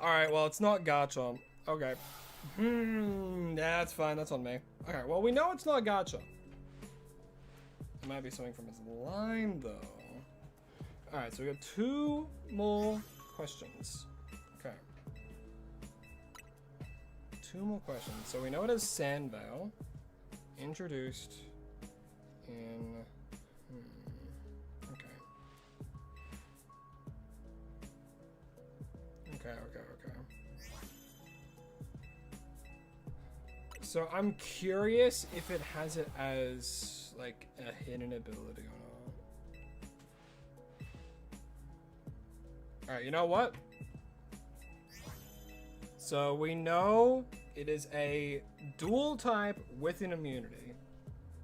Alright, well, it's not Garchomp. Okay. Yeah, that's fine. That's on me. Okay, well, we know it's not Garchomp. It might be something from his line, though. Alright, so we got 2 more questions. Okay. 2 more questions. So we know it is Sandvale. Introduced in... Okay. So I'm curious if it has it as like a hidden ability or not. Alright, you know what? So we know it is a dual type with an immunity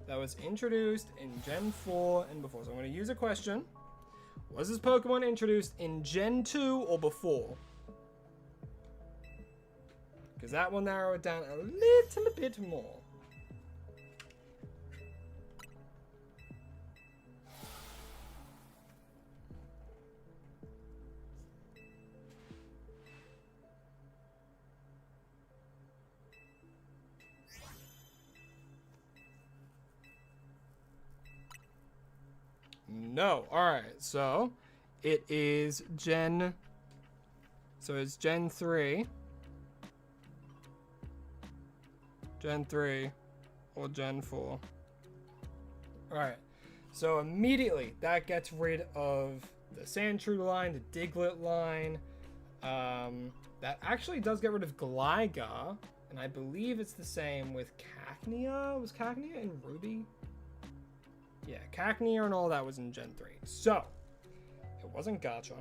that was introduced in Gen 4 and before. So I'm going to use a question. Was this Pokemon introduced in Gen 2 or before? Because that will narrow it down a little bit more. No. Alright, so it is Gen... So it's Gen 3. Gen 3 or Gen 4. Alright, so immediately that gets rid of the Sandshrew line, the Diglett line. That actually does get rid of Gligar, and I believe it's the same with Cacnea. Was Cacnea in Ruby? Yeah, Cacnea and all that was in Gen 3. So, it wasn't Gacha.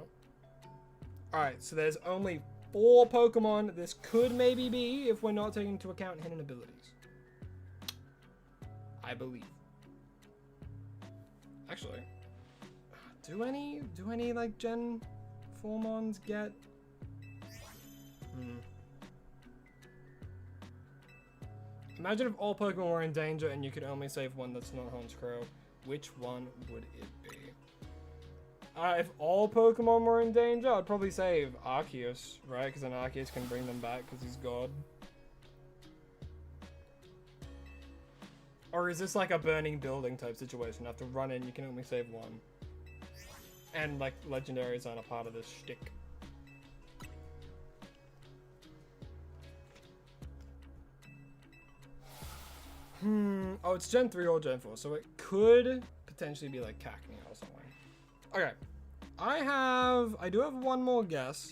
Alright, so there's only 4 Pokemon this could maybe be if we're not taking into account hidden abilities. I believe. Actually, do any like Gen 4 mons get... Imagine if all Pokemon were in danger and you could only save one that's not Honchkrow. Which one would it be? If all Pokemon were in danger, I'd probably save Arceus, right? Because then Arceus can bring them back because he's God. Or is this like a burning building type situation? You have to run in, you can only save one. And like legendaries aren't a part of this shtick. Oh, it's Gen 3 or Gen 4, so it could potentially be like Cacnea or something. Okay. I do have one more guess.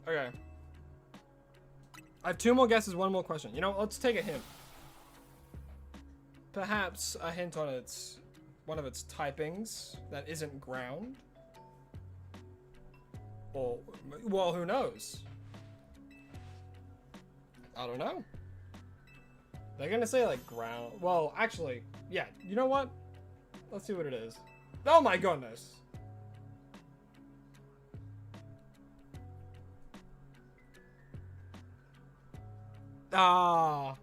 Okay. I have 2 more guesses, 1 more question. You know, let's take a hint. Perhaps a hint on one of its typings that isn't ground. Or, well, who knows? I don't know. They're gonna say like ground. Well, actually, yeah. You know what? Let's see what it is. Oh my goodness. I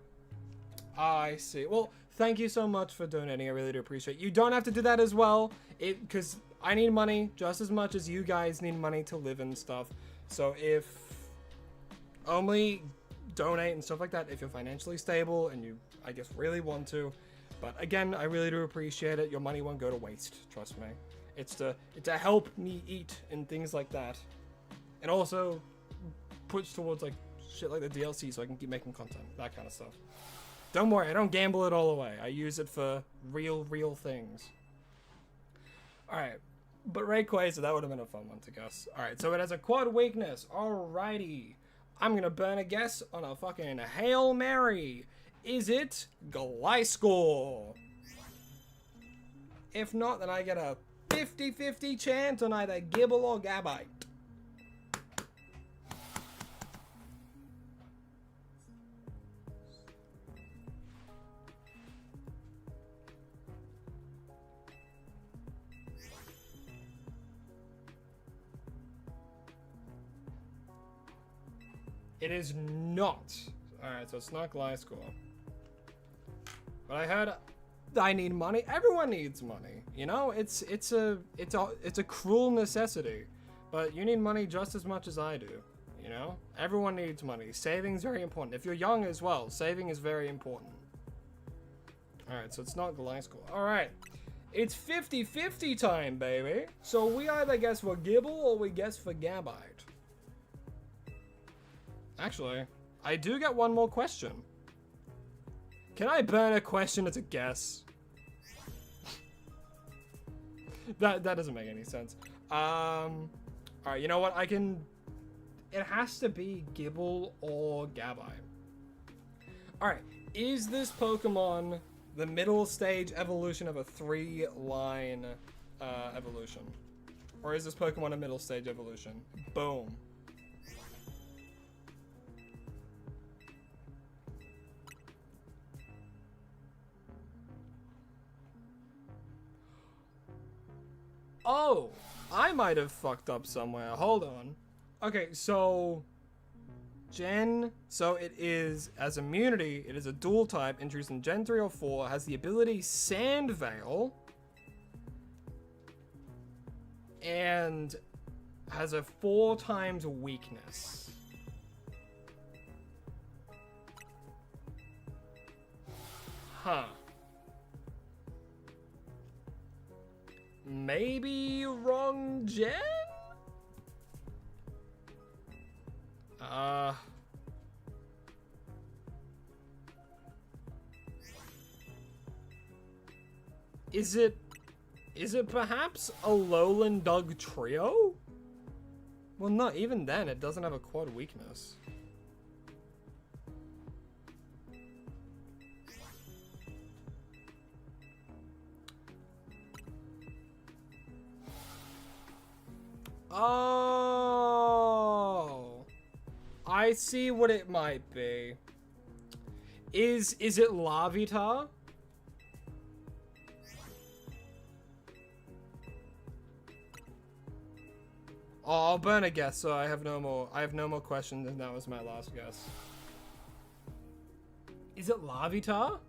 see. Well, thank you so much for donating. I really do appreciate it. You don't have to do that as well. Because I need money just as much as you guys need money to live and stuff. So if only donate and stuff like that if you're financially stable and you, I guess, really want to. But again, I really do appreciate it. Your money won't go to waste, trust me. It's to help me eat and things like that. And also push towards like shit like the DLC so I can keep making content, that kind of stuff. Don't worry, I don't gamble it all away. I use it for real things. Alright, but Rayquaza, that would have been a fun one to guess. Alright, so it has a quad weakness. Alrighty. I'm gonna burn a guess on a fucking Hail Mary. Is it Gliscor? If not, then I get a 50-50 chance on either Gibble or Gabite. It is not. Alright, so it's not Gliscor. But I heard I need money. Everyone needs money. You know, it's a cruel necessity. But you need money just as much as I do. You know? Everyone needs money. Saving's very important. If you're young as well, saving is very important. Alright, so it's not Gliscor. Alright. It's 50-50 time, baby. So we either guess for Gibble or we guess for Gabite. Actually, I do get one more question. Can I burn a question as a guess? that doesn't make any sense. Alright, you know what? It has to be Gibble or Gabite. Alright, is this Pokemon the middle stage evolution of a 3-line evolution? Or is this Pokemon a middle stage evolution? Boom. Oh, I might have fucked up somewhere. Hold on. Okay, so so it is, as immunity, it is a dual type, introduced in Gen 3 or 4, has the ability Sand Veil, and has a 4 times weakness. Huh. Maybe wrong gen? Is it perhaps a Lowland Dog trio? Well, no, even then, it doesn't have a quad weakness. Oh, I see what it might be. Is it Larvitar? Oh, I'll burn a guess, so I have no more questions, and that was my last guess. Is it Larvitar?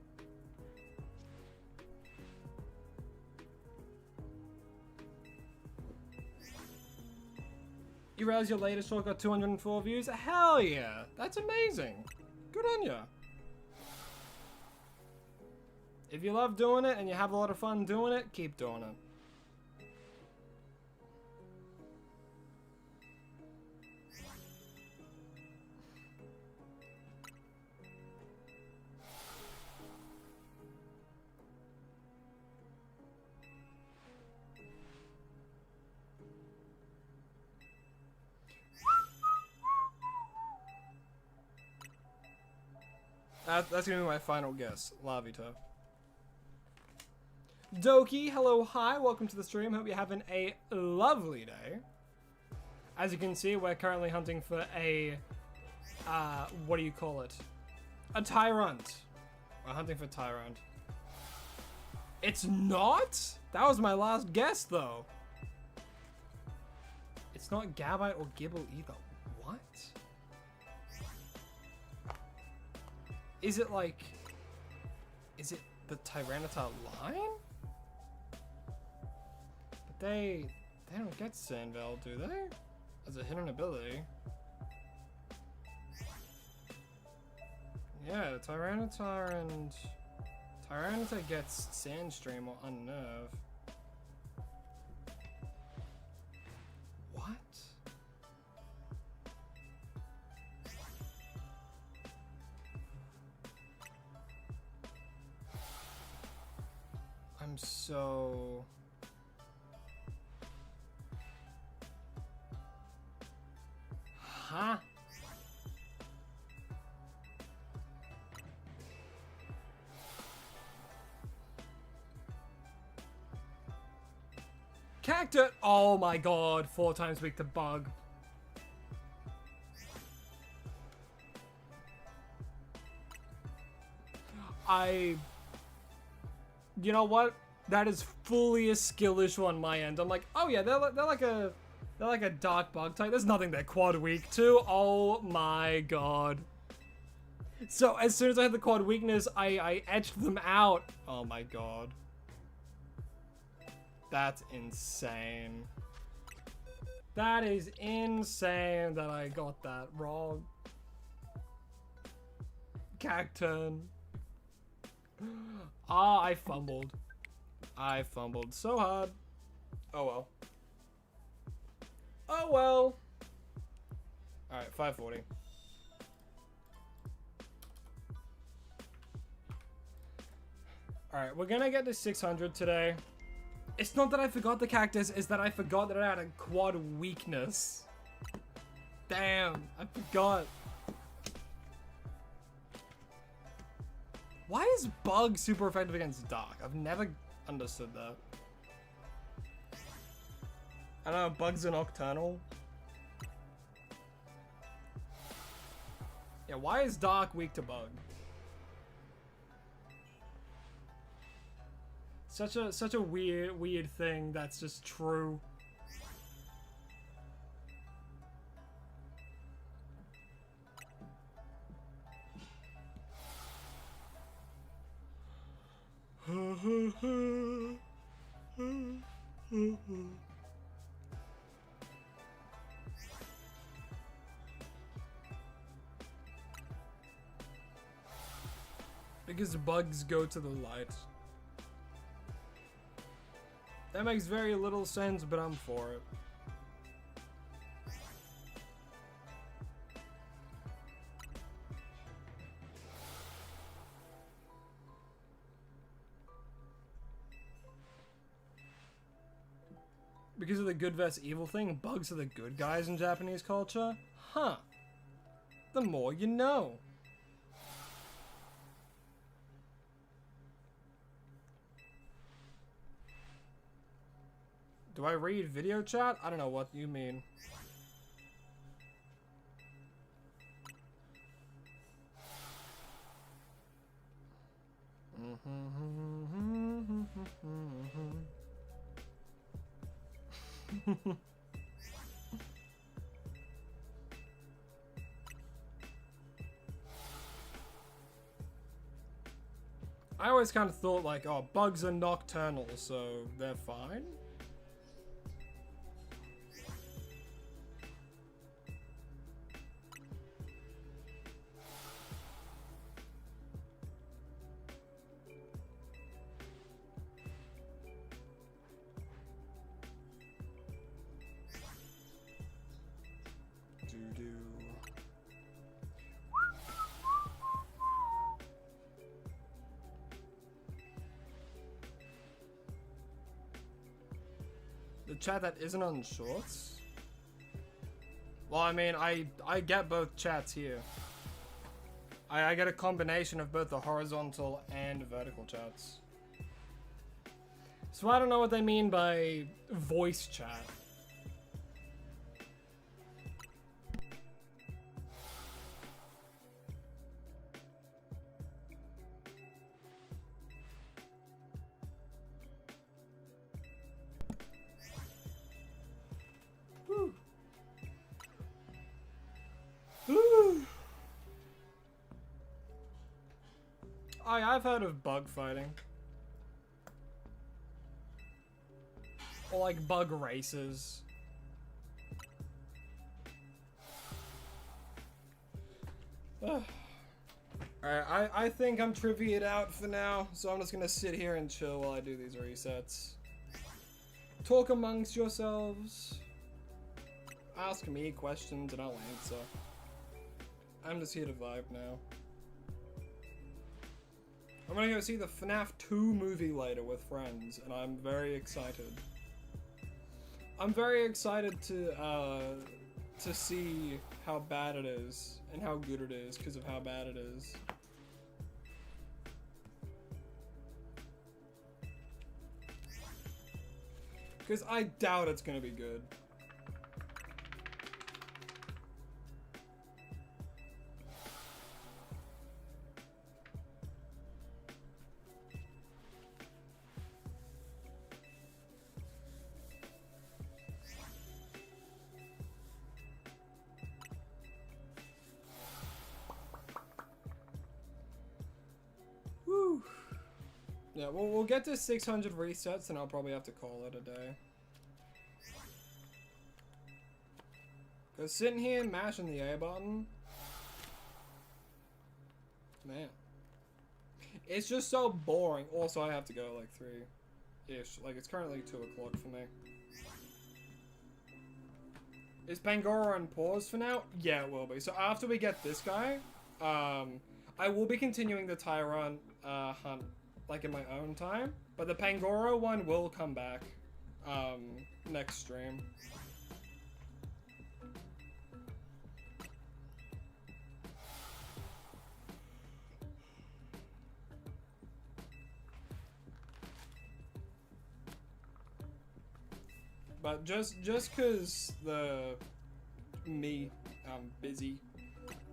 You realize your latest short got 204 views? Hell yeah! That's amazing! Good on ya! If you love doing it and you have a lot of fun doing it, keep doing it. That's gonna be my final guess. Larvitar. Doki, hello, hi, welcome to the stream. Hope you're having a lovely day. As you can see, we're currently hunting for a, what do you call it? A TYRUNT. We're hunting for TYRUNT. It's not? That was my last guess, though. It's not Gabite or Gibble either. What? Is it like... Is it the Tyranitar line? But they don't get Sandveld, do they? As a hidden ability. Yeah, Tyranitar and... Tyranitar gets Sandstream or Unnerve. What? I'm so... Huh? Cactus! Oh my god, 4 times weak to bug. You know what? That is fully a skill issue on my end. I'm like, oh yeah, they're like a dark bug type. There's nothing they're quad weak to. Oh my god. So as soon as I had the quad weakness, I etched them out. Oh my god. That's insane. That is insane that I got that wrong. Cacturn. Ah, I fumbled. I fumbled so hard. Oh well. Oh well. Alright, 540. Alright, we're gonna get to 600 today. It's not that I forgot the cactus, it's that I forgot that I had a quad weakness. Damn, I forgot. Why is bug super effective against dark? I've never understood that. I don't know, bugs are nocturnal. Yeah, why is dark weak to bug? Such a weird thing that's just true. Because bugs go to the light. That makes very little sense, but I'm for it. Because of the good versus evil thing, bugs are the good guys in Japanese culture? Huh. The more you know. Do I read video chat? I don't know what you mean. I always kind of thought like, oh, bugs are nocturnal, so they're fine. The chat that isn't on shorts? Well, I mean, I get both chats here. I get a combination of both the horizontal and vertical chats. So I don't know what they mean by voice chat. I've heard of bug fighting. Or like bug races. Alright, I think I'm trivia'd out for now, so I'm just gonna sit here and chill while I do these resets. Talk amongst yourselves. Ask me questions and I'll answer. I'm just here to vibe now. I'm gonna go see the FNAF 2 movie later with friends, and I'm very excited. I'm very excited to see how bad it is, and how good it is, because of how bad it is. Because I doubt it's gonna be good. Yeah, we'll get to 600 resets and I'll probably have to call it a day. Cause sitting here mashing the A button, man, it's just so boring. Also, I have to go like 3-ish. Like it's currently 2 o'clock for me. Is Pangoro on pause for now? Yeah, it will be. So after we get this guy, I will be continuing the TYRUNT hunt like in my own time, but the Pangoro one will come back next stream. But just cause I'm busy,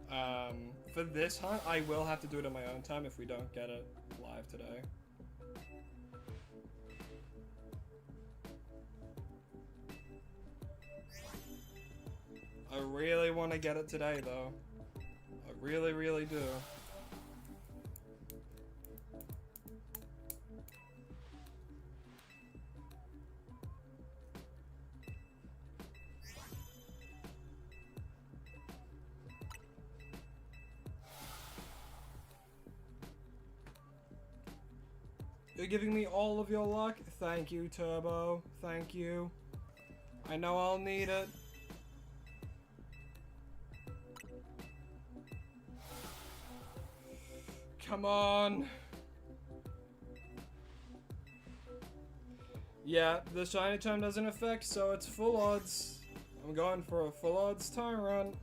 for this hunt, I will have to do it on my own time if we don't get it live today. I really want to get it today though. I really, really do. You're giving me all of your luck? Thank you, Turbo. Thank you. I know I'll need it. Come on. Yeah, the shiny charm doesn't affect, so it's full odds. I'm going for a full odds TYRUNT.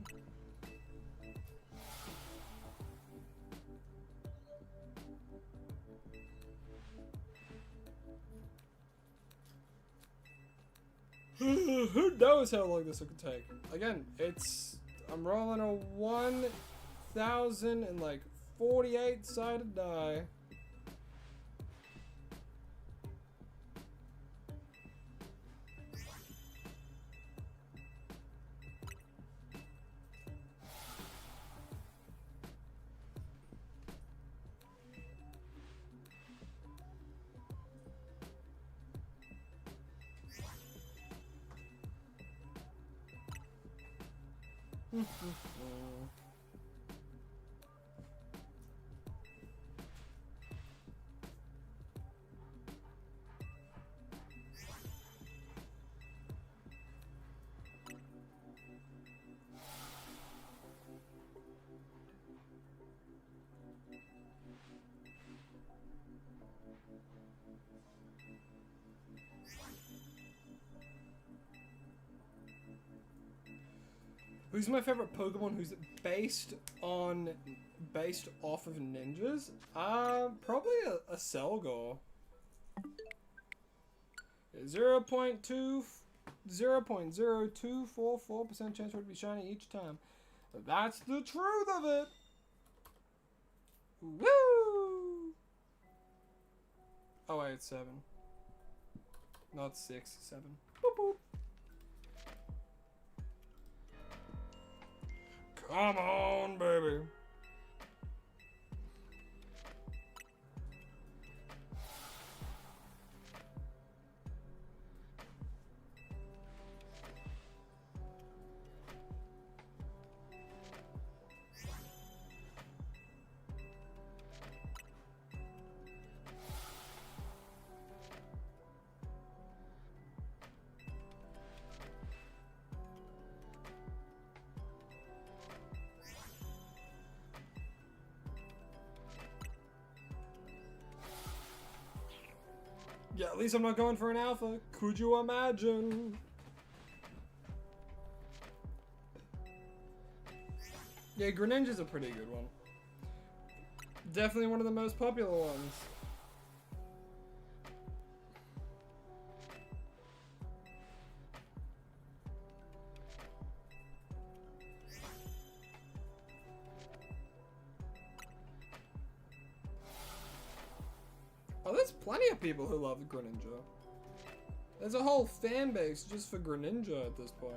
Who knows how long this will take? Again, I'm rolling a 1,048 sided die. Who's my favorite Pokemon who's based off of ninjas? Probably a Selgor. 0.0244% chance for it to be shiny each time. That's the truth of it. Woo! Oh wait, it's 7. Not 6, 7. Boop boop. Come on, baby. Yeah, at least I'm not going for an alpha. Could you imagine? Yeah, Greninja's a pretty good one. Definitely one of the most popular ones. Oh, there's plenty of people who love Greninja. There's a whole fan base just for Greninja at this point.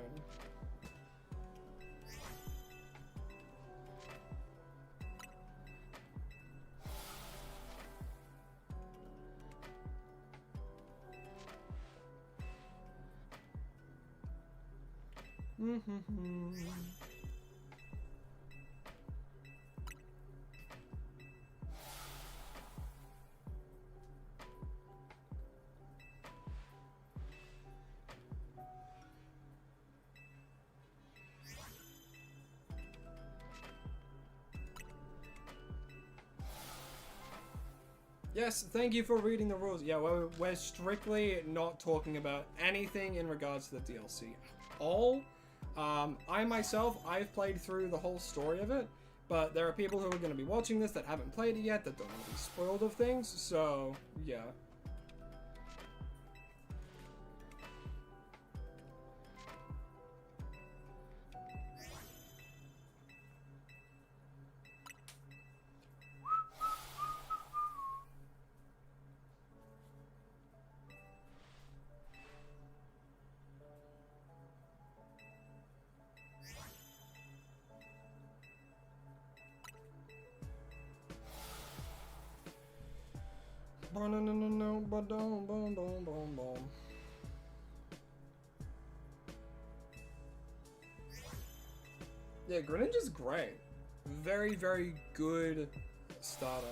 Yes, thank you for reading the rules. Yeah, we're strictly not talking about anything in regards to the DLC at all. I myself, I've played through the whole story of it, but there are people who are going to be watching this that haven't played it yet, that don't want to be spoiled of things, so yeah. Yeah, Greninja's great. Very, very good starter.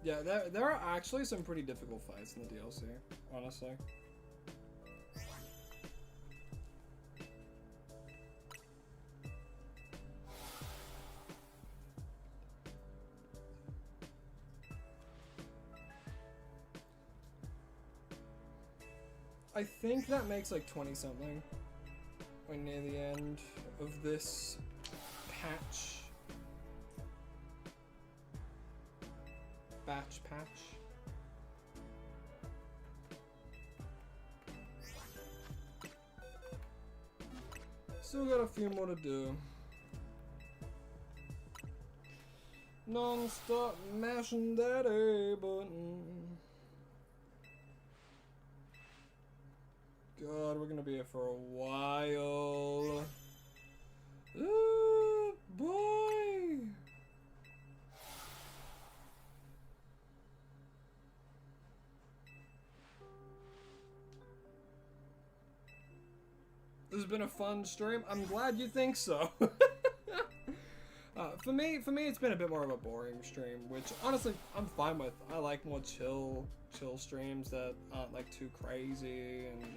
Yeah, there are actually some pretty difficult fights in the DLC, honestly. I think that makes like 20 something. We're near the end of this patch. Batch patch. Still got a few more to do. Non-stop mashing that A button. God, we're gonna be here for a while. Ooh, boy! This has been a fun stream. I'm glad you think so. For me, it's been a bit more of a boring stream, which honestly I'm fine with. I like more chill streams that aren't like too crazy and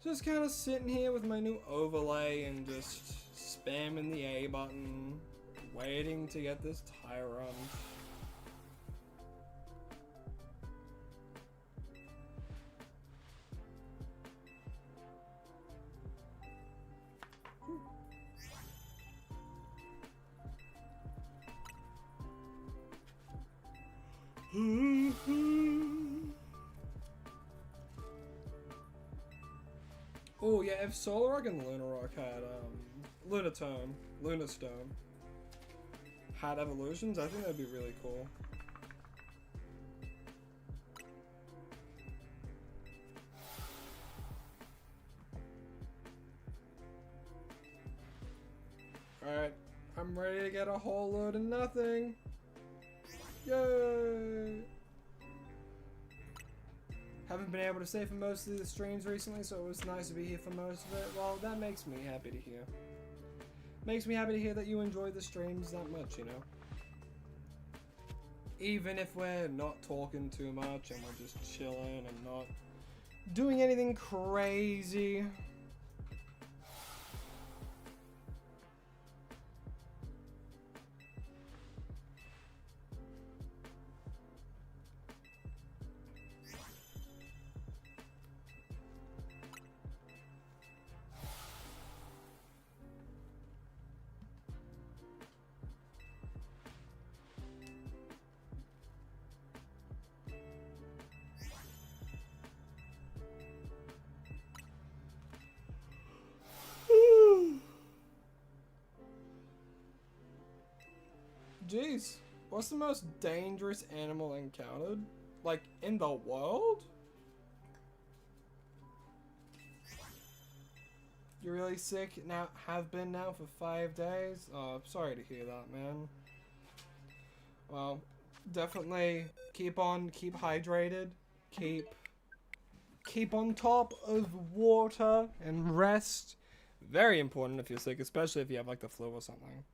just kind of sitting here with my new overlay and just spamming the A button, waiting to get this TYRUNT. Oh yeah, if Solarrock and Lunarrock had Lunastone had evolutions, I think that'd be really cool. Alright, I'm ready to get a whole load of nothing. Yay! Haven't been able to stay for most of the streams recently, so it was nice to be here for most of it. Well, that makes me happy to hear. Makes me happy to hear that you enjoy the streams that much, you know? Even if we're not talking too much and we're just chilling and not doing anything crazy. Jeez, what's the most dangerous animal encountered? Like, in the world? You're really sick now, have been now for 5 days? Oh, sorry to hear that, man. Well, definitely keep hydrated, keep on top of water and rest. Very important if you're sick, especially if you have like the flu or something.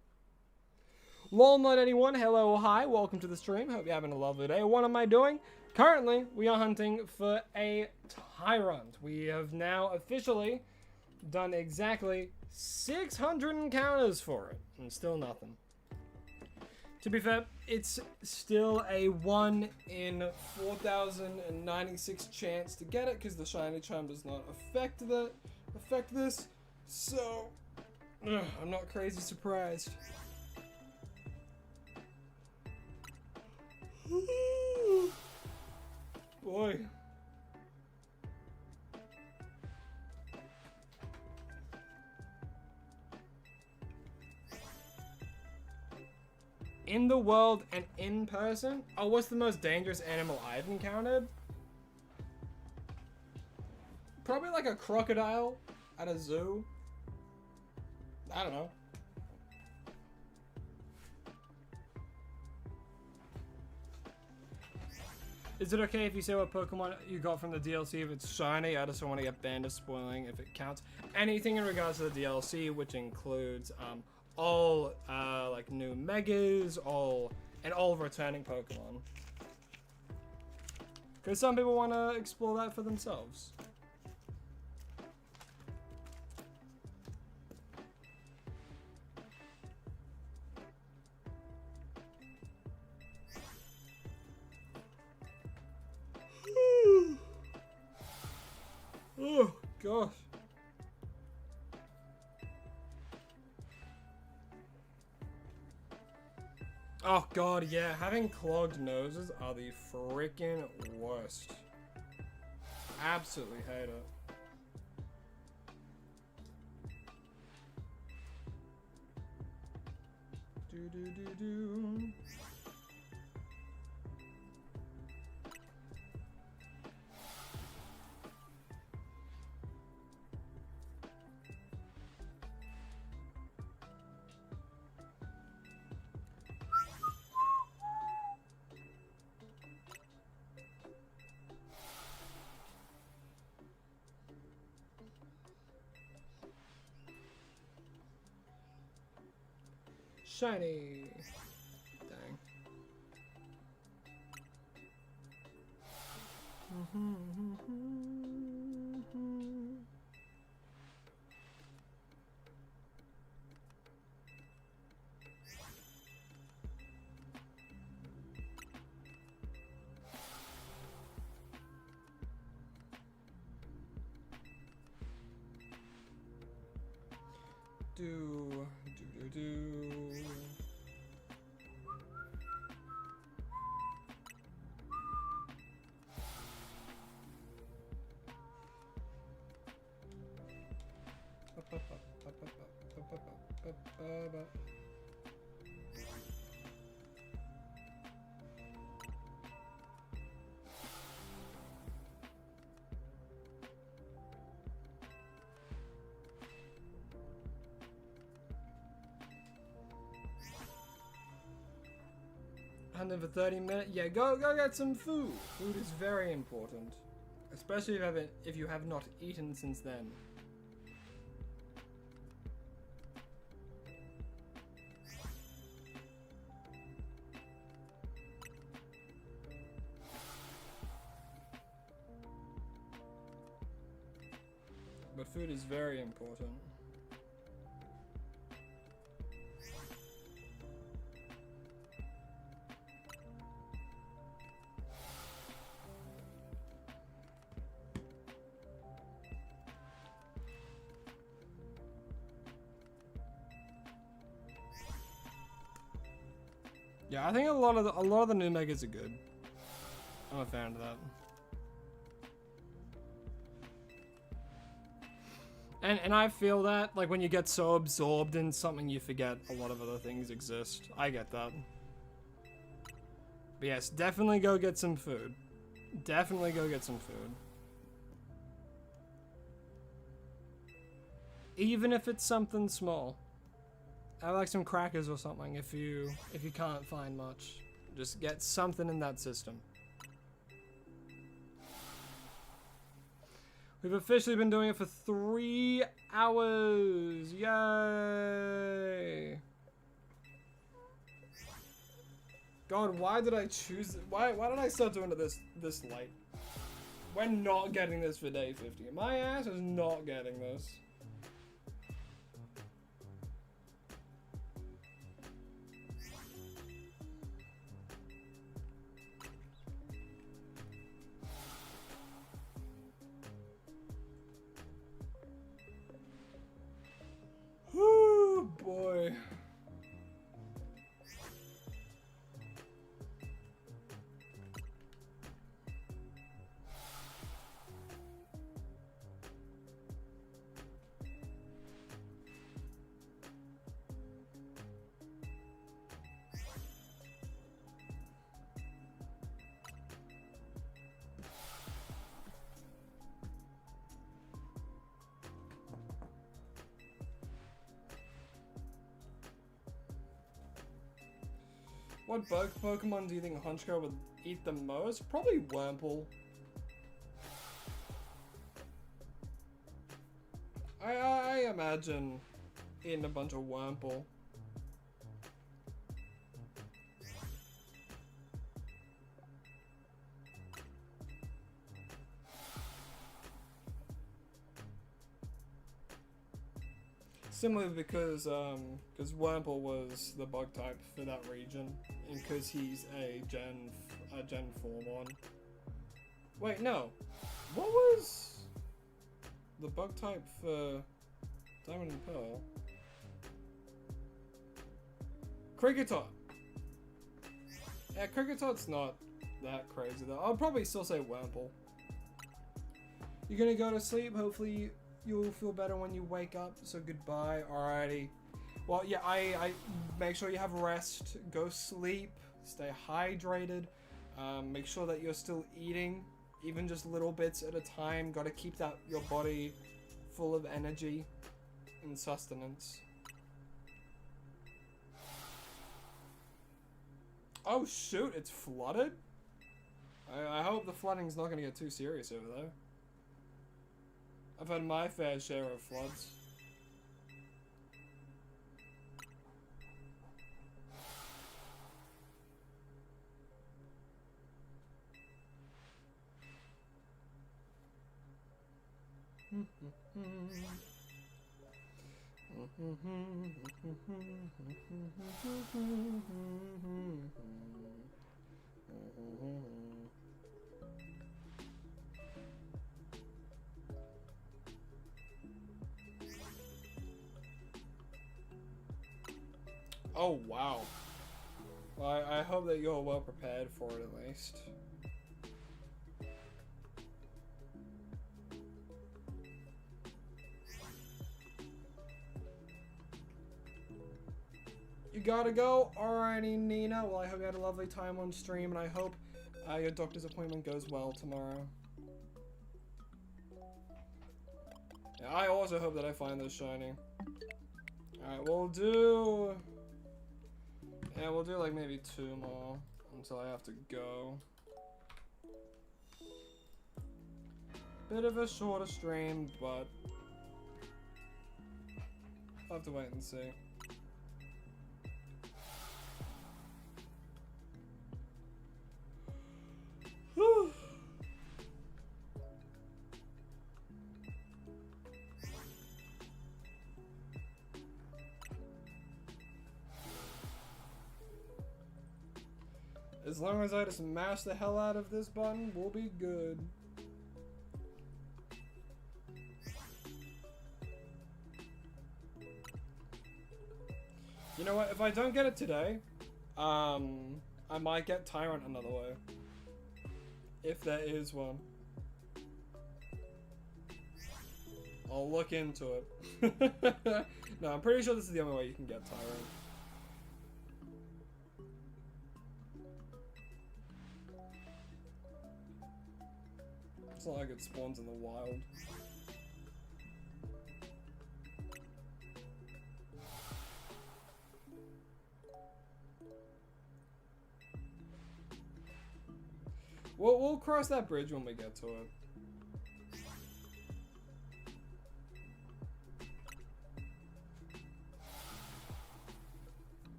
LOL91, hello or hi, welcome to the stream. Hope you're having a lovely day. What am I doing? Currently, we are hunting for a TYRUNT. We have now officially done exactly 600 encounters for it, and still nothing. To be fair, it's still a 1 in 4,096 chance to get it, because the shiny charm does not affect this, so I'm not crazy surprised. Boy. In the world and in person? Oh, what's the most dangerous animal I've encountered? Probably like a crocodile at a zoo. I don't know. Is it okay if you say what Pokemon you got from the DLC if it's shiny? I just don't want to get banned of spoiling if it counts. Anything in regards to the DLC, which includes all like new megas, all returning Pokemon. Because some people want to explore that for themselves. Oh, gosh. Oh, God, yeah. Having clogged noses are the freaking worst. Absolutely hate it. Do. 'Shiny'. Dang. Do. And for 30 minutes, yeah, go get some food. Food is very important, especially if you have not eaten since then. But food is very important. Yeah, I think a lot of the new megas are good. I'm a fan of that. And I feel that, like, when you get so absorbed in something, you forget a lot of other things exist. I get that. But yes, definitely go get some food. Definitely go get some food. Even if it's something small. I like some crackers or something if you can't find much. Just get something in that system. We've officially been doing it for 3 hours. Yay! God, why did I choose it? Why did I start doing it this late? We're not getting this for day 50. My ass is not getting this. Oh boy. What bug Pokemon do you think Honchkrow would eat the most? Probably Wurmple. I imagine eating a bunch of Wurmple. Similarly because Wurmple was the bug type for that region, and because he's a Gen 4 one. Wait, no. What was the bug type for Diamond and Pearl? Kricketot. Yeah, Cricketot's not that crazy though. I'll probably still say Wurmple. You're gonna go to sleep. Hopefully you'll feel better when you wake up. So goodbye. Alrighty. Well, yeah, I make sure you have rest. Go sleep. Stay hydrated. Make sure that you're still eating, even just little bits at a time. Got to keep that your body full of energy and sustenance. Oh shoot! It's flooded. I hope the flooding's not gonna get too serious over there. I've had my fair share of floods. Oh wow. Well, I hope that you're well prepared for it at least. You gotta go? Alrighty, Nina. Well, I hope you had a lovely time on stream, and I hope your doctor's appointment goes well tomorrow. Yeah, I also hope that I find this shiny. Alright, we'll do... Yeah, we'll do like maybe 2 more until I have to go. Bit of a shorter stream, but I'll have to wait and see. Whew. As long as I just mash the hell out of this button, we'll be good. You know what? If I don't get it today, I might get Tyrant another way. If there is one. I'll look into it. No, I'm pretty sure this is the only way you can get Tyrant. It's not like it spawns in the wild. We'll cross that bridge when we get to it.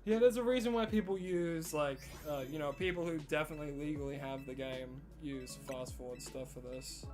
Yeah, there's a reason why people use, like, you know, people who definitely legally have the game use fast forward stuff for this.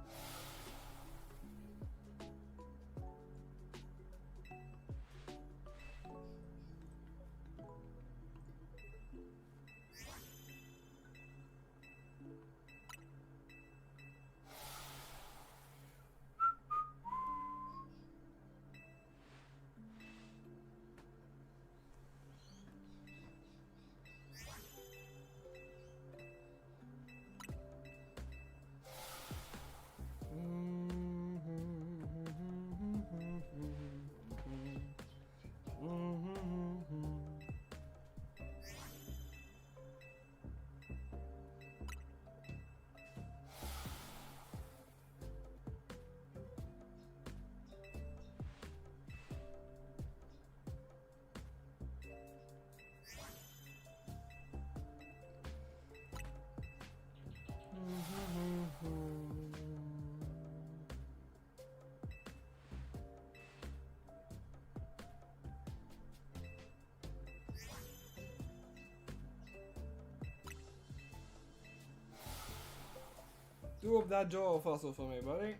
Do up that jaw fossil for me, buddy.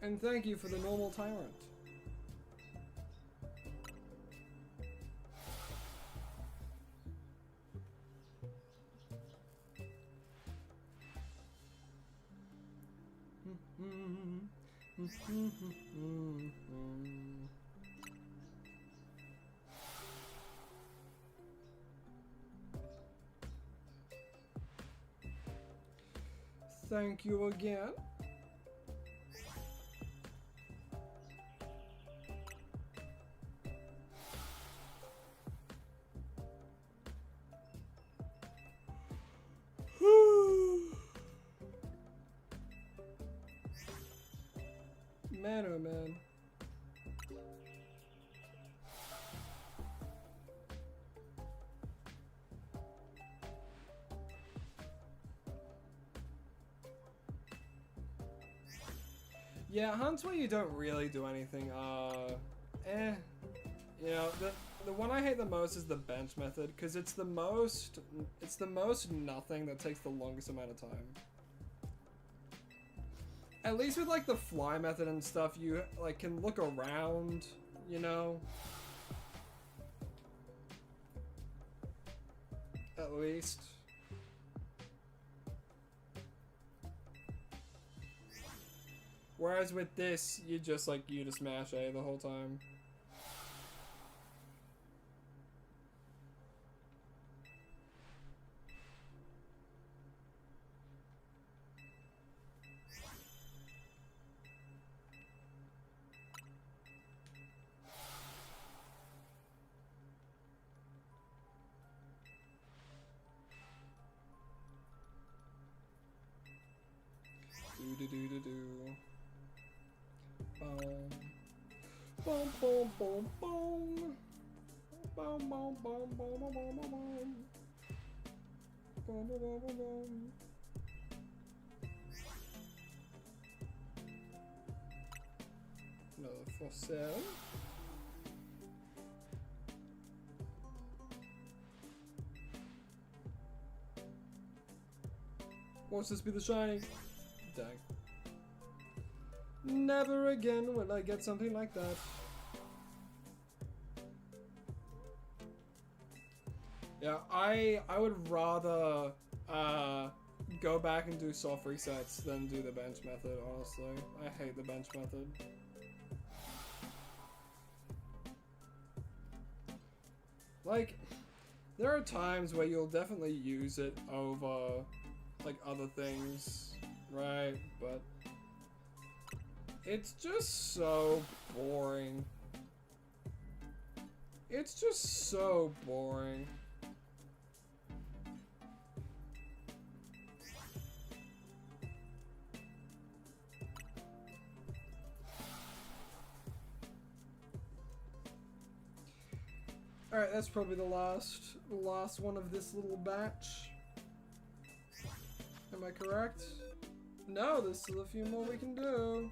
And thank you for the normal tyrant. Thank you again. Man, oh man. Yeah, hunts where you don't really do anything, You know, the one I hate the most is the bench method, because it's the most nothing that takes the longest amount of time. At least with like the fly method and stuff, you like can look around, you know? At least. Whereas with this, you just smash A the whole time. Do do do do do. Boom, boom, boom, boom. Boom, boom, boom, boom, boom, boom, boom, boom. Boom, boom, boom, boom, boom. Another for 7. Watch this be the shiny. Dang. Never again will I get something like that. Yeah, I would rather go back and do soft resets than do the bench method, honestly. I hate the bench method. Like, there are times where you'll definitely use it over like other things, right? But it's just so boring. It's just so boring. Alright, that's probably the last one of this little batch. Am I correct? No, there's still a few more we can do.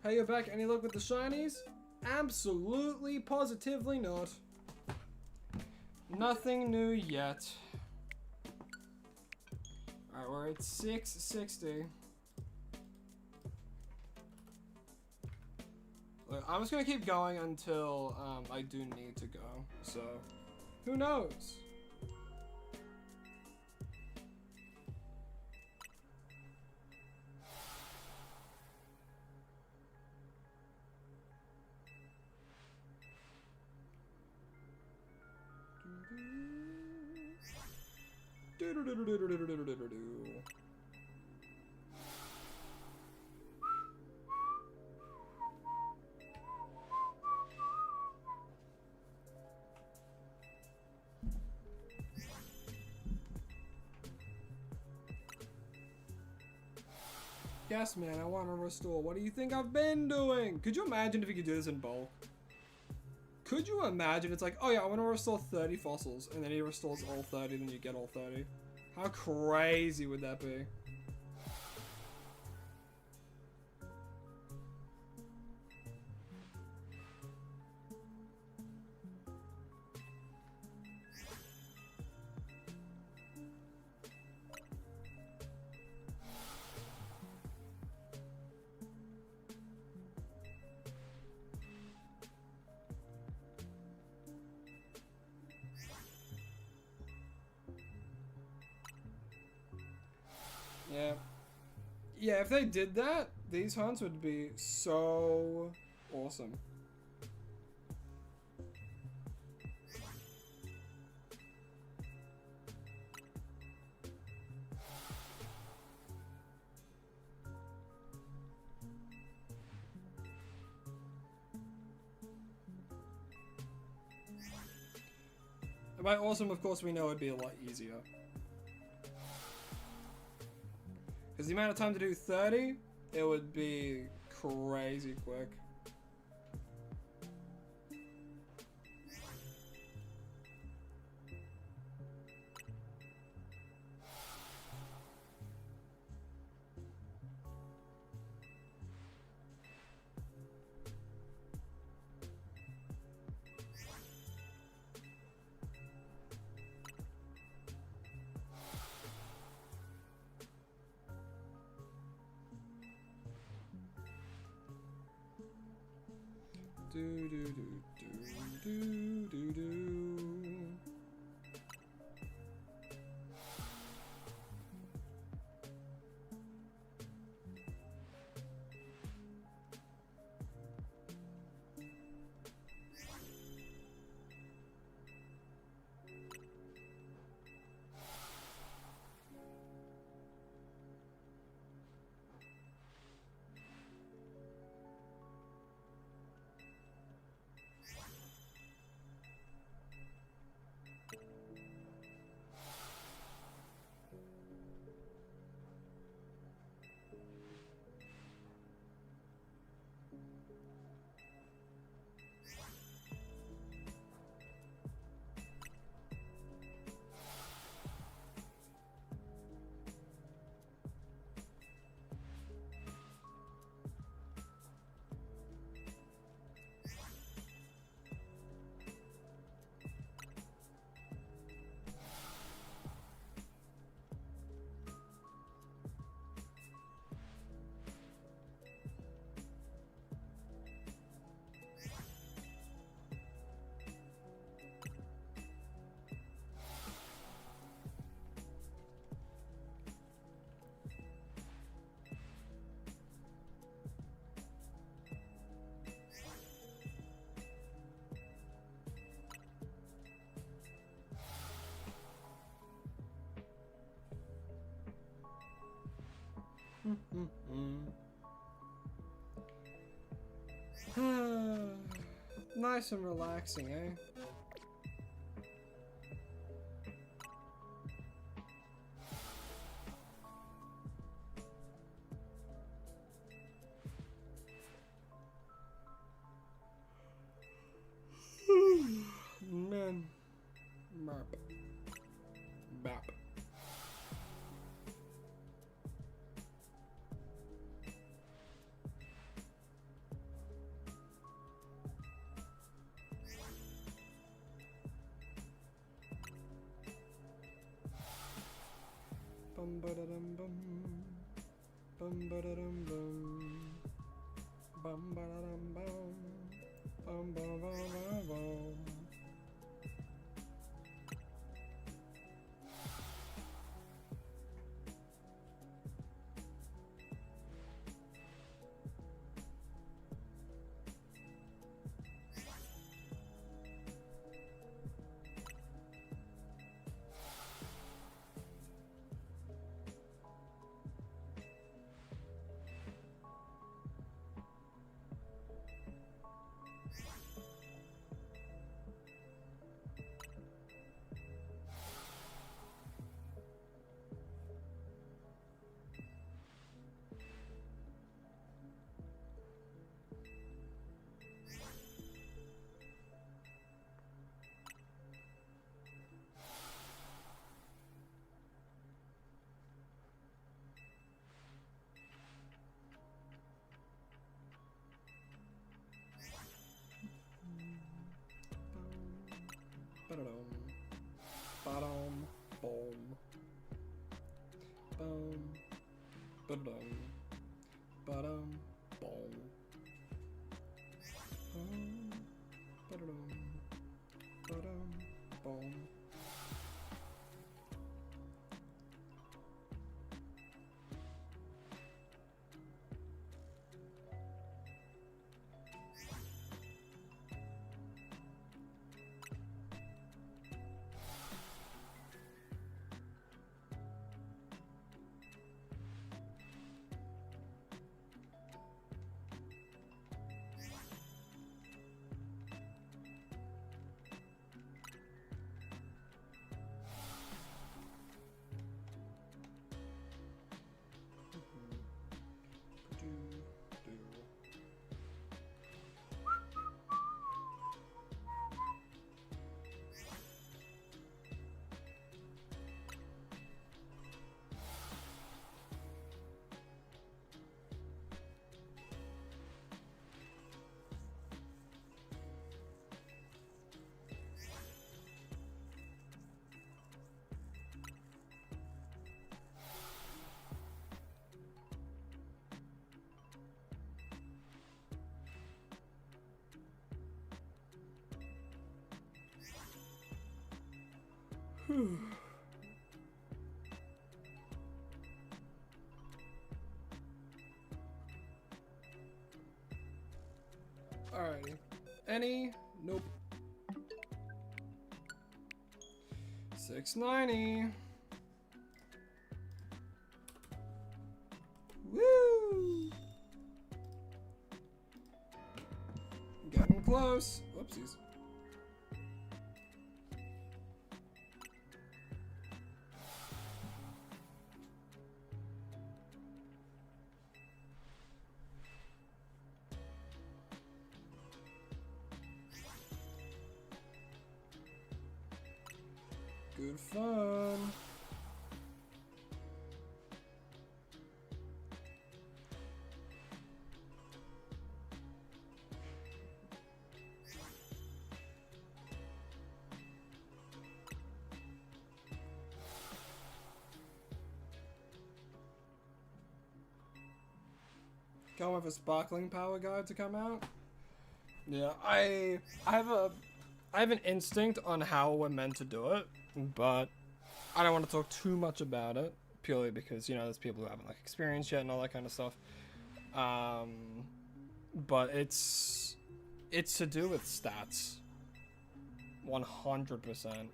Hey, you're back. Any luck with the shinies? Absolutely, positively not. Nothing new yet. Alright, we're at 660. Look, I'm just gonna keep going until I do need to go. So, who knows? Yes, man, I want to restore. What do you think I've been doing? Could you imagine if you could do this in bulk? Could you imagine it's like, oh yeah, I want to restore 30 fossils, and then he restores all 30, then you get all 30. How crazy would that be? Yeah. Yeah, if they did that, these hunts would be so awesome. And by awesome, of course, we know it'd be a lot easier. Because the amount of time to do 30, it would be crazy quick. Do do do do do do do. Nice and relaxing, eh? Man. Bap. Bap. Bum ba da dum bum. Bum ba da dum bum. Bum ba da dum bum. Bum ba ba ba bum. Ba-dum. Ba-dum. Boom. Ba-dum. Ba-dum. Boom. Alrighty. Any? Nope. 690. Woo! Getting close. Whoopsies. Good fun. Can't wait for Sparkling Power Guide to come out. Yeah, I have an instinct on how we're meant to do it, but I don't want to talk too much about it purely because, you know, there's people who haven't like experienced yet and all that kind of stuff. But it's to do with stats. 100%.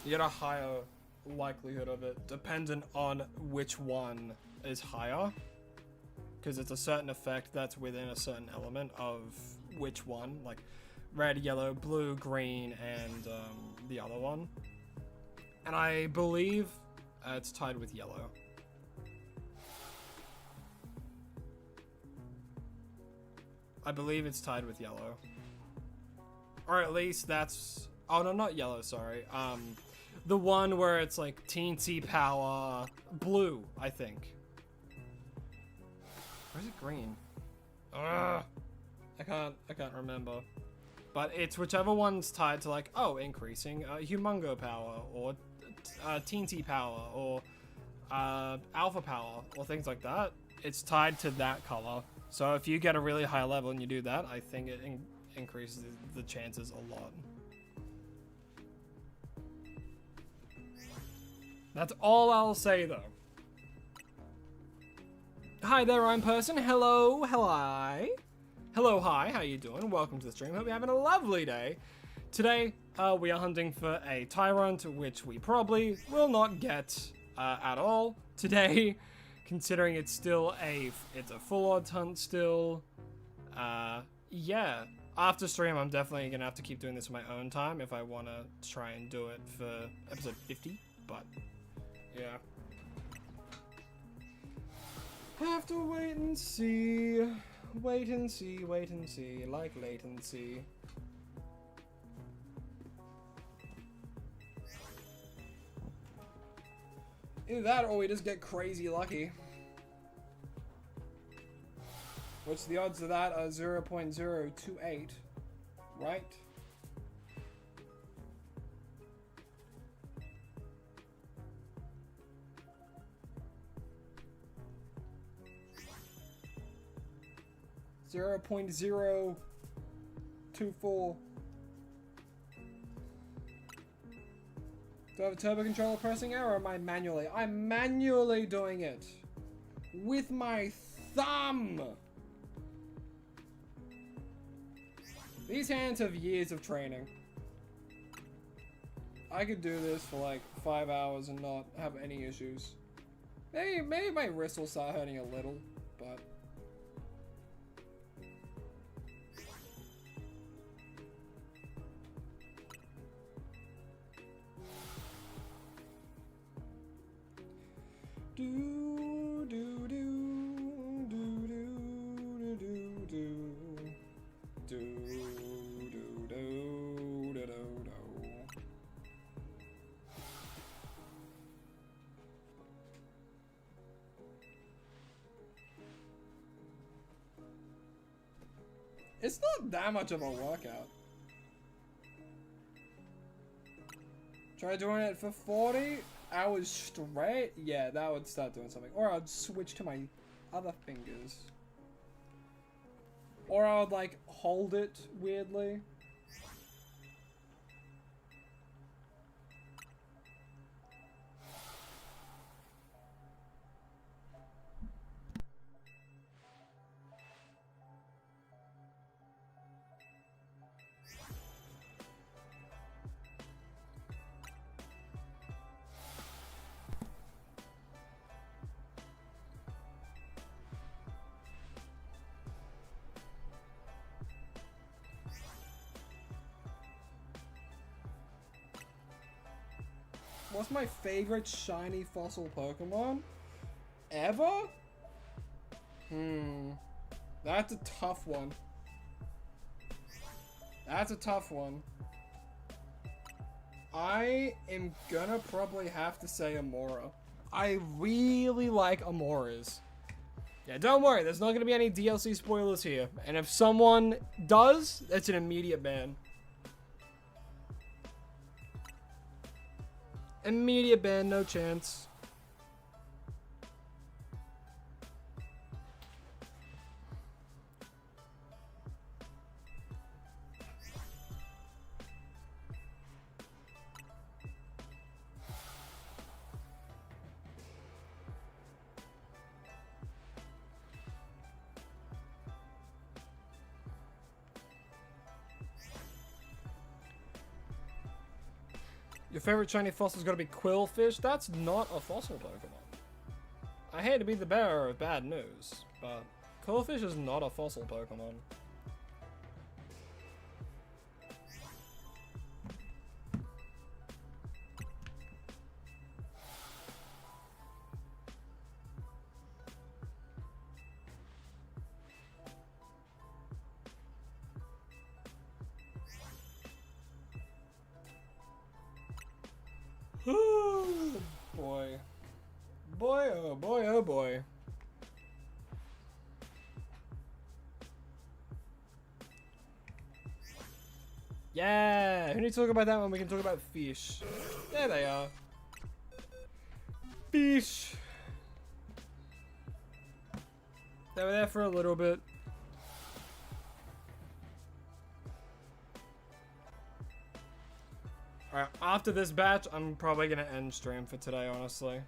You get a higher likelihood of it dependent on which one is higher. Because it's a certain effect that's within a certain element of which one, like red, yellow, blue, green, and the other one. And I believe it's tied with yellow. I believe it's tied with yellow. Or at least that's... Oh, no, not yellow, sorry. The one where it's like teensy power blue, I think. Where's it green? Ugh. I can't remember. But it's whichever one's tied to like, oh, increasing humongo power or teensy power or alpha power or things like that. It's tied to that color. So if you get a really high level and you do that, I think it increases the chances a lot. That's all I'll say though. Hi there, I'm person. Hello, hi. Hello, hi, how you doing? Welcome to the stream. Hope you're having a lovely day. Today, we are hunting for a TYRUNT, which we probably will not get at all today, considering it's still it's a full odds hunt still. Yeah. After stream, I'm definitely gonna have to keep doing this in my own time if I want to try and do it for episode 50, but yeah. Have to wait and see. Wait and see, like latency. Either that or we just get crazy lucky. Which the odds of that are 0.028, right? 0.024. Do I have a turbo controller pressing error or am I manually? I'm manually doing it. With my thumb. These hands have years of training. I could do this for like 5 hours and not have any issues. Maybe my wrist will start hurting a little, but... Do do do do do do do do do do do do do. It's not that much of a workout. Try doing it for 40 hours straight? Yeah, that would start doing something. Or I'd switch to my other fingers. Or I would like hold it weirdly. What's my favorite shiny fossil Pokemon? Ever? That's a tough one. That's a tough one. I am gonna probably have to say Amora. I really like Amoras. Yeah, don't worry, there's not gonna be any DLC spoilers here. And if someone does, it's an immediate ban. Immediate ban, no chance. Your favorite shiny fossil's gotta be Quillfish? That's not a fossil Pokemon. I hate to be the bearer of bad news, but Quillfish is not a fossil Pokemon. Boy. Boy, oh boy, oh boy. Yeah! Who needs to talk about that when we can talk about fish? There they are. Fish! They were there for a little bit. Alright, after this batch, I'm probably gonna end stream for today, honestly.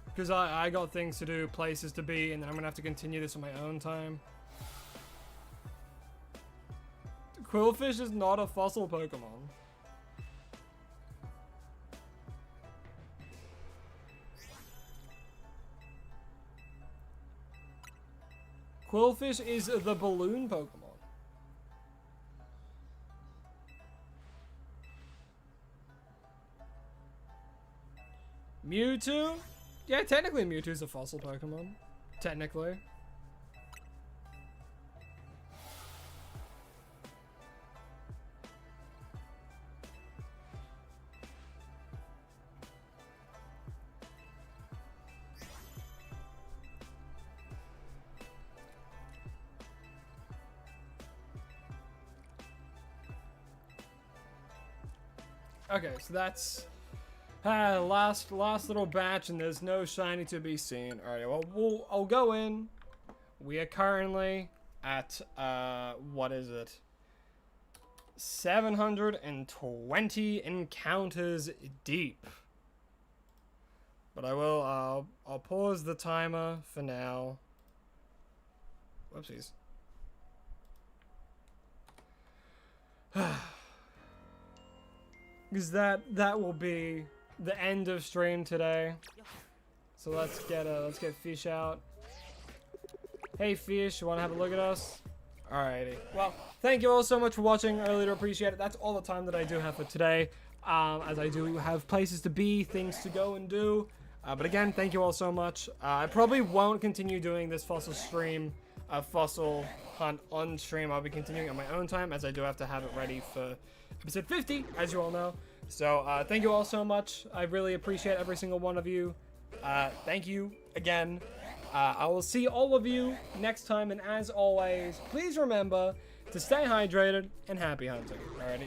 Because I got things to do, places to be, and then I'm gonna have to continue this on my own time. Quillfish is not a fossil Pokemon. Quillfish is the balloon Pokemon. Mewtwo? Yeah, technically Mewtwo's a fossil Pokemon. Technically. Okay, so that's last little batch, and there's no shiny to be seen. All right, well, I'll go in. we are currently at, what is it? 720 encounters deep. But I'll pause the timer for now. Whoopsies. Because that will be the end of stream today. So let's get Fish out. Hey Fish, you wanna have a look at us? Alrighty. Well, thank you all so much for watching. I really do appreciate it. That's all the time that I do have for today. As I do have places to be, things to go and do. But again, thank you all so much. I probably won't continue doing this fossil stream, fossil hunt on stream. I'll be continuing on my own time, as I do have to have it ready for episode 50, as you all know. So thank you all so much. I really appreciate every single one of you. Thank you again. I will see all of you next time, and as always, please remember to stay hydrated and happy hunting. Alrighty.